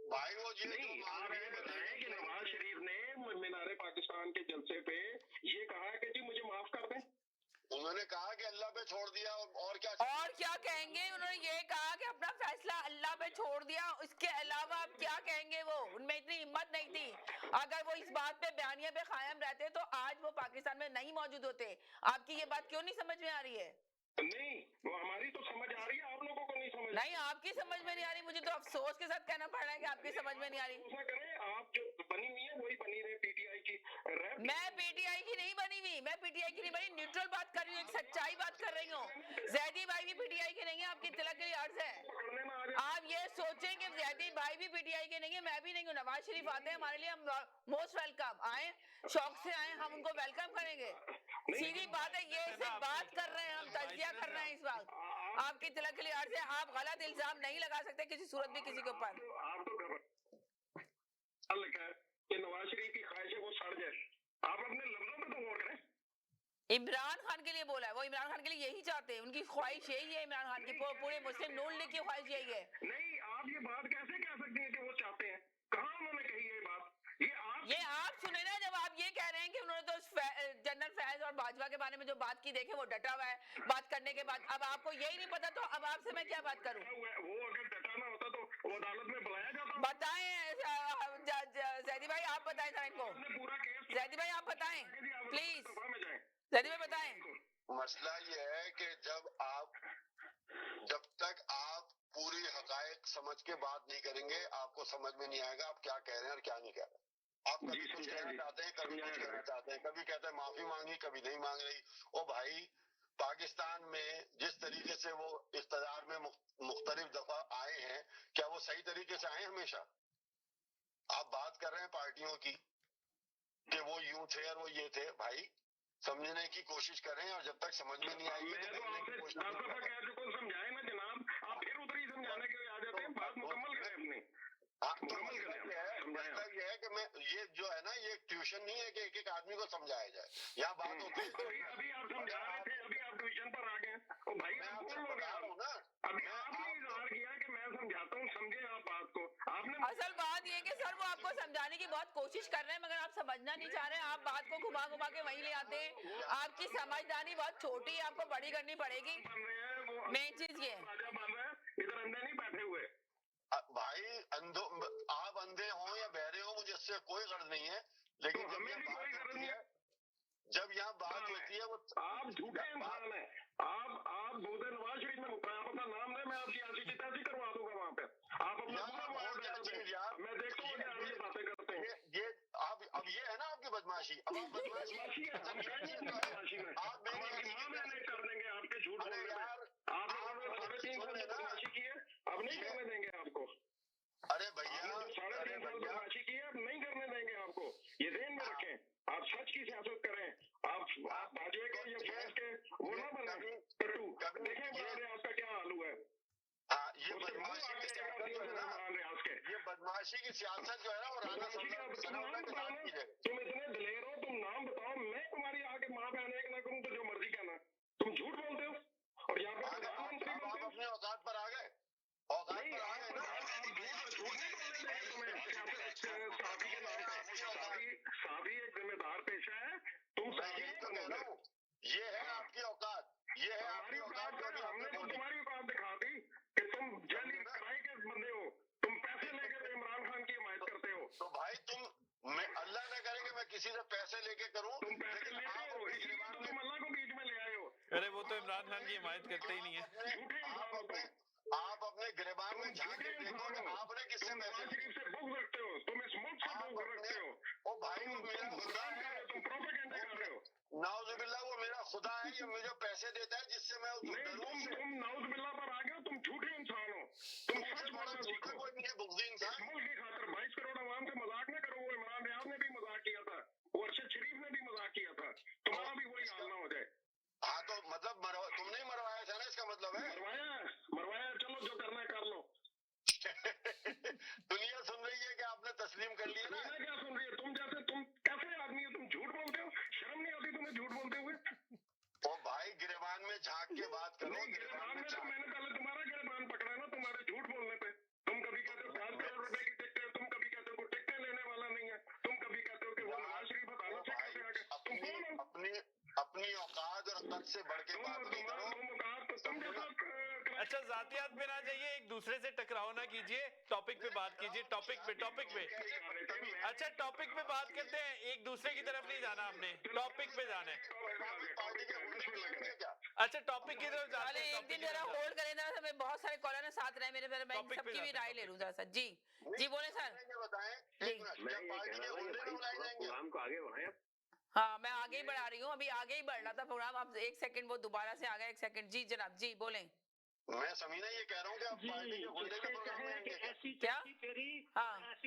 भाई वो ये नहीं, आप ये बताएं कि नवाज शरीफ ने मीनारे पाकिस्तान के जलसे पे ये कहा है कि जी मुझे माफ कर दें? उन्होंने कहा कि अल्लाह पे छोड़ दिया, और क्या कहेंगे? उन्होंने ये कहा कि अपना फैसला अल्लाह पे छोड़ दिया, इसके अलावा आप क्या कहेंगे? वो उनमें इतनी हिम्मत नहीं थी। अगर वो इस बात पे बयानिया पे कायम रहते तो आज वो पाकिस्तान में नहीं मौजूद होते। आपकी ये बात क्यों नहीं समझ में आ रही है? नहीं, वो हमारी तो समझ आ रही है, आप लोगों को नहीं समझ। नहीं, आपकी समझ में नहीं आ रही। मुझे तो अफसोस के साथ कहना पड़ रहा है कि आपकी समझ में नहीं आ रही। ऐसा करें, आप जो बनी हुई है वही बनी रहे पीटीआई की। मैं पीटीआई की नहीं बनी हुई, मैं पीटीआई की नहीं बनी, न्यूट्रल बात कर रही हूँ, एक सच्चाई बात कर रही हूँ। जैदी भाई भी पीटीआई के नहीं है, आपकी तिलक के लिए अर्ज है। आप ये सोचें कि जैदी भाई भी पीटीआई के नहीं है, मैं भी नहीं हूँ। नवाज शरीफ आते हैं हमारे लिए, हम मोस्ट वेलकम, आए शौक से आए, हम उनको वेलकम करेंगे। सीधी बात है, ये सिर्फ बात कर रहे हैं, हम तजिया कर रहे हैं इस वक्त। आपकी तिलक के लिए अर्ज है, आप गलत इल्जाम नहीं लगा सकते किसी सूरत भी किसी के ऊपर। आप तो लिखा है कि नवाज शरीफ की ख्वाहिश है वो सड़ जाए, आप अपने लफ्जों पे तो गौर करें। इमरान खान के लिए बोला है, वो इमरान खान के लिए यही चाहते हैं, उनकी ख्वाहिश यही है, इमरान खान की, पूरे मुस्लिम नून लीग की ख्वाहिश यही है। नहीं, आप ये बात कैसे कह सकती हैं कि वो चाहते हैं? कहाँ उन्होंने कही है ये बात? ये आप सुने ना, जब आप ये कह रहे हैं कि उन्होंने तो जनरल फैज और बाजवा के बारे में जो बात की, देखे वो डटा हुआ है बात करने के बाद। अब आपको यही नहीं पता तो अब आपसे मैं क्या बात करूं? वो अगर डटा ना होता तो वो अदालत में बुलाया जाता। बताएं जैदी भाई, आप बताएं जरा इनको। जैदी भाई आप बताएं प्लीज, जैदी भाई बताएं। मसला ये है कि जब तक आप पूरी हकायक समझ के बात नहीं करेंगे, आपको समझ में नहीं आएगा आप क्या कह रहे हैं और क्या नहीं कह रहे। आप कभी कुछ कहना चाहते हैं, कभी कुछ कहना चाहते हैं, कभी कहते हैं माफी मांगी, कभी नहीं मांग रही। ओ भाई, पाकिस्तान में जिस तरीके से वो इख्तियार में मुख्तलिफ दफा आए हैं, क्या वो सही तरीके से आए हमेशा? आप बात कर रहे हैं पार्टियों की कि वो यूं थे और वो ये थे। भाई समझने की कोशिश करें, और जब तक समझ में नहीं आएगी तो समझने की कोशिश समझाए ना जनाब, आप फिर उधर ही समझाने के लिए आ जाते हैं। बात मुकम्मल करें अपनी। मतलब ये है कि मैं, ये जो है ना, ये ट्यूशन नहीं है कि एक एक आदमी को समझाया जाए। यहाँ बात होती है, अभी आप समझा रहे थे, अभी आप ट्यूशन पर आ गए। भाई मैं आपसे बता रहा हूँ ना, अभी आपने इजहार किया कि मैं समझाता हूँ, समझे आप बात को। आपने असल बात ये कि सर वो आपको समझाने की बहुत कोशिश कर रहे हैं, मगर आप समझना नहीं चाह रहे हैं। आप बात को घुमा घुमा के वहीं ले आते हैं। आपकी समझदारी बहुत छोटी है, आपको बड़ी करनी पड़ेगी। मेन चीज ये इधर अंदर नहीं बैठे हुए भाई। आप अंधे हो या बहरे हो, मुझे इससे कोई गर्ज नहीं है, लेकिन जब यहाँ बात होती है वो आप झूठे इंसान है। आप बोलते नवाज शरीफ में मुकरा, आप अपना नाम दे, मैं आपकी ऐसी चितासी करवा दूंगा वहाँ पे। आप अपना मैं देखता हूँ बातें करते हैं। ये आप, अब ये है ना आपकी बदमाशी। अब आप बदमाशी आप नहीं कर देंगे आपके झूठ बोलने पे। आपने 3.5 साल बदमाशी की है, अब नहीं करने देंगे आपको। अरे भैया, 3.5 साल बदमाशी की है, अब नहीं करने देंगे आपको। ये ध्यान में रखें, आप सच की सियासत करें। आप भाजपा के या फैज के वो ना बने कटू। देखें आपका क्या हाल हुआ है। ये बदमाशी की सियासत जो है ना, ये बदमाशी की सियासत जो है ना, वो राना तुम इतने दिलेर हो, तुम नाम बताओ, मैं तुम्हारी आगे माँ बहन एक ना करूँ तो जो मर्जी कहना। तुम झूठ बोलते हो और यहाँ पे प्रधानमंत्री आप अपने औकात पर आ गए। औकात पर आ गए ना, साबी एक जिम्मेदार पेशा है। तुम ये है आपकी औकात, ये है आपकी औकात। हमने तो तुम्हारी औकात दिखा दी कि तुम जल्दी किराए के बंदे हो, तुम पैसे लेकर इमरान खान की हिमायत करते हो। तो भाई तुम मैं अल्लाह ना करे कि मैं किसी से पैसे लेके करूं, लेकिन आप अपने गिरबान में अल्लाह को बीच में ले आए हो। अरे वो तो इमरान खान की हिमायत करते ही नहीं है। आप अपने गिरबान में झांक के देखो कि आपने किससे पैसे लिए। से बुग़्ज़ रखते हो, तुम स्मोक से बुग़्ज़ रखते हो। ओ भाई वो मेरा खुदा है, तुम प्रोपेगेंडा कर रहे हो। नाउज़ुबिल्लाह वो मेरा खुदा है, ये मुझे पैसे देता है जिससे मैं डरूं से। तुम नाउज़ुबिल्लाह पर आ गए हो, तुम झूठे इंसान हो। तुम सच बोलना सीखो। कोई नहीं है बुग़्ज़ी इंसान। मुल्क की खातिर 22 करोड़ आवाम से मजाक न करो। वो इमरान रियाज ने भी मजाक किया था, वो अरशद शरीफ ने भी मजाक किया था, तुम्हारा भी वही हाल ना हो जाए। हाँ तो मतलब तुमने ही मरवाया था ना, इसका मतलब है। मरवाया, चलो जो करना है कर लो। दुनिया सुन रही है कि आपने तस्लीम कर लिया ना। क्या सुन रही है? तुम कैसे आदमी हो? तुम झूठ बोलते हो, शर्म नहीं आती तुम्हें झूठ बोलते हुए? ओ भाई गिरबान में झांक के बात करो। गिरबान में तो मैंने पहले तुम्हारा गिरबान पकड़ा ना, तुम्हारे झूठ बोलने पे। तुम कभी कहते हो 5 करोड़ रुपए की टिकटें, तुम कभी कहते हो टिकटें लेने वाला नहीं है, तुम कभी कहते हो कि वो नवाज शरीफ अदालत से कैसे आ गए। तुम कौन हो? अपनी औकात और कद से बढ़ के बात नहीं करो। अच्छा जातियात पे ना जाइए, एक दूसरे से टकराव ना कीजिए, टॉपिक पे बात कीजिए। टॉपिक पे अच्छा टॉपिक पे बात करते हैं, एक दूसरे की तरफ नहीं जाना, हमने टॉपिक पे जाना है। अच्छा टॉपिक की तरफ जाते हैं। एक दिन जरा होल्ड करें ना, हमें बहुत सारे कॉलर ने साथ रहे मेरे, मैं सबकी भी राय ले लूं जरा सर। जी बोले सर। प्रोग्राम को आगे बढ़ाएं। हाँ मैं आगे ही बढ़ा रही हूँ, अभी आगे ही बढ़ रहा था प्रोग्राम। आप 1 सेकंड वो दोबारा से आ गया। 1 सेकंड। जी जनाब जी बोलें। मैं समीना ये कह रहा हूँ कि आप पार्टी के होने के प्रोग्राम में आएंगे क्या? ऐसी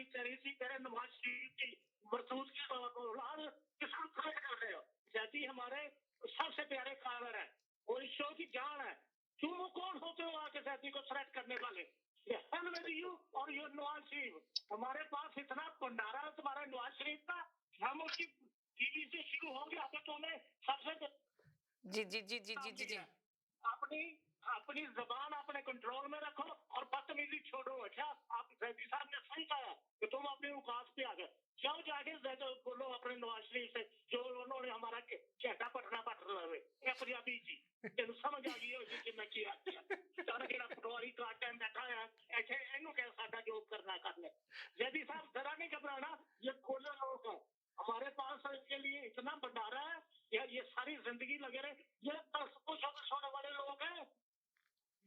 चरी तेरे नवाज शरीफ की मरसूद की औलाद किसको थ्रेट कर रहे हो? जैसी हमारे सबसे प्यारे कावर है और इस शो की जान है, तुम वो कौन होते हो आके जैसी को थ्रेट करने वाले? यू और यू नवाज शरीफ, हमारे पास इतना भंडारा है तुम्हारे नवाज शरीफ का, हम उसकी टीवी से शुरू होंगे। अब तो हमें सबसे जी अपनी जबान अपने कंट्रोल में रखो और बदतमीजी छोड़ो। अच्छा आप जैदी साहब ने सही कहा कि तुम अपने औकात पे आ गए, जाओ जाके बोलो अपने नवाज शरीफ से जो उन्होंने हमारा झंडा पटना पट रहे हैं पंजाबी जी, तेन समझ आ गई होगी कि मैं क्या सारा केड़ा पटवारी का टाइम बैठा है ऐसे इन्हों क्या साडा जो करना कर ले। जैदी साहब जरा नहीं घबराना, ये खोले लोग हैं हमारे पास, इनके लिए इतना भंडारा है या ये सारी जिंदगी लगे रहे। ये 10 कुछ होने वाले लोग हैं,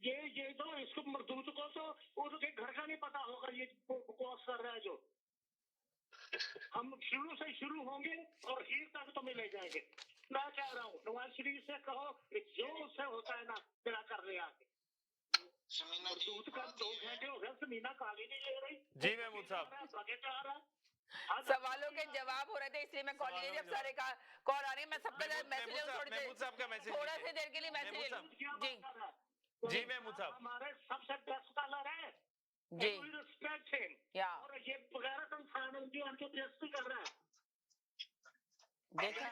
ये तो इसको मरदूत को तो उनके घर का नहीं पता होगा ये बकवास कर रहा है जो। हम शुरू से शुरू होंगे और हीर तक तो मिले जाएंगे। मैं कह रहा हूँ नवाज शरीफ से कहो कि जो उससे होता है ना मेरा कर ले आके। मरदूत का 2 घंटे हो गए, समीना काली नहीं ले रही। जी महमूद साहब बकेट आ रहा है, सवालों के जवाब हो रहे थे इसलिए मैं कॉल ले रही। अब सारे का कॉल आ रही है, मैं सबका मैसेज महमूद साहब का मैसेज थोड़ा सी देर के लिए मैसेज ले लूं। जी महमूद साहब हमारे सबसे बेस्ट कलर है जी, रिस्पेक्ट हिम और ये बगैर इंसान उनकी उनकी बेइज्जती कर रहा है। देखा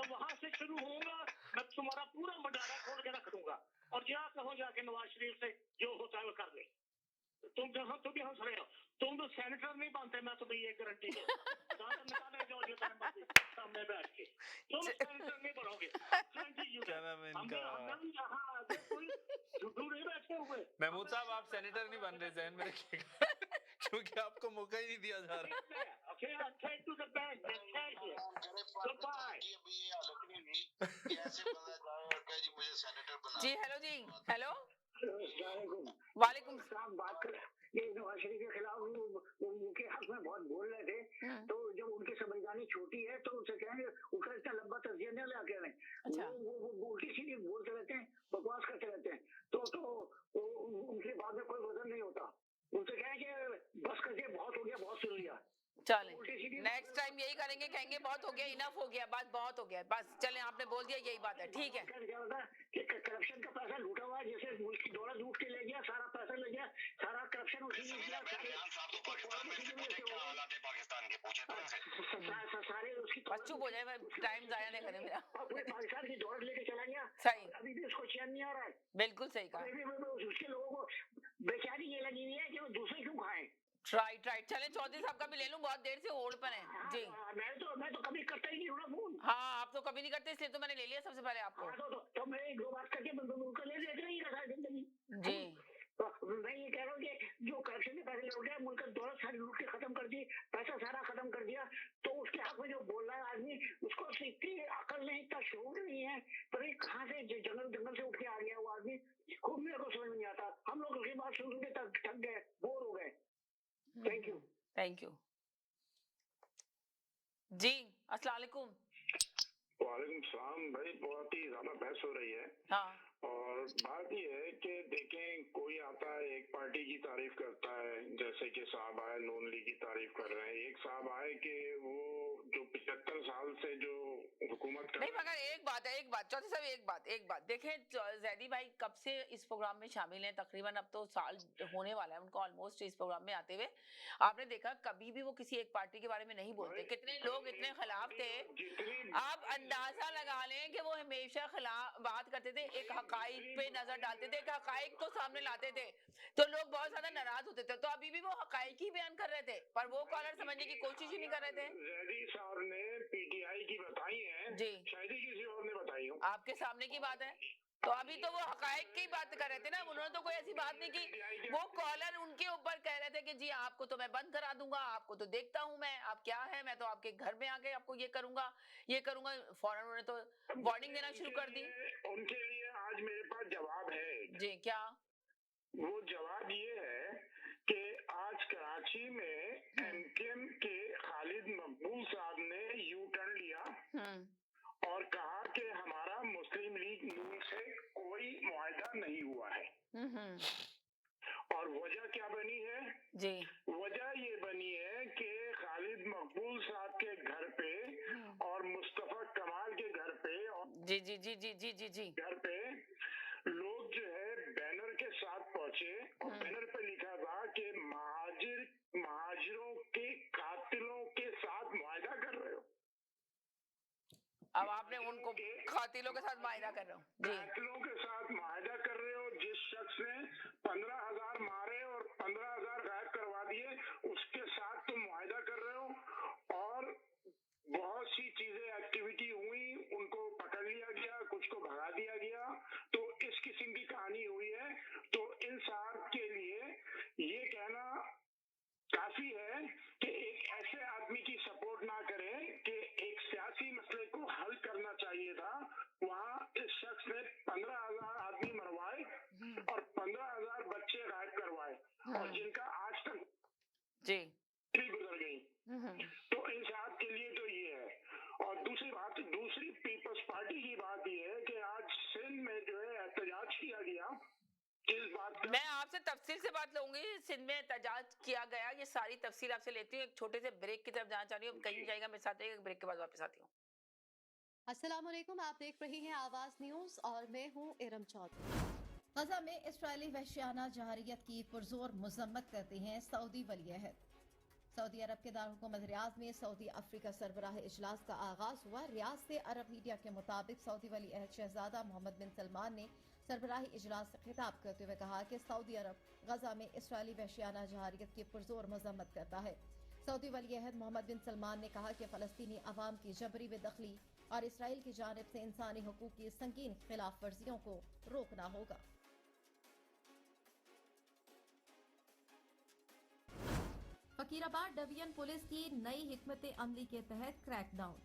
वहां से शुरू होगा, मैं तुम्हारा पूरा भंडारा खोल के रख दूंगा और क्या कहो जाके नवाज शरीफ से जो होता है वो कर ले। तुम भी हंस रहे हो, तुम तो सेनेटर नहीं बनते, मैं तुम्हें ये गारंटी दे निकाले जो सामने बैठ के तुम सेनेटर नहीं बनोगे। नहीं बैठे हुए महमूद साहब, आप सेनेटर नहीं बन रहे, जहन में रखिएगा क्योंकि आपको मौका ही नहीं दिया जा रहा। जी हेलो जी हेलो वालेकुम साहब बात कर ये नवाज शरीफ के खिलाफ उनके हक में बहुत बोल रहे थे, तो जब उनकी समझदारी छोटी है तो उनसे कहेंगे उसका इतना लंबा तर्जिया नहीं ला के वो उल्टी सीधी बोलते रहते हैं, बकवास करते रहते हैं, तो उनके बाद में कोई वजन नहीं होता। उनसे कहेंगे बस करके बहुत हो गया, बहुत सुन लिया। चले नेक्स्ट टाइम यही करेंगे, कहेंगे बहुत हो गया, इनफ हो गया, बात बहुत हो गया, बस चले आपने बोल दिया यही बात है, ठीक है। क्या होता है कि करप्शन का पैसा लूटा हुआ है, जैसे मुल्क की दौलत लूट के ले गया, सारा पैसा ले गया, सारा करप्शन उसी ने किया, सारे उसकी चुप हो जाए, टाइम जाया नहीं करे मेरा। पूरे पाकिस्तान की दौलत लेके चला गया, सही, अभी भी उसको चैन नहीं आ रहा है। बिल्कुल सही कहा। उसके लोगों को बेचारी ये लगी हुई है कि वो दूसरे क्यों खाएं। राइट चले चौधरी साहब का भी ले लूं, बहुत देर से होल्ड पर हैं जी। मैं तो कभी करता ही नहीं हूं ना फोन। हाँ आप तो कभी नहीं करते, इसलिए तो मैंने ले लिया सबसे पहले आपको। तो मैं 1-2 बात करके उनको ले लेते ही रखा है जिंदगी जी। मैं ये कह रहा हूँ थैंक यू जी। अस्सलाम वालेकुम। वालेकुम सलाम भाई, बहुत ही ज्यादा बहस हो रही है। हाँ। और बात ये है कि देखें, कोई आता है एक पार्टी की तारीफ करता है, जैसे कि साहब आए नून लीग की तारीफ कर रहे हैं, एक साहब आए कि वो जो 75 साल से जो हुकूमत कर नहीं, मगर एक बात चौधरी साहब, एक बात देखें, जैदी भाई कब से इस प्रोग्राम में शामिल हैं, तकरीबन अब तो साल होने वाला है उनको ऑलमोस्ट इस प्रोग्राम में आते हुए। आपने देखा कभी भी वो किसी एक पार्टी के बारे में नहीं बोलते, कितने लोग इतने खिलाफ थे। आप अंदाजा लगा लें कि वो हमेशा खिलाफ बात करते थे, एक हकाइक पे नजर डालते थे, एक हकाइक को सामने लाते थे तो लोग बहुत ज्यादा नाराज होते थे। तो अभी भी वो हकाइक ही बयान कर रहे थे, पर वो कॉलर समझने की कोशिश ही नहीं कर रहे थे। जैदी साहब ने पीटीआई की बताई है जी, शायद ही किसी और ने बताई हो, आपके सामने की बात है। तो अभी तो वो हकाइक की बात कर रहे थे ना, उन्होंने तो कोई ऐसी बात नहीं की। वो कॉलर उनके ऊपर कह रहे थे कि जी आपको तो मैं बंद करा दूंगा, आपको तो देखता हूं मैं, आप क्या है, मैं तो आपके घर में आके आपको ये करूंगा। फौरन उन्होंने तो वार्निंग देना शुरू कर दी। उनके लिए आज मेरे पास जवाब है। जी, क्या? वो जवाब ये है कि आज कराची में एमकेएम के खालिद मकबूल साहब ने यू टर्न लिया और कहा कि हमारा मुस्लिम लीग नून से कोई मुआहदा नहीं हुआ है। और वजह क्या बनी है जी? वजह ये बनी है कि खालिद मकबूल साहब के घर पे और मुस्तफा कमाल के घर पे और जी जी जी जी जी जी जी घर पे लोग जो है बैनर के साथ पहुंचे और बैनर पे लिखा था कि महाजिरों के कातिलों के साथ मुआहदा कर रहे हो। अब आपने उनको कातिलों के साथ मुआहदा कर रहे हो, कातिलों के साथ मुआहदा कर रहे हो। जिस शख्स ने 15,000 मारे और 15,000 गायब करवा दिए, उसके साथ तुम मुआहदा कर रहे हो। और बहुत सी चीजें एक्टिविटी हुई, उनको पकड़ लिया गया, कुछ को भगा दिया गया, तो इस किस्म की कहानी हुई है। तो इन साहब के लिए ये कहना काफी है कि एक ऐसे आदमी की सपोर्ट ना करें कि एक सियासी मसले को हल करना चाहिए था। वहाँ इस शख्स ने 15,000 आदमी मरवाए और 15,000 बच्चे गायब करवाए और जिनका आज तक जी गुजर गई। तो इन साहब के लिए तो ये है। और दूसरी पीपल्स पार्टी की बात ये है कि आज सिंध में जो है एहतजाज किया गया। इस बात मैं आपसे तफसील से बात लूंगी, सिंध में एहतजाज किया गया, ये सारी तफसील आपसे लेती हूँ। एक छोटे से ब्रेक की तरफ जाना चाह रही हूँ, कहीं जाएगा मेरे साथ, एक ब्रेक के बाद वापस आती हूँ। अस्सलाम वालेकुम, आप देख रही हैं आवाज न्यूज और मैं हूँ इरम चौधरी। गजा में इसराइली वहशियाना जहारियत की पुरजोर मजम्मत करते हैं सऊदी वली अहद। सऊदी अरब के दारहुकूमत रियाद में सऊदी अफ्रीका सरबराह इजलास का आगाज हुआ। रियाद से अरब मीडिया के मुताबिक सऊदी वली अहद शहजादा मोहम्मद बिन सलमान ने सरबराही इजलास से खिताब करते हुए कहा कि सऊदी अरब गजा में इसराइली वहशियाना जहारियत की पुरजोर मजम्मत करता है। सऊदी वली अहद मोहम्मद बिन सलमान ने कहा कि फलस्तीनी अवाम की जबरी बेदखली और इसराइल की जानिब से इंसानी हुकूक की संगीन खिलाफ वर्जियों को रोकना होगा। फकीराबाद डिवीजन पुलिस की नई हिकमत अमली के तहत क्रैकडाउन।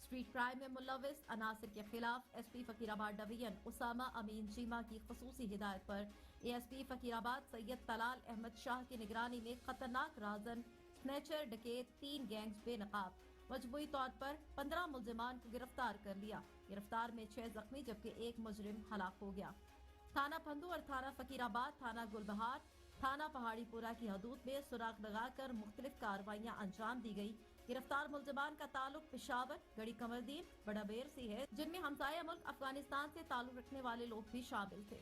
स्ट्रीट क्राइम में मुलविस अनासिर के खिलाफ एसपी फकीराबाद डिवीजन उसामा अमीन चीमा की खसूसी हिदायत पर एएसपी फकीराबाद सैयद तलाल अहमद शाह की निगरानी में खतरनाक राजन स्नैचर डकैत 3 गैंग्स बेनकाब मजमूई तौर पर 15 मुल्जिमान को गिरफ्तार कर लिया। गिरफ्तार में 6 जख्मी जबकि 1 मुजरिम हलाक हो गया। थाना फंदू और थाना फकीराबाद, थाना गुलबहार, थाना पहाड़ीपुरा की हदूद में सुराग लगाकर मुख्तलिफ कार्रवाइयां अंजाम दी गई। गिरफ्तार मुल्जिमान का ताल्लुक पेशावर, गढ़ी कमरदीन, बड़ाबेर से है, जिनमें हमसाया मुल्क अफगानिस्तान से ताल्लुक रखने वाले लोग भी शामिल थे।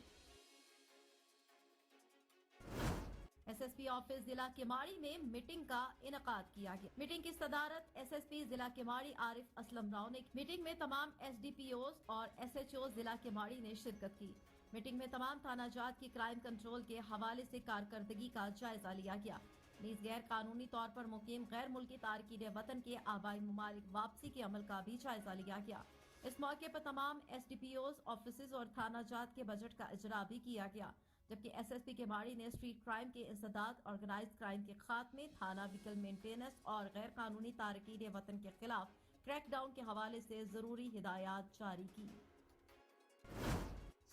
एसएसपी ऑफिस जिला केमाड़ी में मीटिंग का इनेकाद किया गया। मीटिंग की सदारत एसएसपी जिला केमाड़ी आरिफ असलम राव ने। मीटिंग में तमाम एसडीपीओज और एसएचओ जिला केमाड़ी ने शिरकत की। मीटिंग में तमाम थाना जात की क्राइम कंट्रोल के हवाले से कारकर्दगी का जायजा लिया गया। नीज गैर कानूनी तौर पर मुकीम गैर मुल्की तारकीन वतन के आबाई ममालिक वापसी के अमल का भी जायजा लिया गया। इस मौके पर तमाम एसडीपीओज ऑफिस और थाना जात के बजट का इजरा भी किया गया। जबकि एसएसपी केमाड़ी ने स्ट्रीट क्राइम के इंसदाद, ऑर्गेनाइज्ड क्राइम के खात्मे, थाना व्हीकल मेंटेनेंस और गैर कानूनी तारकीन वतन के खिलाफ क्रैकडाउन के हवाले से जरूरी हिदायत जारी की।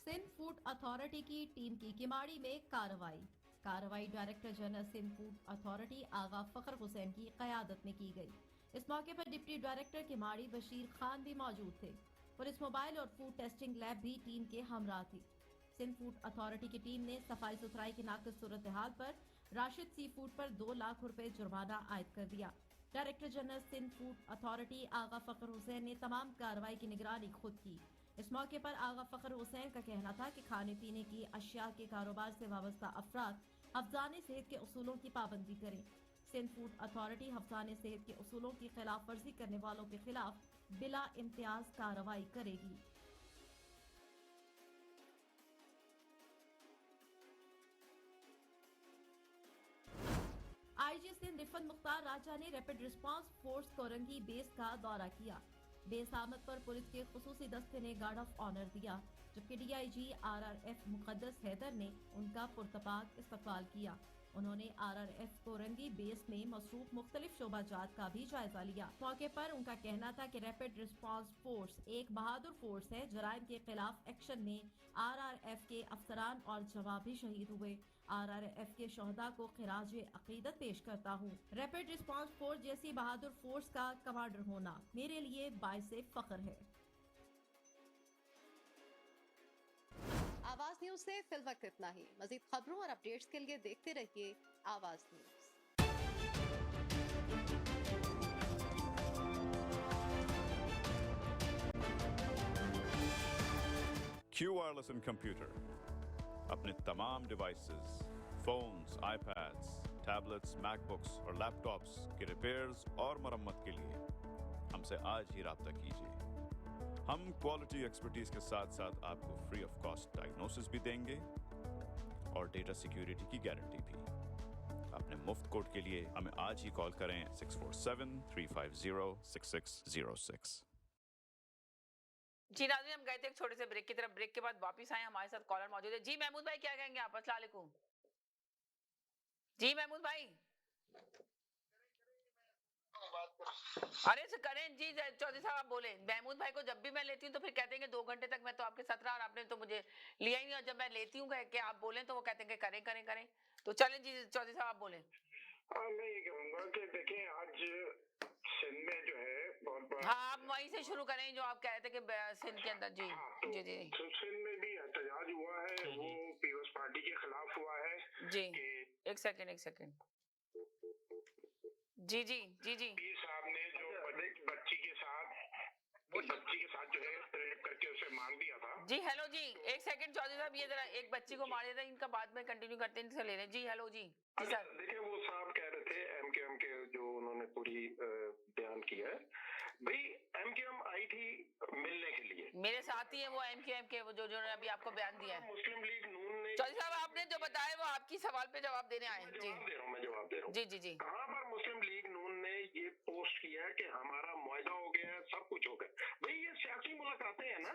सिंध फूड अथॉरिटी की टीम की केमाड़ी में कार्रवाई। कार्रवाई director general Sindh food authority Agha Fakhar Hussain की क़यादत में की गई। इस मौके पर डिप्टी डायरेक्टर किमाड़ी बशीर खान भी मौजूद थे। पुलिस मोबाइल और फूड टेस्टिंग लैब भी टीम के हमरा थी। सिंध फूड अथॉरिटी की टीम ने सफाई सुथराई की नाक़िस सूरत हाल पर राशिद सी फूड पर 2 लाख रुपए जुर्माना आयद कर दिया। Director general Sindh food authority Agha Fakhar Hussain ने तमाम कार्रवाई की निगरानी खुद की। इस मौके पर आगा फखर हुसैन का कहना था कि खाने पीने की अशिया के कारोबार से वाबस्ता अफराद हफ्ज़ाने सेहत के उसूलों की पाबंदी करें। सिंध फूड अथॉरिटी हफ्ज़ाने सेहत के उसूलों की खिलाफ वर्जी करने वालों के खिलाफ बिला इम्तियाज कार्रवाई करेगी। आईजी सिंध रिफत मुख्तार राजा ने rapid response force Korangi base का दौरा किया। बेस आमद पर पुलिस के खुसूसी दस्ते ने गार्ड ऑफ ऑनर दिया, जबकि डीआईजी आरआरएफ मुकद्दस हैदर ने उनका पुरतपाक इस्तकबाल किया। उन्होंने आरआरएफ कोरंगी बेस में मसरूफ मुख्तलिफ शोबाजात का भी जायजा लिया। मौके पर उनका कहना था कि रैपिड रिस्पांस फोर्स एक बहादुर फोर्स है। जराइम के खिलाफ एक्शन में आरआरएफ के अफसरान और जवान भी शहीद हुए। आरआरएफ के शहदा को खिराज अकीदत पेश करता हूँ। रैपिड रिस्पांस फोर्स जैसी बहादुर फोर्स का कमांडर होना मेरे लिए बाइसे फख्र है। आवाज न्यूज से फिल वक्त इतना ही। मजीद खबरों और अपडेट्स के लिए देखते रहिए आवाज news. Q Wireless and Computer अपने तमाम devices, phones, iPads, tablets, MacBooks और लैपटॉप्स के रिपेयर्स और मरम्मत के लिए हमसे आज ही राब्ता कीजिए। हम क्वालिटी एक्सपर्टीज के साथ साथ आपको फ्री ऑफ कॉस्ट डायग्नोसिस भी देंगे और डेटा सिक्योरिटी की गारंटी भी। अपने मुफ्त कोड के लिए हमें आज ही कॉल करें 647-350-6606। जी नाज़रीन, हम गए थे एक छोटे से ब्रेक की तरफ। ब्रेक के बाद वापस आए, हमारे साथ कॉलर मौजूद है। जी महमूद भाई, क्या कहेंगे आप? अस्सलाम वालेकुम। जी महमूद भाई, अरे से करें जी। चौधरी साहब आप बोले। महमूद भाई को जब भी मैं लेती हूँ तो फिर कहते हैं कि 2 घंटे तक मैं तो आपके साथ रहा और आपने तो मुझे लिया ही नहीं। और जब मैं लेती हूँ कि आप बोले तो वो कहते हैं कि करें करें करें। तो चलें जी, चौधरी साहब आप बोले। मैं ये कहूँगा कि देखिए आज सिंध में जो है बहुत हाँ, आप वहीं से शुरू करें जो आप कह रहे थे कि सिंध के अंदर। जी जी जी, तो सिंध में भी एहतजाज हुआ है, वो पीपल्स पार्टी के खिलाफ हुआ है। जी एक सेकंड। जी जी जी जी, पीर साहब ने जो बच्ची के साथ जो है रेप करके उसे मार दिया था। जी हेलो जी, एक सेकंड चौधरी साहब, ये जरा एक बच्ची को मार दिया था, इनका बाद में कंटिन्यू करते हैं, इनसे ले लें। जी हेलो जी सर। देखिए वो साहब कह रहे थे एमकेएम के जो उन्होंने पूरी बयान किया है। भाई एमकेएम आई थी मिलने के लिए, मेरे साथ ही है वो एमकेएम के, वो जो अभी आपको बयान दिया है। मुस्लिम लीग नून ने। चौधरी साहब आपने जो बताया वो आपकी सवाल पे जवाब देने आए हैं। जी मैं जवाब दे रहा हूँ। जी जी जी, कहाँ पर मुस्लिम लीग नून ने ये पोस्ट किया है कि हमारा मुआहदा हो गया है, सब कुछ हो गया। भाई ये सियासी मुलाकातें हैं ना,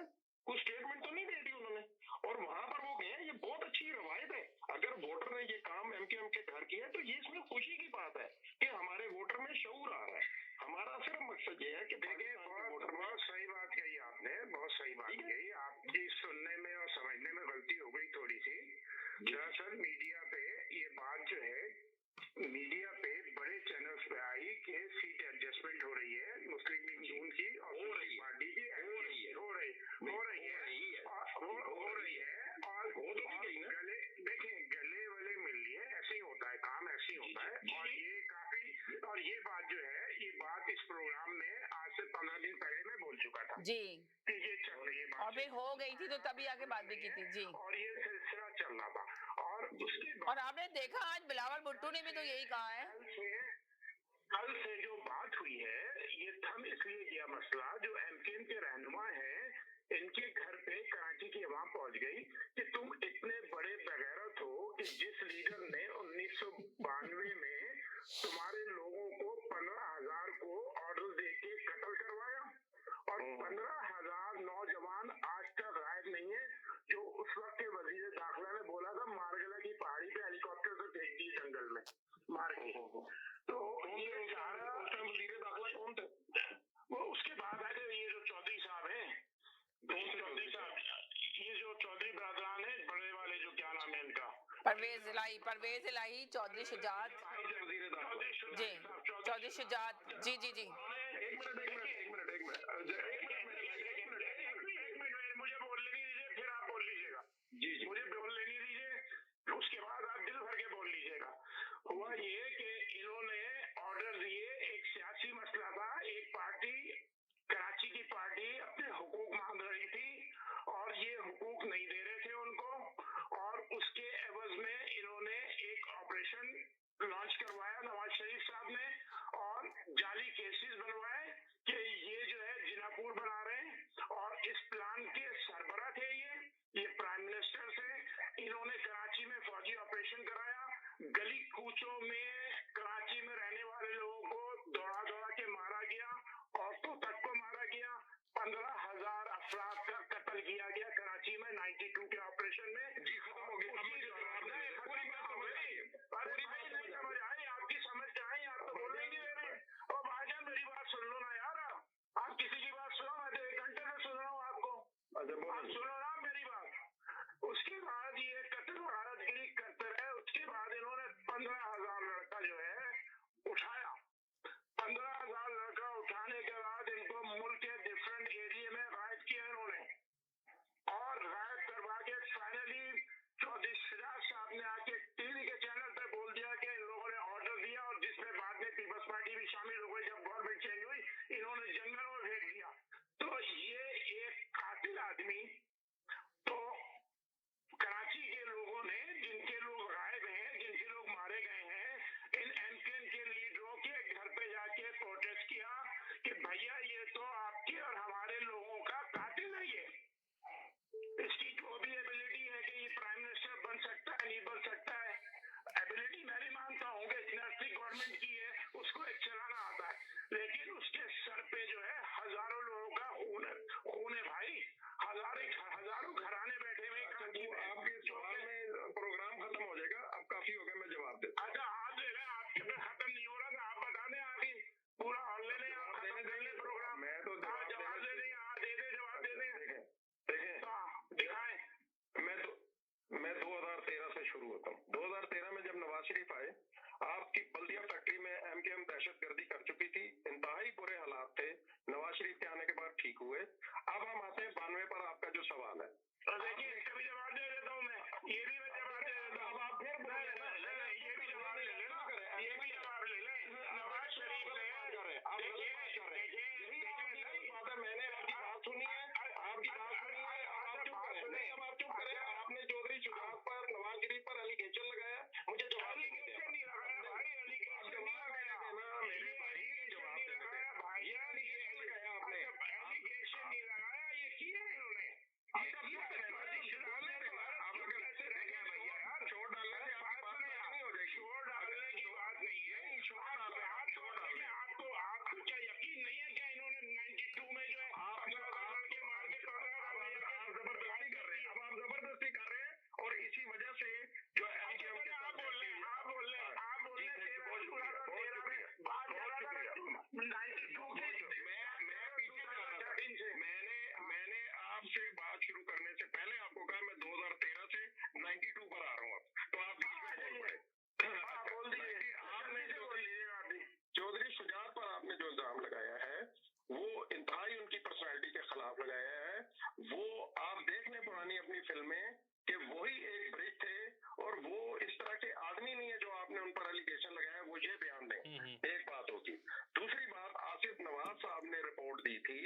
कुछ स्टेटमेंट तो नहीं दे दी उन्होंने, और वहां पर वो गए। ये बहुत अच्छी रवायत है। अगर वोटर ने ये काम एमकेएम के घर किया है तो ये इसमें खुशी की बात है कि हमारे वोटर में शऊर आ रहा है। हमारा सिर्फ मकसद ये है कि देखिए, बहुत सही बात कही आपने, बहुत सही बात कही। आपकी सुनने में और समझने में गलती हो गई थोड़ी सी। दरअसल मीडिया पे ये बात जो है, मीडिया पे बड़े चैनल्स पे आई कि सीट एडजस्टमेंट हो रही है मुस्लिम लीग नून की और पार्टी की। हो रही है और गले वाले मिल लिए। ऐसे ही होता है काम, ऐसे ही होता है। और ये काफी, और ये बात जो है, ये बात इस प्रोग्राम में आज से 15 दिन पहले मैं बोल चुका था जी। ये चल रही है बात, और फिर हो गई थी तो तभी आके बात भी की थी। जी, और ये सिलसिला चल रहा था। और उसके और आपने देखा आज बिलावल भुट्टो ने भी तो यही कहा है। कल से जो बात हुई है, ये थम इसलिए गया मसला, जो एमकेएम के रहनुमा हैं, इनके घर पे कराची की आवाम पहुंच गई कि तुम इतने बड़े बेगैरत हो कि जिस लीडर ने 1992 में तुम्हारे लोगों को 15,000 को ऑर्डर दे के कत्ल करवाया, और 15,000 नौजवान आज तक गायब नहीं है, जो उस वक्त के वजीर दाखिला ने बोला था मारगला की पहाड़ी पे हेलीकॉप्टर से फेंक दिए जंगल में मार के। तो ये सारा वजीर दाखिला कौन थे? वो उसके बाद आए थे ये जो चौधरी साहब हैं, चौधरी साहब, ये जो चौधरी बरादरान है बड़े वाले, जो परवेज इलाही, चौधरी शुजात जी, चौधरी शुजात जी जी जी। एक मिनट मुझे बोल लेने दीजिए, फिर आप बोल लीजिएगा। जी मुझे बोल लेने दीजिए, उसके बाद आप दिल भर के बोल लीजिएगा। हुआ ये कि इन्होंने ऑर्डर दिए, एक सियासी मसला था, एक पार्टी कराची की पार्टी अपने हुकूक मांग रही थी और ये हुकूक नहीं दे रहे थे उनको, और उसके एवज में इन्होंने एक ऑपरेशन लॉन्च करवाया नवाज शरीफ साहब ने, और जाली केसेस बनवाए कि ये जो है जिनापुर बना रहे हैं, और इस प्लान के सरबराह थे ये प्राइम मिनिस्टर से। इन्होंने कराची में फौजी ऑपरेशन कराया, गली कूचों में कराची में रहने वाले लोगों को दौड़ा दौड़ा के मारा गया, औरतों तक को मारा गया, 15,000 अफराद का कत्ल किया गया कराची में 92 के ऑपरेशन में। जी खत्म हो गया। पूरी बात समझ आई, पूरी बात नहीं समझ आई आपकी, समझ के आई आप तो बोल नहीं दे रहे। और भाईजान मेरी बात सुन लो ना यार, आप किसी की बात सुनो, मैं तो 1 घंटे से सुन रहा हूँ आपको, आप सुनो ना मेरी बात। उसके बाद ये कत्ल भारतगिरी करते रहे, उसके बाद इन्होंने 15,000 लड़का जो है उठाया। 15,000 लड़का उठाने के बाद इनको मुल्क के डिफरेंट एरिया में गायब किया इन्होंने, और गायब करवा के फाइनली चौधरी शुजात साहब ने आके टीवी के चैनल पे बोल दिया कि इन लोगों ने ऑर्डर दिया, और जिसमें बाद में पीपल्स पार्टी भी शामिल हो गई। जब गवर्नमेंट चेंज हुई इन्होंने जंगलों में फेंक दिया। तो ये एक कातिल आदमी, तो कराची के लोगों ने, जिनके लोग गायब हैं, जिनके लोग मारे गए हैं, इन एमकेएम के लीडरों के घर पे जाके प्रोटेस्ट किया कि भैया ये तो आपके और हमारे लोगों का कातिल है, ये इसकी जो भी एबिलिटी है कि ये प्राइम मिनिस्टर बन सकता है, नहीं बन सकता है, एबिलिटी मैं भी मानता हूँ कि इतनी गवर्नमेंट की है, उसको एक चलाना आता है, लेकिन उसके सर पे जो है हजारों लोगों का खून है भाई, हजारों घराने बैठे हुए। आपके सवाल में प्रोग्राम खत्म हो जाएगा, अब काफी हो गया, मैं जवाब दे। अच्छा आप ले लें, आपके पे खत्म नहीं हो रहा था, आप बता दें आगे पूरा और ले लें, आप खत्म कर लें प्रोग्राम। मैं तो जवाब दे दें, दे दे जवाब दे दें, देखें दिखाएं। मैं 2013 से शुरू होता हूँ। 2013 में जब नवाज शरीफ आए, आपकी बल्दिया फैक्ट्री में एमकेएम दहशतगर्दी कर चुकी थी, इंतहाई बुरे हालात थे। नवाज शरीफ के आने के बाद ठीक हुए। अब हम आते हैं 92 पर, आपका जो सवाल है। देखिए इसका भी जवाब दे देता हूँ मैं, ये भी मैं जवाब दे देता हूँ। आप फिर ये भी जवाब ले लेना, ये भी जवाब ले लें। नवाज शरीफ ने मैंने आपकी बात सुनी है, आपकी बात सुनी है, आप चुप करें, नहीं अब आप चुप करें। आपने चौधरी शुजात पर, नवाज शरीफ पर एलिगेशन लगाया, मुझे जवाब नहीं लगाया भाई, एलिगेशन नहीं लगाया मेरे भाई, जवाब नहीं लगाया भाई, एलिगेशन लगाया आपने, एलिगेशन नहीं लगाया, ये किया इन्होंने। आप किया है आप कैसे रह गए भैया यार, छोड़ डालने से आपकी बात नहीं हो जाएगी। छोड़ डालने की बात नहीं है, छोड़ डालने आपको क्या यकीन नहीं है क्या इन्होंने 92 में जो है आप जबरदस्ती कर रहे हैं, अब आप जबरदस्ती कर रहे हैं, और इसी वजह से जो एमकेएम के आप बोल रहे हैं 92 की मैं पीछे जा रहा था। मैंने आपसे बात शुरू करने से पहले आपको कहा मैं 2013 से 92 पर आ रहा हूँ, तो आप बीच में बोल दिए। आपने जो चौधरी शुजात पर आपने जो इल्जाम लगाया है, वो इंतहाई उनकी पर्सनैलिटी के खिलाफ लगाया है। वो आप देख लें पुरानी अपनी फिल्में कि वही एक ब्रिज थे, और वो इस तरह के आदमी नहीं है जो आपने उन पर एलिगेशन लगाया, वो ये बयान दें। एक बात होगी। दूसरी बात, आसिफ नवाज साहब ने रिपोर्ट दी थी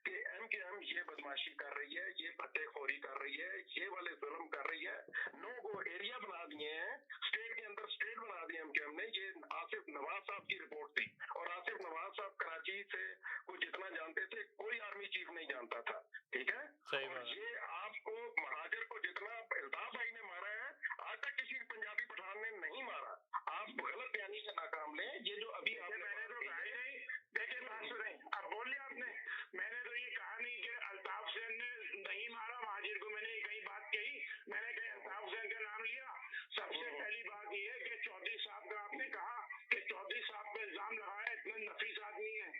कि एमकेएम ये बदमाशी कर रही है, ये पत्तेखोरी कर रही है, ये वाले जुल्म कर रही है, नो गो एरिया बना दिए हैं, स्टेट के अंदर स्टेट बना दिए एमकेएम ने। ये आसिफ नवाज साहब की रिपोर्ट थी, और आसिफ नवाज साहब कराची से कुछ जितना जानते थे, कोई आर्मी चीफ नहीं जानता था, ठीक है। और ये आपको महाजर को जितना अल्ताफ भाई ने मारा है, आज तक किसी पंजाबी पठान ने नहीं मारा। आप गलत बयानी से नाकाम लें। ये जो अभी मैंने तो कहा ही नहीं, देखिए बात सुने, अब बोल लिया आपने, मैंने तो ये कहा नहीं कि अल्ताफ हुसैन ने नहीं मारा महाजिर को, मैंने कहीं बात कही, मैंने कहीं अल्ताफ हुसैन का नाम लिया। सबसे पहली बात ये है कि चौधरी साहब का आपने कहा कि चौधरी साहब पे इल्जाम लगाया, इतना नफीस आदमी है।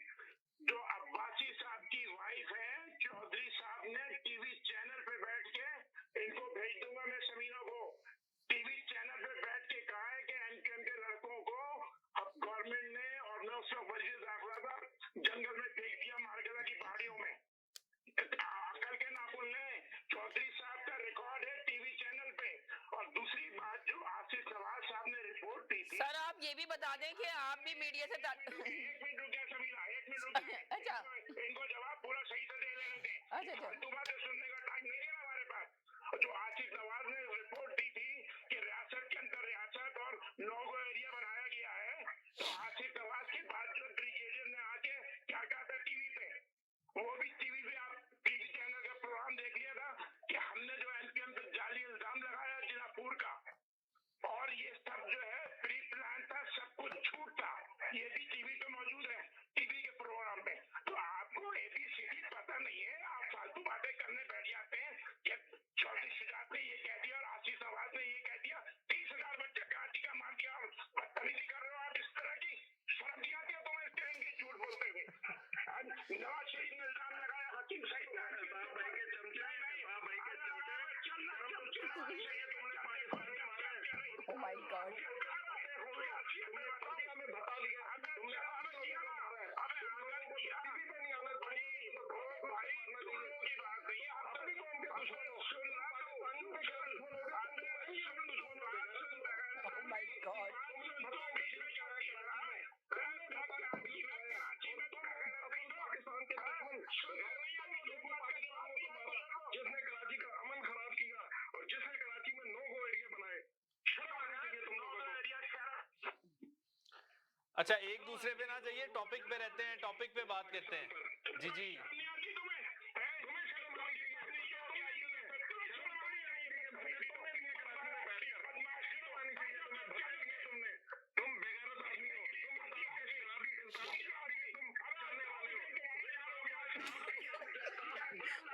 जो अब्बासी साहब की वाइफ है, चौधरी साहब ने टीवी चैनल पे बैठ के भी बता दें कि आप भी मीडिया से एक मिनट रुकिए समीरा, एक मिनट रुकिए। अच्छा इनको जवाब पूरा सही से दे लेने दें। अच्छा फालतू बातें सुनने का टाइम नहीं है हमारे पास। जो आसिफ नवाज ने रिपोर्ट दी थी कि रियासत के अंदर रियासत और नो-गो एरिया बनाया गया है, तो आसिफ नवाज की बात जो ब्रिगेडियर ने आके क्या कहा था टीवी पे, वो भी टीवी पे आप टीवी चैनल का प्रोग्राम देख लिया था कि हमने जो एनपीएम पे जाली इल्जाम लगाया जिनापुर का, और ये सब जो है प्री प्लान था, सब कुछ झूठ था। ये भी टीवी पे मौजूद है, टीवी के प्रोग्राम में। तो आपको एबीसीडी पता नहीं है, आप फालतू बातें करने बैठ जाते हैं कि 34,000 ने ये कह दिया और आशीष नवाज ने ये कह दिया, 30,000 बच्चे कराची का मार दिया और बदतमीजी कर रहे हो आप इस तरह की। शर्म नहीं आती है तुम्हें इस तरह की झूठ बोलते हुए? नवाज शरीफ ने इल्जाम लगाया, हकीम सईद ने Oh my God. Oh my God. जिसने कराची का अमन खराब किया और जिसने कराची में नो-गो एरिया बनाए, शर्म आनी चाहिए तुम लोगों को। अच्छा, एक दूसरे पे ना जाइए, टॉपिक पे रहते हैं, टॉपिक पे बात करते हैं। जी जी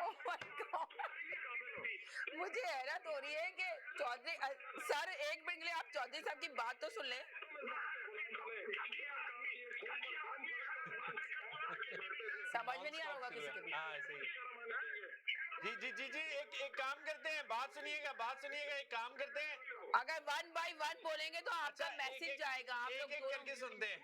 Oh my God. मुझे हैरत हो रही है कि चौधरी सर, एक मिनट के लिए आप चौधरी साहब की बात तो सुन लें। समझ में नहीं आ रहा होगा किसी के भी। हाँ ऐसे ही। जी जी जी जी एक काम करते हैं, बात सुनिएगा, एक काम करते हैं, अगर 1 by 1 बोलेंगे तो आपका मैसेज जाएगा। आप लोग एक करके सुनते हैं।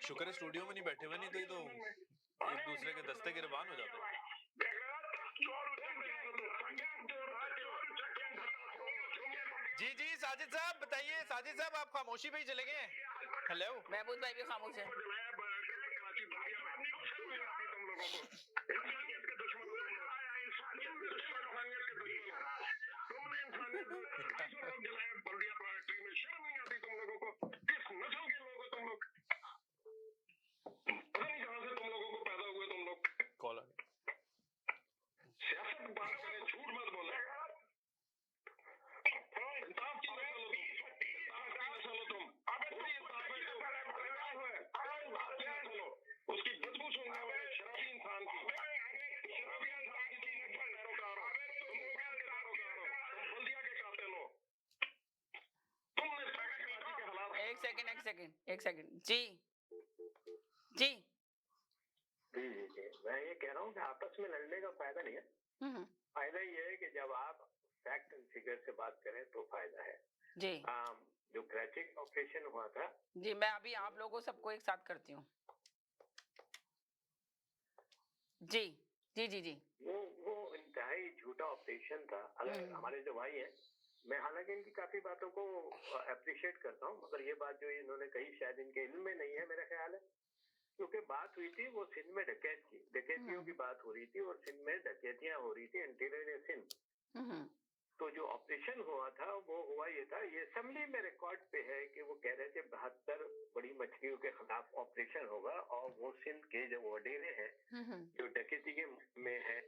शुक्र है स्टूडियो में नहीं बैठे हुए, नहीं तो एक दूसरे के दस्ते गिरबान हो जाते। जी जी साजिद साहब बताइए। साजिद साहब आप खामोशी पे ही चले गए। हेलो, महमूद भाई भी खामोश है। एक सेकंड जी जी जी जी जी मैं ये कह रहा हूँ कि आपस में लड़ने का फायदा नहीं है। फायदा ये है कि जब आप फैक्ट एंड फिगर से बात करें तो फायदा है जी। जो कराची ऑपरेशन हुआ था जी, मैं अभी आप लोगों सबको एक साथ करती हूँ। जी जी जी जी वो इंतहाई झूठा ऑपरेशन था। अगर हमारे जो भाई हैं, मैं हालांकि इनकी काफी बातों को अप्रिशिएट करता हूँ, मगर ये बात जो इन्होंने कही शायद इनके इल्म में नहीं है मेरा ख्याल है, क्योंकि बात हुई थी वो सिंध में डकैतियों की बात हो रही थी और सिंध में डकैतियां हो रही थी, इंटीरियर सिंध। तो जो ऑपरेशन हुआ था वो हुआ ये था, ये असेंबली में रिकॉर्ड पे है कि वो कह रहे थे 72 बड़ी मछलियों के खिलाफ ऑपरेशन होगा और वो सिंध के जो वडेरे हैं जो डकैती के में है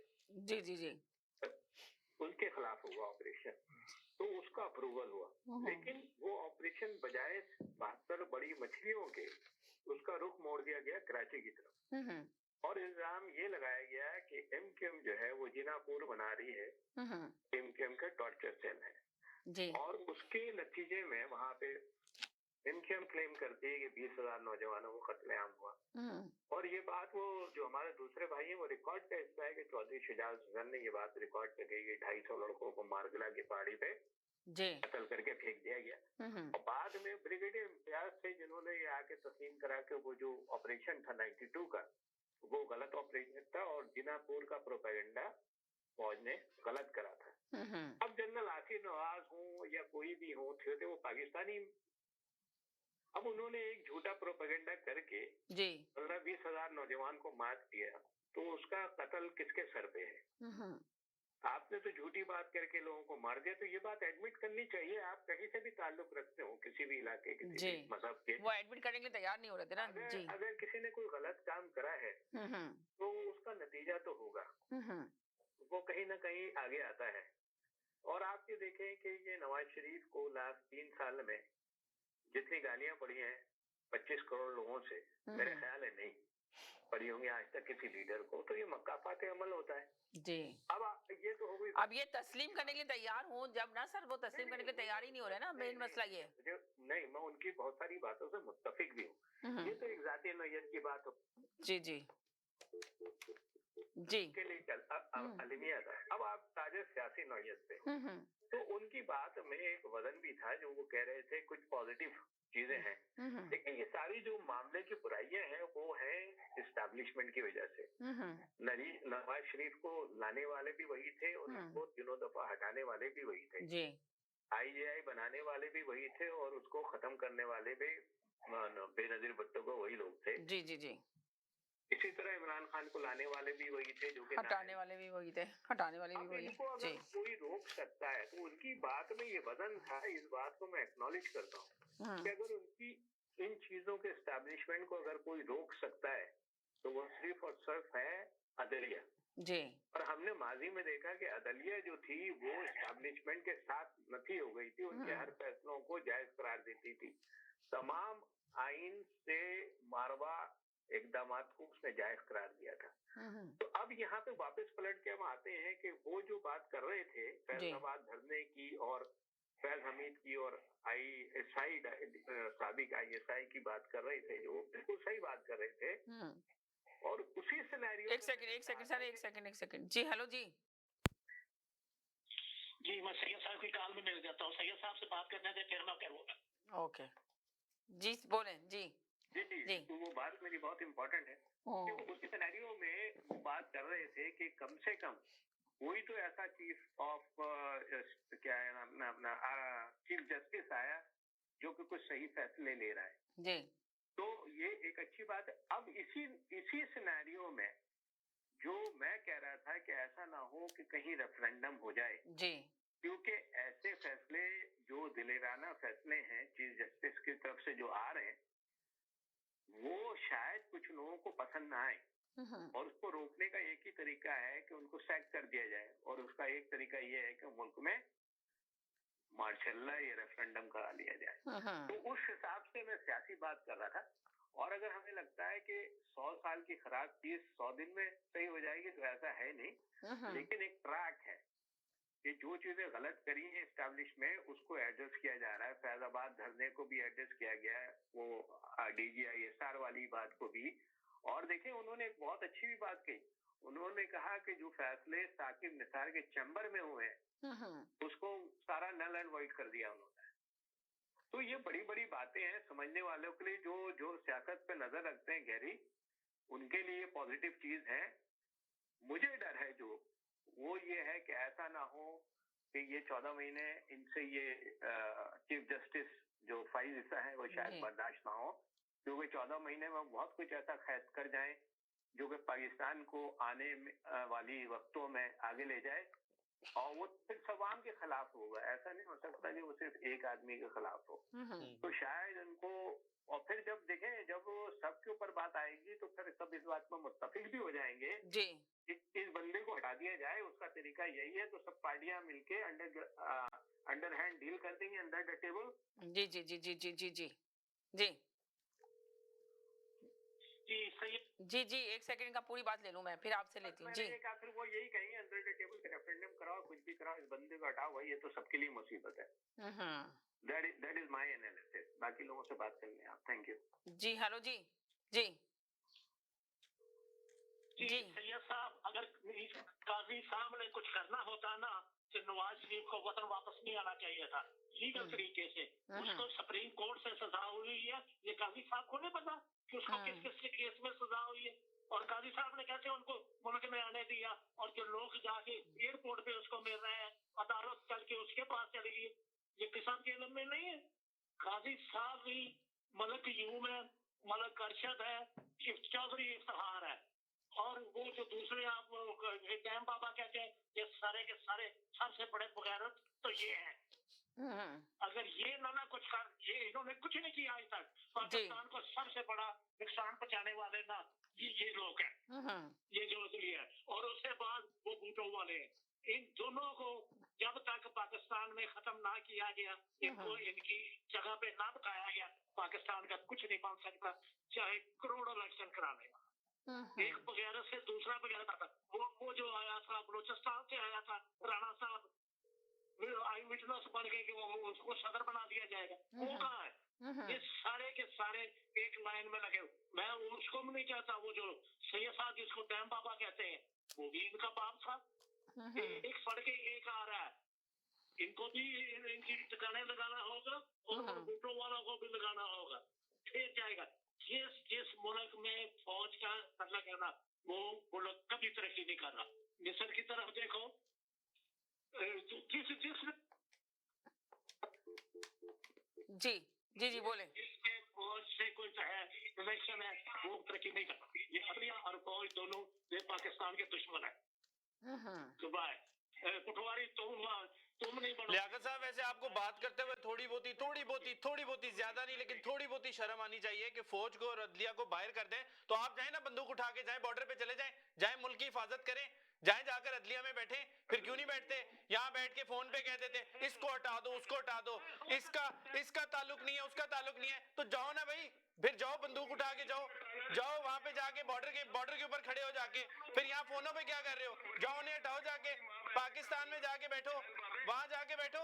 जी जी जी उनके खिलाफ हुआ ऑपरेशन, तो उसका अप्रूवल हुआ। लेकिन वो ऑपरेशन बजाय 72 बड़ी मछलियों के उसका रुख मोड़ दिया गया कराची की तरफ और इल्जाम ये लगाया गया कि एमक्यूएम जो है वो जिनापुर बना रही है, एमक्यूएम का टॉर्चर सेल है जी। और उसके नतीजे में वहां पे इनकी हम क्लेम करते हैं कि 20,000 नौजवानों को कत्लेआम हुआ। और ये बात वो जो हमारे दूसरे भाई हैं वो रिकॉर्ड का हिस्सा है कि चौधरी शुजात हुसैन ने ये बात रिकॉर्ड कर गई कि 250 लड़कों को मारगला की पहाड़ी पे कत्ल करके फेंक दिया गया। और बाद में ब्रिगेडियर इम्तियाज थे जिन्होंने ये आके तस्लीम करा के वो जो ऑपरेशन था 92 का वो गलत ऑपरेशन था और जिनापुर का प्रोपेगेंडा फौज ने गलत करा था। अब जनरल आसिफ नवाज हो या कोई भी हो थे वो पाकिस्तानी। अब उन्होंने एक झूठा प्रोपेगेंडा करके 15-20 हजार नौजवान को मार दिया, तो उसका कत्ल किसके सर पे है? आपने तो झूठी बात करके लोगों को मार दिया, तो ये बात एडमिट करनी चाहिए। आप कहीं से भी ताल्लुक रखते हो, किसी भी इलाके के, किसी भी मजहब के, वो एडमिट करने के लिए तैयार नहीं हो रहे थे ना। अगर किसी ने कोई गलत काम करा है तो उसका नतीजा तो होगा, वो कहीं ना कहीं आगे आता है। और आप ये देखें कि ये नवाज शरीफ को लास्ट 3 साल में जितनी गालियां पड़ी हैं 25 करोड़ लोगों से, मेरे ख्याल है नहीं पड़ी होंगी आज तक किसी लीडर को। तो ये मकाफात अमल होता है जी। अब ये तो हो गई, अब ये तस्लीम करने के लिए तैयार हो जब ना सर, वो तस्लीम करने के लिए तैयार ही नहीं हो रहे ना। मेन मसला ये नहीं, मैं उनकी बहुत सारी बातों से मुत्तफिक भी हूँ। ये तो एक जाती नौयत की बात हो जी जी जी के लिए चल अब अलमियत है। अब आप ताजे सियासी नौयत पे, तो उनकी बात में एक वजन भी था जो वो कह रहे थे कुछ पॉजिटिव चीजें हैं, लेकिन ये सारी जो मामले की बुराइयां हैं वो है इस्टेब्लिशमेंट की वजह से। नवाज शरीफ को लाने वाले भी वही थे और उसको दिनों दफा हटाने वाले भी वही थे जी। IJI बनाने वाले भी वही थे और उसको खत्म करने वाले भी बेनजीर भुट्टो को वही लोग थे। जी जी जी। इसी तरह इमरान खान को लाने वाले भी वही थे, जो कि हटाने वाले भी वही थे, हटाने वाले भी वही। इनको अगर कोई रोक सकता है तो उनकी बात में ये वजन था। इस बात को मैं एक्नॉलेज करता हूँ कि अगर उनकी इन चीजों के एस्टेब्लिशमेंट को अगर कोई रोक सकता है तो वो सिर्फ और सिर्फ है अदलिया जी। और हमने माजी में देखा कि अदलिया जो थी वो एस्टेब्लिशमेंट के साथ नथी हो गई थी, उनके हर फैसलों को जायज करार देती थी। तमाम आइन से मारवा इकदामात को उसने जायज करार दिया था। तो अब यहाँ पे वापस पलट के हम आते हैं कि वो जो बात कर रहे थे फैसलाबाद धरने की और फैज हमीद की और ISI साबिक ISI की बात कर रहे थे, जो बिल्कुल सही बात कर रहे थे। और उसी सिनेरियो एक सेकंड जी। हेलो जी जी, मैं सैयद साहब की कॉल में मिल जाता हूँ। सैयद साहब से बात करने से फिर मैं करूँगा। ओके जी, बोलें जी। जी, तो वो बात मेरी बहुत इम्पोर्टेंट है कि उस सिनेरियो में वो बात कर रहे थे कि कम से कम कोई तो ऐसा चीफ ऑफ क्या है नाम अपना चीफ जस्टिस आया जो कि कुछ सही फैसले ले रहा है जी। तो ये एक अच्छी बात है। अब इसी सिनेरियो में जो मैं कह रहा था कि ऐसा ना हो कि कहीं रेफरेंडम हो जाए जी, क्योंकि ऐसे फैसले जो दिलेराना फैसले हैं चीफ जस्टिस की तरफ से जो आ रहे हैं वो शायद कुछ लोगों को पसंद ना आए और उसको रोकने का एक ही तरीका है कि उनको सैक कर दिया जाए। और उसका एक तरीका ये है कि मुल्क में मार्शल या रेफरेंडम करा लिया जाए। तो उस हिसाब से मैं सियासी बात कर रहा था। और अगर हमें लगता है कि 100 साल की खराब चीज 100 दिन में सही हो जाएगी तो ऐसा है नहीं, लेकिन एक ट्रैक है कि जो चीजें गलत करी है एस्टैब्लिश में उसको एड्रेस किया जा रहा है। फैजाबाद धरने को भी एड्रेस किया गया है, वो DGISR वाली बात को भी। और देखिए उन्होंने एक बहुत अच्छी भी बात कही, उन्होंने कहा कि जो फैसले साकिब निसार के चैम्बर में हुए हैं उसको सारा नल एंड वॉइड कर दिया उन्होंने। तो ये बड़ी बड़ी बातें हैं समझने वालों के लिए, जो सियासत पे नजर रखते हैं गहरी, उनके लिए पॉजिटिव चीज है। मुझे डर है जो वो ये है कि ऐसा ना हो कि ये 14 महीने इनसे ये चीफ जस्टिस जो फाइज हिस्सा है वो शायद बर्दाश्त ना हो, क्योंकि 14 महीने में बहुत कुछ ऐसा खैद कर जाए जो कि पाकिस्तान को आने वाली वक्तों में आगे ले जाए और वो सिर्फ अवाम के खिलाफ होगा। ऐसा नहीं हो सकता कि वो सिर्फ एक आदमी के खिलाफ हो। तो शायद उनको, और फिर जब देखें जब सबके ऊपर बात आएगी तो फिर सब इस बात में मुत्तफिक भी हो जाएंगे जी। इस बंदे को हटा दिया जाए, उसका तरीका यही है। तो सब पार्टियां मिलके अंडर हैंड डील कर देंगे अंडर द टेबल। जी जी जी जी जी जी जी जी जी सही जी जी, एक सेकंड का पूरी बात ले लूं मैं, फिर आपसे लेती हूँ जी। मैंने कहा फिर वो यही कहेंगे अंडर द टेबल रेफरेंडम कराओ, कुछ भी कराओ, इस बंदे को हटाओ भाई, ये तो सबके लिए मुसीबत है। That is my analysis. बाकी लोगों से बात कर लें आप। थैंक यू जी। हेलो जी जी जी सैयद साहब, अगर काजी साहब ने कुछ करना होता ना तो नवाज शरीफ को वतन वापस नहीं आना चाहिए था लीगल तरीके से। उसको सुप्रीम कोर्ट से सजा हुई है, ये काजी साहब को नहीं पता कि उसको किस किस केस में सजा हुई है, और काजी साहब ने कैसे उनको मुल्क में आने दिया, और जो लोग जाके एयरपोर्ट पे उसको मिल रहे हैं, अदालत चल के उसके पास चली गई। ये किसान के इल्म में नहीं है। काजी साहब भी मलक यूम है, मलक अरशद है, चौधरी इफ्तिखार है, और वो जो दूसरे आप डैम बाबा कहते हैं, ये सारे के सारे सबसे बड़े बगैरत तो ये हैं। अगर ये ना कुछ कर, ये इन्होंने कुछ नहीं किया आज तक, पाकिस्तान को सबसे बड़ा नुकसान पहुंचाने वाले ना ये लोग हैं, ये जो है, और उसके बाद वो भूटो वाले हैं। इन दोनों को जब तक पाकिस्तान में खत्म ना किया गया, इनको इनकी जगह पे ना बताया गया, पाकिस्तान का कुछ नहीं बन सकता, चाहे करोड़ों इलेक्शन करा लेगा। एक बगैरत से दूसरा बगैरत आता, वो जो आया था बलूचिस्तान से आया था राणा साहब, आई विटनेस बन गए कि वो उसको सदर बना दिया जाएगा, वो कहाँ है? ये सारे के सारे एक लाइन में लगे। मैं उसको भी नहीं चाहता, वो जो सैयद साहब जिसको डैम बाबा कहते हैं, वो भी इनका बाप था। एक फड़ के एक आ रहा है, इनको भी इनकी ठिकाने लगाना होगा, और भुट्टो वालों को भी लगाना होगा, फिर जाएगा। जिस मुल्क में फौज का मतलब है ना, वो मुल्क कभी तरक्की नहीं कर रहा। मिस्र की तरफ देखो, जी जी जी बोले। जिसके फौज से कोई है इलेक्शन है, वो तरक्की नहीं करता। ये अदलिया और फौज दोनों ये पाकिस्तान के दुश्मन है। दुबई पटवारी तुम नहीं बनो। लियाकत साहब, वैसे आपको बात करते हुए थोड़ी बहुत ही ज्यादा नहीं लेकिन थोड़ी बहुत ही शर्म आनी चाहिए कि फौज को और अदलिया को बाहर कर दें, तो आप जाए ना बंदूक उठा के जाए बॉर्डर पे चले जाए मुल्क की हिफाजत करें, जाए जाकर अदलिया में बैठे। फिर क्यों नहीं बैठते यहाँ बैठ के फोन पे कह देते इसको हटा दो उसको हटा दो, इसका ताल्लुक नहीं है उसका ताल्लुक नहीं है, तो जाओ ना भाई, फिर जाओ बंदूक उठा के जाओ वहां पे जाके बॉर्डर के ऊपर खड़े हो जाके, फिर यहाँ फोनों पे क्या कर रहे हो? जाओ उन्हें हटाओ, जाके पाकिस्तान में जाके बैठो, वहां जाके बैठो,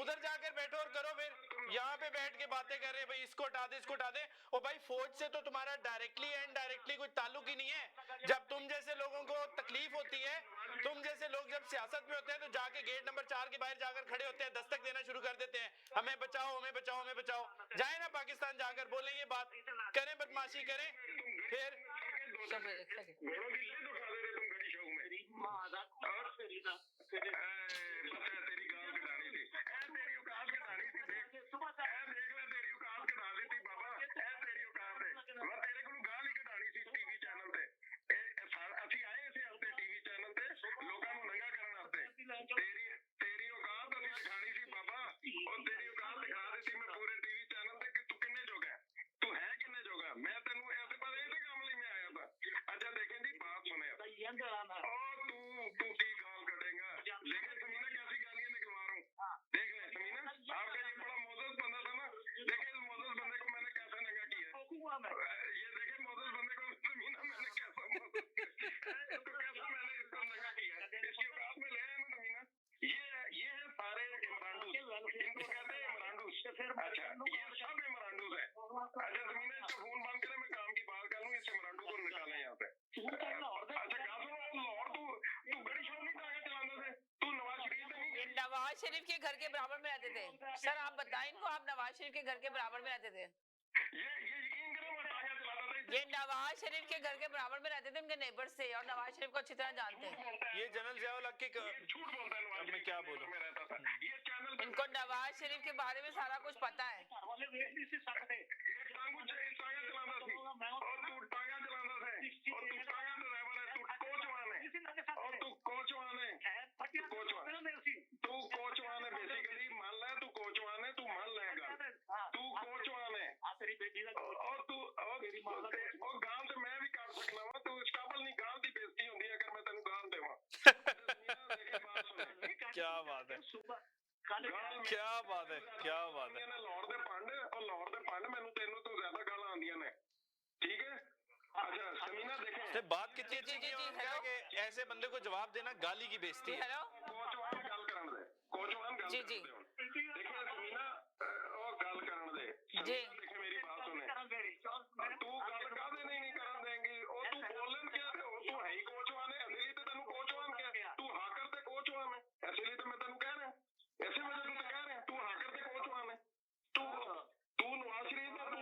उधर जाकर बैठो और करो। फिर यहाँ पे बैठ के बातें कर रहे हैं भाई इसको हटा दे। और भाई फौज से तो तुम्हारा डायरेक्टली एंड डायरेक्टली कोई ताल्लुक ही नहीं है। जब तुम जैसे लोगों को तकलीफ होती है, तुम जैसे लोग जब सियासत में होते हैं, तो जाके गेट नंबर 4 के बाहर जाकर खड़े होते हैं, दस्तक देना शुरू कर देते हैं, हमें बचाओ हमें बचाओ हमें बचाओ। जाए ना पाकिस्तान, जाकर बोले ये बात करें, बदमाशी करें, फिर नवाज शरीफ के घर के बराबर में रहते थे। सर आप बताएं इनको, आप नवाज शरीफ के घर के बराबर में रहते थे। ये नवाज शरीफ के घर के बराबर में रहते थे, उनके नेबर से, और नवाज शरीफ को अच्छी तरह जानते हैं। ये जनरल ज़ियाउल हक के अब मैं क्या बोलूं, इनको नवाज शरीफ के बारे में सारा कुछ पता है। क्या बात है, क्या बात है, क्या बात है। लाहौर दे पंड और लाहौर दे पंड मैनू तेनों तो ज्यादा गाल आंदियां ने, ठीक है? तो बात कितनी अच्छी की और क्या कि ऐसे बंदे को जवाब देना गाली की बेइज्जती है। हेलो कोचवान गल करन दे, कोचवान गल जी करन जी दे। देखिए समीना ओ गल करन दे। जी देखिए मेरी बात सुने। तू गल कादे नहीं करन देंगी? ओ तू बोलन क्या ते तू है ही कोचवान है, इसलिए तो तेनु कोचवान क्या? तू हाकर ते कोचवान है, इसलिए तो मैं तेनु कह रहा हूं। ऐसे वजह से कह रहे हैं तू हाकर ते कोचवान है। तू नवाज शरीफ का तू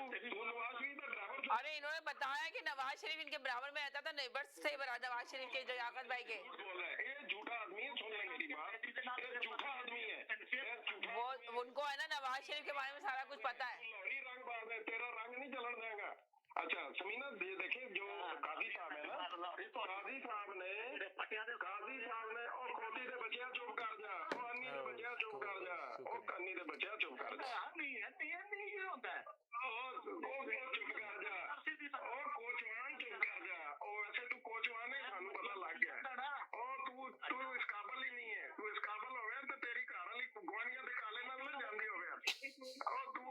नवाज शरीफ का ड्राइवर। अरे इन्होंने बताया कि नवाज शरीफ इनके बराबर में रहता था, नेबर्स थे नवाज शरीफ के लियाकत भाई के। बोल रहा है ये झूठा आदमी है, सुन ले मेरी बात, ये झूठा आदमी है। वो उनको है ना नवाज शरीफ के बारे में सारा कुछ पता है। लोरी रंग बात है, तेरा रंग नहीं जलन देगा। अच्छा समीना देखिए जो काजी साहब है ना, काजी साहब ने और खोटी दे बच्चियां चुप कर जा, ओ अन्नी दे बच्चियां चुप कर जा, ओ कन्नी दे बच्चियां चुप कर जा। नहीं होता है ओ चुप कर जा, ओ कोचवान चुप कर जा। ओ वैसे तू कोचवान है, सानू पता लग गया। ओ तू इस काबिल ही नहीं है, तू इस काबिल होवे तो तेरी घर वाली गुआनियां दे काले नाल ना जांदी होवे। ओ तू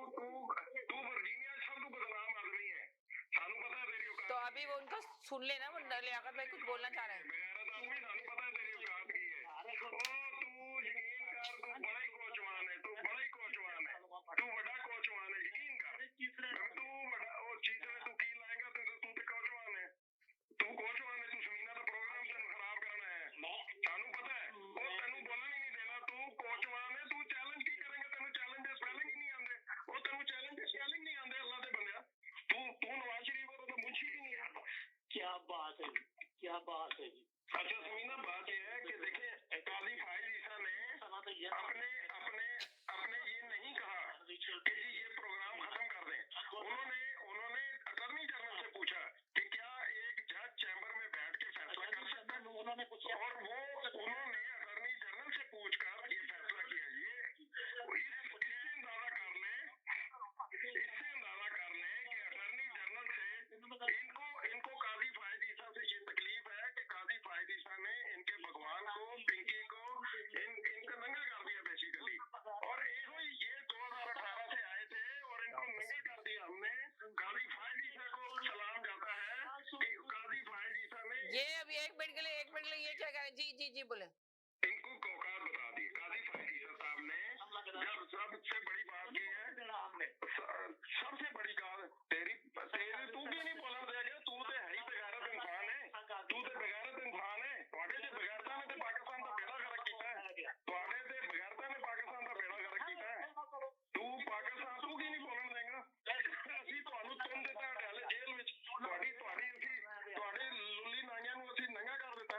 वर्जीनिया सब तू बदनाम आदमी है, सानू पता है तेरी औकात। तो अभी वो उनको सुन लेना, वो लियाकत भाई कुछ बोलना चाह रहे हैं। बेगैरत आदमी, सानू पता है तेरी औकात की है। ओ तू यकीन कर, तू बड़ा ही कोचवान है, तू बड़ा ही कोचवान है, तू बड़ा कोचवान है, यकीन कर। तू बड़ा ओ चीज में तू की लाएगा तो तू ते कोचवान है, तू कोचवान है। तू समीना का प्रोग्राम तेन खराब करना है, सानू पता है। ओ तेनू बोलने ही नहीं देना, तू कोचवान है। तू चैलेंज की करेंगे, तेनू चैलेंज दे स्पेलिंग ही नहीं आंदे। ओ तेनू चैलेंज दे स्पेलिंग नहीं आंदे, अल्लाह दे बंदया। तू नवाज शरीफ और तो मुंशी ही नहीं है। क्या बात है जी, क्या बात है जी। अच्छा समीना बात यह है कि देखिए काजी फाइज ईसा ने अपने ये नहीं कहा कि जी ये प्रोग्राम खत्म कर दें। उन्होंने अटॉर्नी जनरल से पूछा कि क्या एक जज चैम्बर में बैठ के फैसला कर सकता है, उन्होंने पूछा और उन्होंने अटॉर्नी जनरल से पूछकर ये फैसला किया। इससे अंदाजा कर लें कि अटॉर्नी जनरल से इनको काजी फाइज ईसा से ये तकलीफ है कि काजी फाइज ईसा ने इनके भगवान को, पिंकी को इनका नंगा कर दिया बेसिकली। और ये 2018 से आए थे और इनको नंगा कर दिया हमने। काजी फाइज ईसा को सलाम जाता है कि काजी फाइज ईसा ने ये अभी एक मिनट के लिए ये क्या कह रहे हैं? जी बोले। इनको औकात बता दी। काजी फाइज ईसा साहब ने जब सबसे बड़ी बात की है, सबसे बड़ी बात तेरी तू भी नहीं बोलना देगा। तू तो है ही बेगैरत इंसान है, तू तो बेगैरत इंसान है। ਤੁਹਾਡੇ ਤੇ ਬਗੈਰਤਾ ਨੇ ਤੇ ਪਾਕਿਸਤਾਨ ਦਾ ਬੇੜਾ ਗਰਕ ਕੀਤਾ ਹੈ, ਤੁਹਾਡੇ ਤੇ ਬਗੈਰਤਾ ਨੇ ਪਾਕਿਸਤਾਨ ਦਾ ਬੇੜਾ ਗਰਕ ਕੀਤਾ ਹੈ। ਤੂੰ ਪਾਕਿਸਤਾਨ ਤੂੰ ਕੀ ਨਹੀਂ ਬੋਲਣ ਦੇਗਾ? ਅਸੀਂ ਤੁਹਾਨੂੰ ਤੁਮ ਦਿੱਤਾ ਹਲੇ ਜੇਲ੍ਹ ਵਿੱਚ, ਤੁਹਾਡੇ ਲੁੱਲੀ ਨਾਈਆਂ ਨੂੰ ਅਸੀਂ ਨੰਗਾ ਕਰ ਦਿੱਤਾ।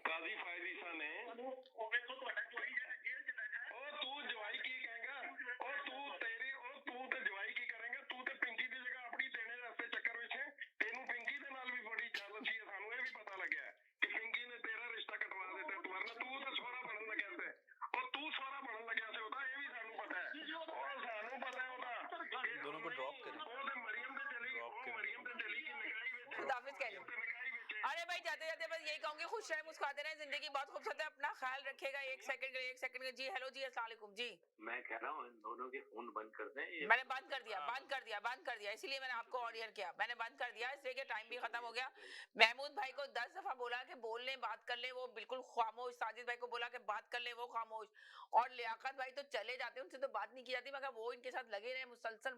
ਕਾਜ਼ੀ ਫਾਇਜ਼ ਈਸਾ ਨੇ ਉਹ ਵੇਖੋ ਤੁਹਾਡਾ ਜਵਾਈ ਜੇਲ੍ਹ ਚ ਬੈਠਾ ਹੈ। ਉਹ ਤੂੰ ਜਵਾਈ ਕੀ ਕਹੇਗਾ? ਤੂੰ ਤੇ ਜਵਾਈ ਕੀ ਕਰੇਗਾ? ਤੂੰ ਤੇ ਪਿੰਕੀ ਦੀ ਜਗ੍ਹਾ ਆਪਣੀ ਦੇਣੇ ਰਸਤੇ ਚੱਕਰ ਵਿੱਚ ਤੈਨੂੰ ਪਿੰਕੀ ਦੇ ਨਾਲ ਵੀ ਬੜੀ ਜੈਲਸੀ ਹੈ। ਸਾਨੂੰ ਇਹ ਵੀ ਪਤਾ ਲੱਗਿਆ ਕਿ ਪਿੰਕੀ ਨੇ ਤੇਰਾ ਰਿਸ਼ਤਾ ਕਟਵਾ ਦਿੱਤਾ, ਵਰਨਾ ਤੂੰ ਤਾਂ ਸਹੁਰਾ ਬਣਨ ਲੱਗਿਆ ਸੀ। ਉਹ ਤੂੰ ਸਹੁਰਾ ਬਣਨ ਲੱਗਿਆ ਸੀ ਉਹਦਾ, ਇਹ ਵੀ ਸਾਨੂੰ ਪਤਾ ਹੈ। ਉਹ ਸਾਨੂੰ ਪਤਾ ਹੈ ਉਹਦਾ। दोनों को ड्रॉप करें। ਉਹ ਤੇ ਮਰੀਮ ਤੇ ਚਲੀ ਕਿ ਨਗਾਈ ਵਿੱਚ खुदाफिज कह रही। अरे भाई जाते जाते बस यही कहूंगी, खुश रहे, मुस्कुराते रहे, जिंदगी बहुत खूबसूरत है, अपना ख्याल रखिएगा। एक सेकंड के जी हेलो जी अस्सलाम वालेकुम जी। मैं कह रहा हूँ इन दोनों के फोन बंद कर दें। मैंने बंद कर दिया, इसीलिए मैंने आपको ऑडियर किया। मैंने बंद कर दिया इसलिए कि टाइम भी खत्म हो गया। महमूद भाई को 10 दफा बोला कि बोल लें, बात कर लें, वो बिल्कुल खामोश। साजिद भाई को बोला कि बात कर लें, वो खामोश। और लियाकत भाई तो चले जाते, उनसे तो बात नहीं की जाती, मगर वो इनके साथ लगे रहे,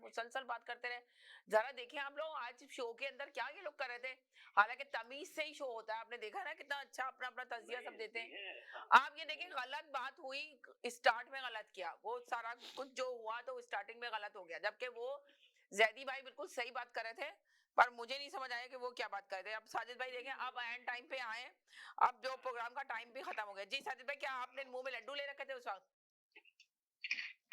मुसलसल बात करते रहे। जरा देखें आप लोग आज शो के अंदर क्या ये लोग कर रहे थे। हालांकि तमीज से ही शो होता है, आपने देखा ना कितना अच्छा अपना तजिया सब देते हैं। आप ये देखें, गलत बात हुई, स्टार्ट में गलत किया, वो सारा कुछ जो हुआ तो स्टार्टिंग में गलत हो गया। जबकि वो जैदी भाई बिल्कुल सही बात कर रहे थे, पर मुझे नहीं समझ आया कि वो क्या बात कर रहे थे। अब साजिद भाई देखें, अब एंड टाइम पे आए, अब जो प्रोग्राम का टाइम भी खत्म हो गया। जी साजिद भाई, क्या आपने मुंह में लड्डू ले रखे थे उस वक्त?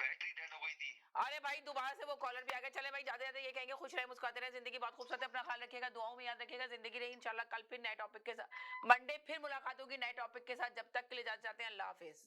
बैटरी डेड हो गई थी। अरे भाई दोबारा से वो कॉलर भी आ गए। चले भाई, जाते जाते ये कहेंगे खुश रहे, मुस्कुराते रहे, जिंदगी बहुत खूबसूरत है, अपना ख्याल रखिएगा, दुआओं में याद रखिएगा। जिंदगी रही इंशाल्लाह। कल फिर नए टॉपिक के साथ, मंडे फिर मुलाकात होगी नए टॉपिक के साथ। जब तक के लिए जाते हैं, अल्लाह हाफिज।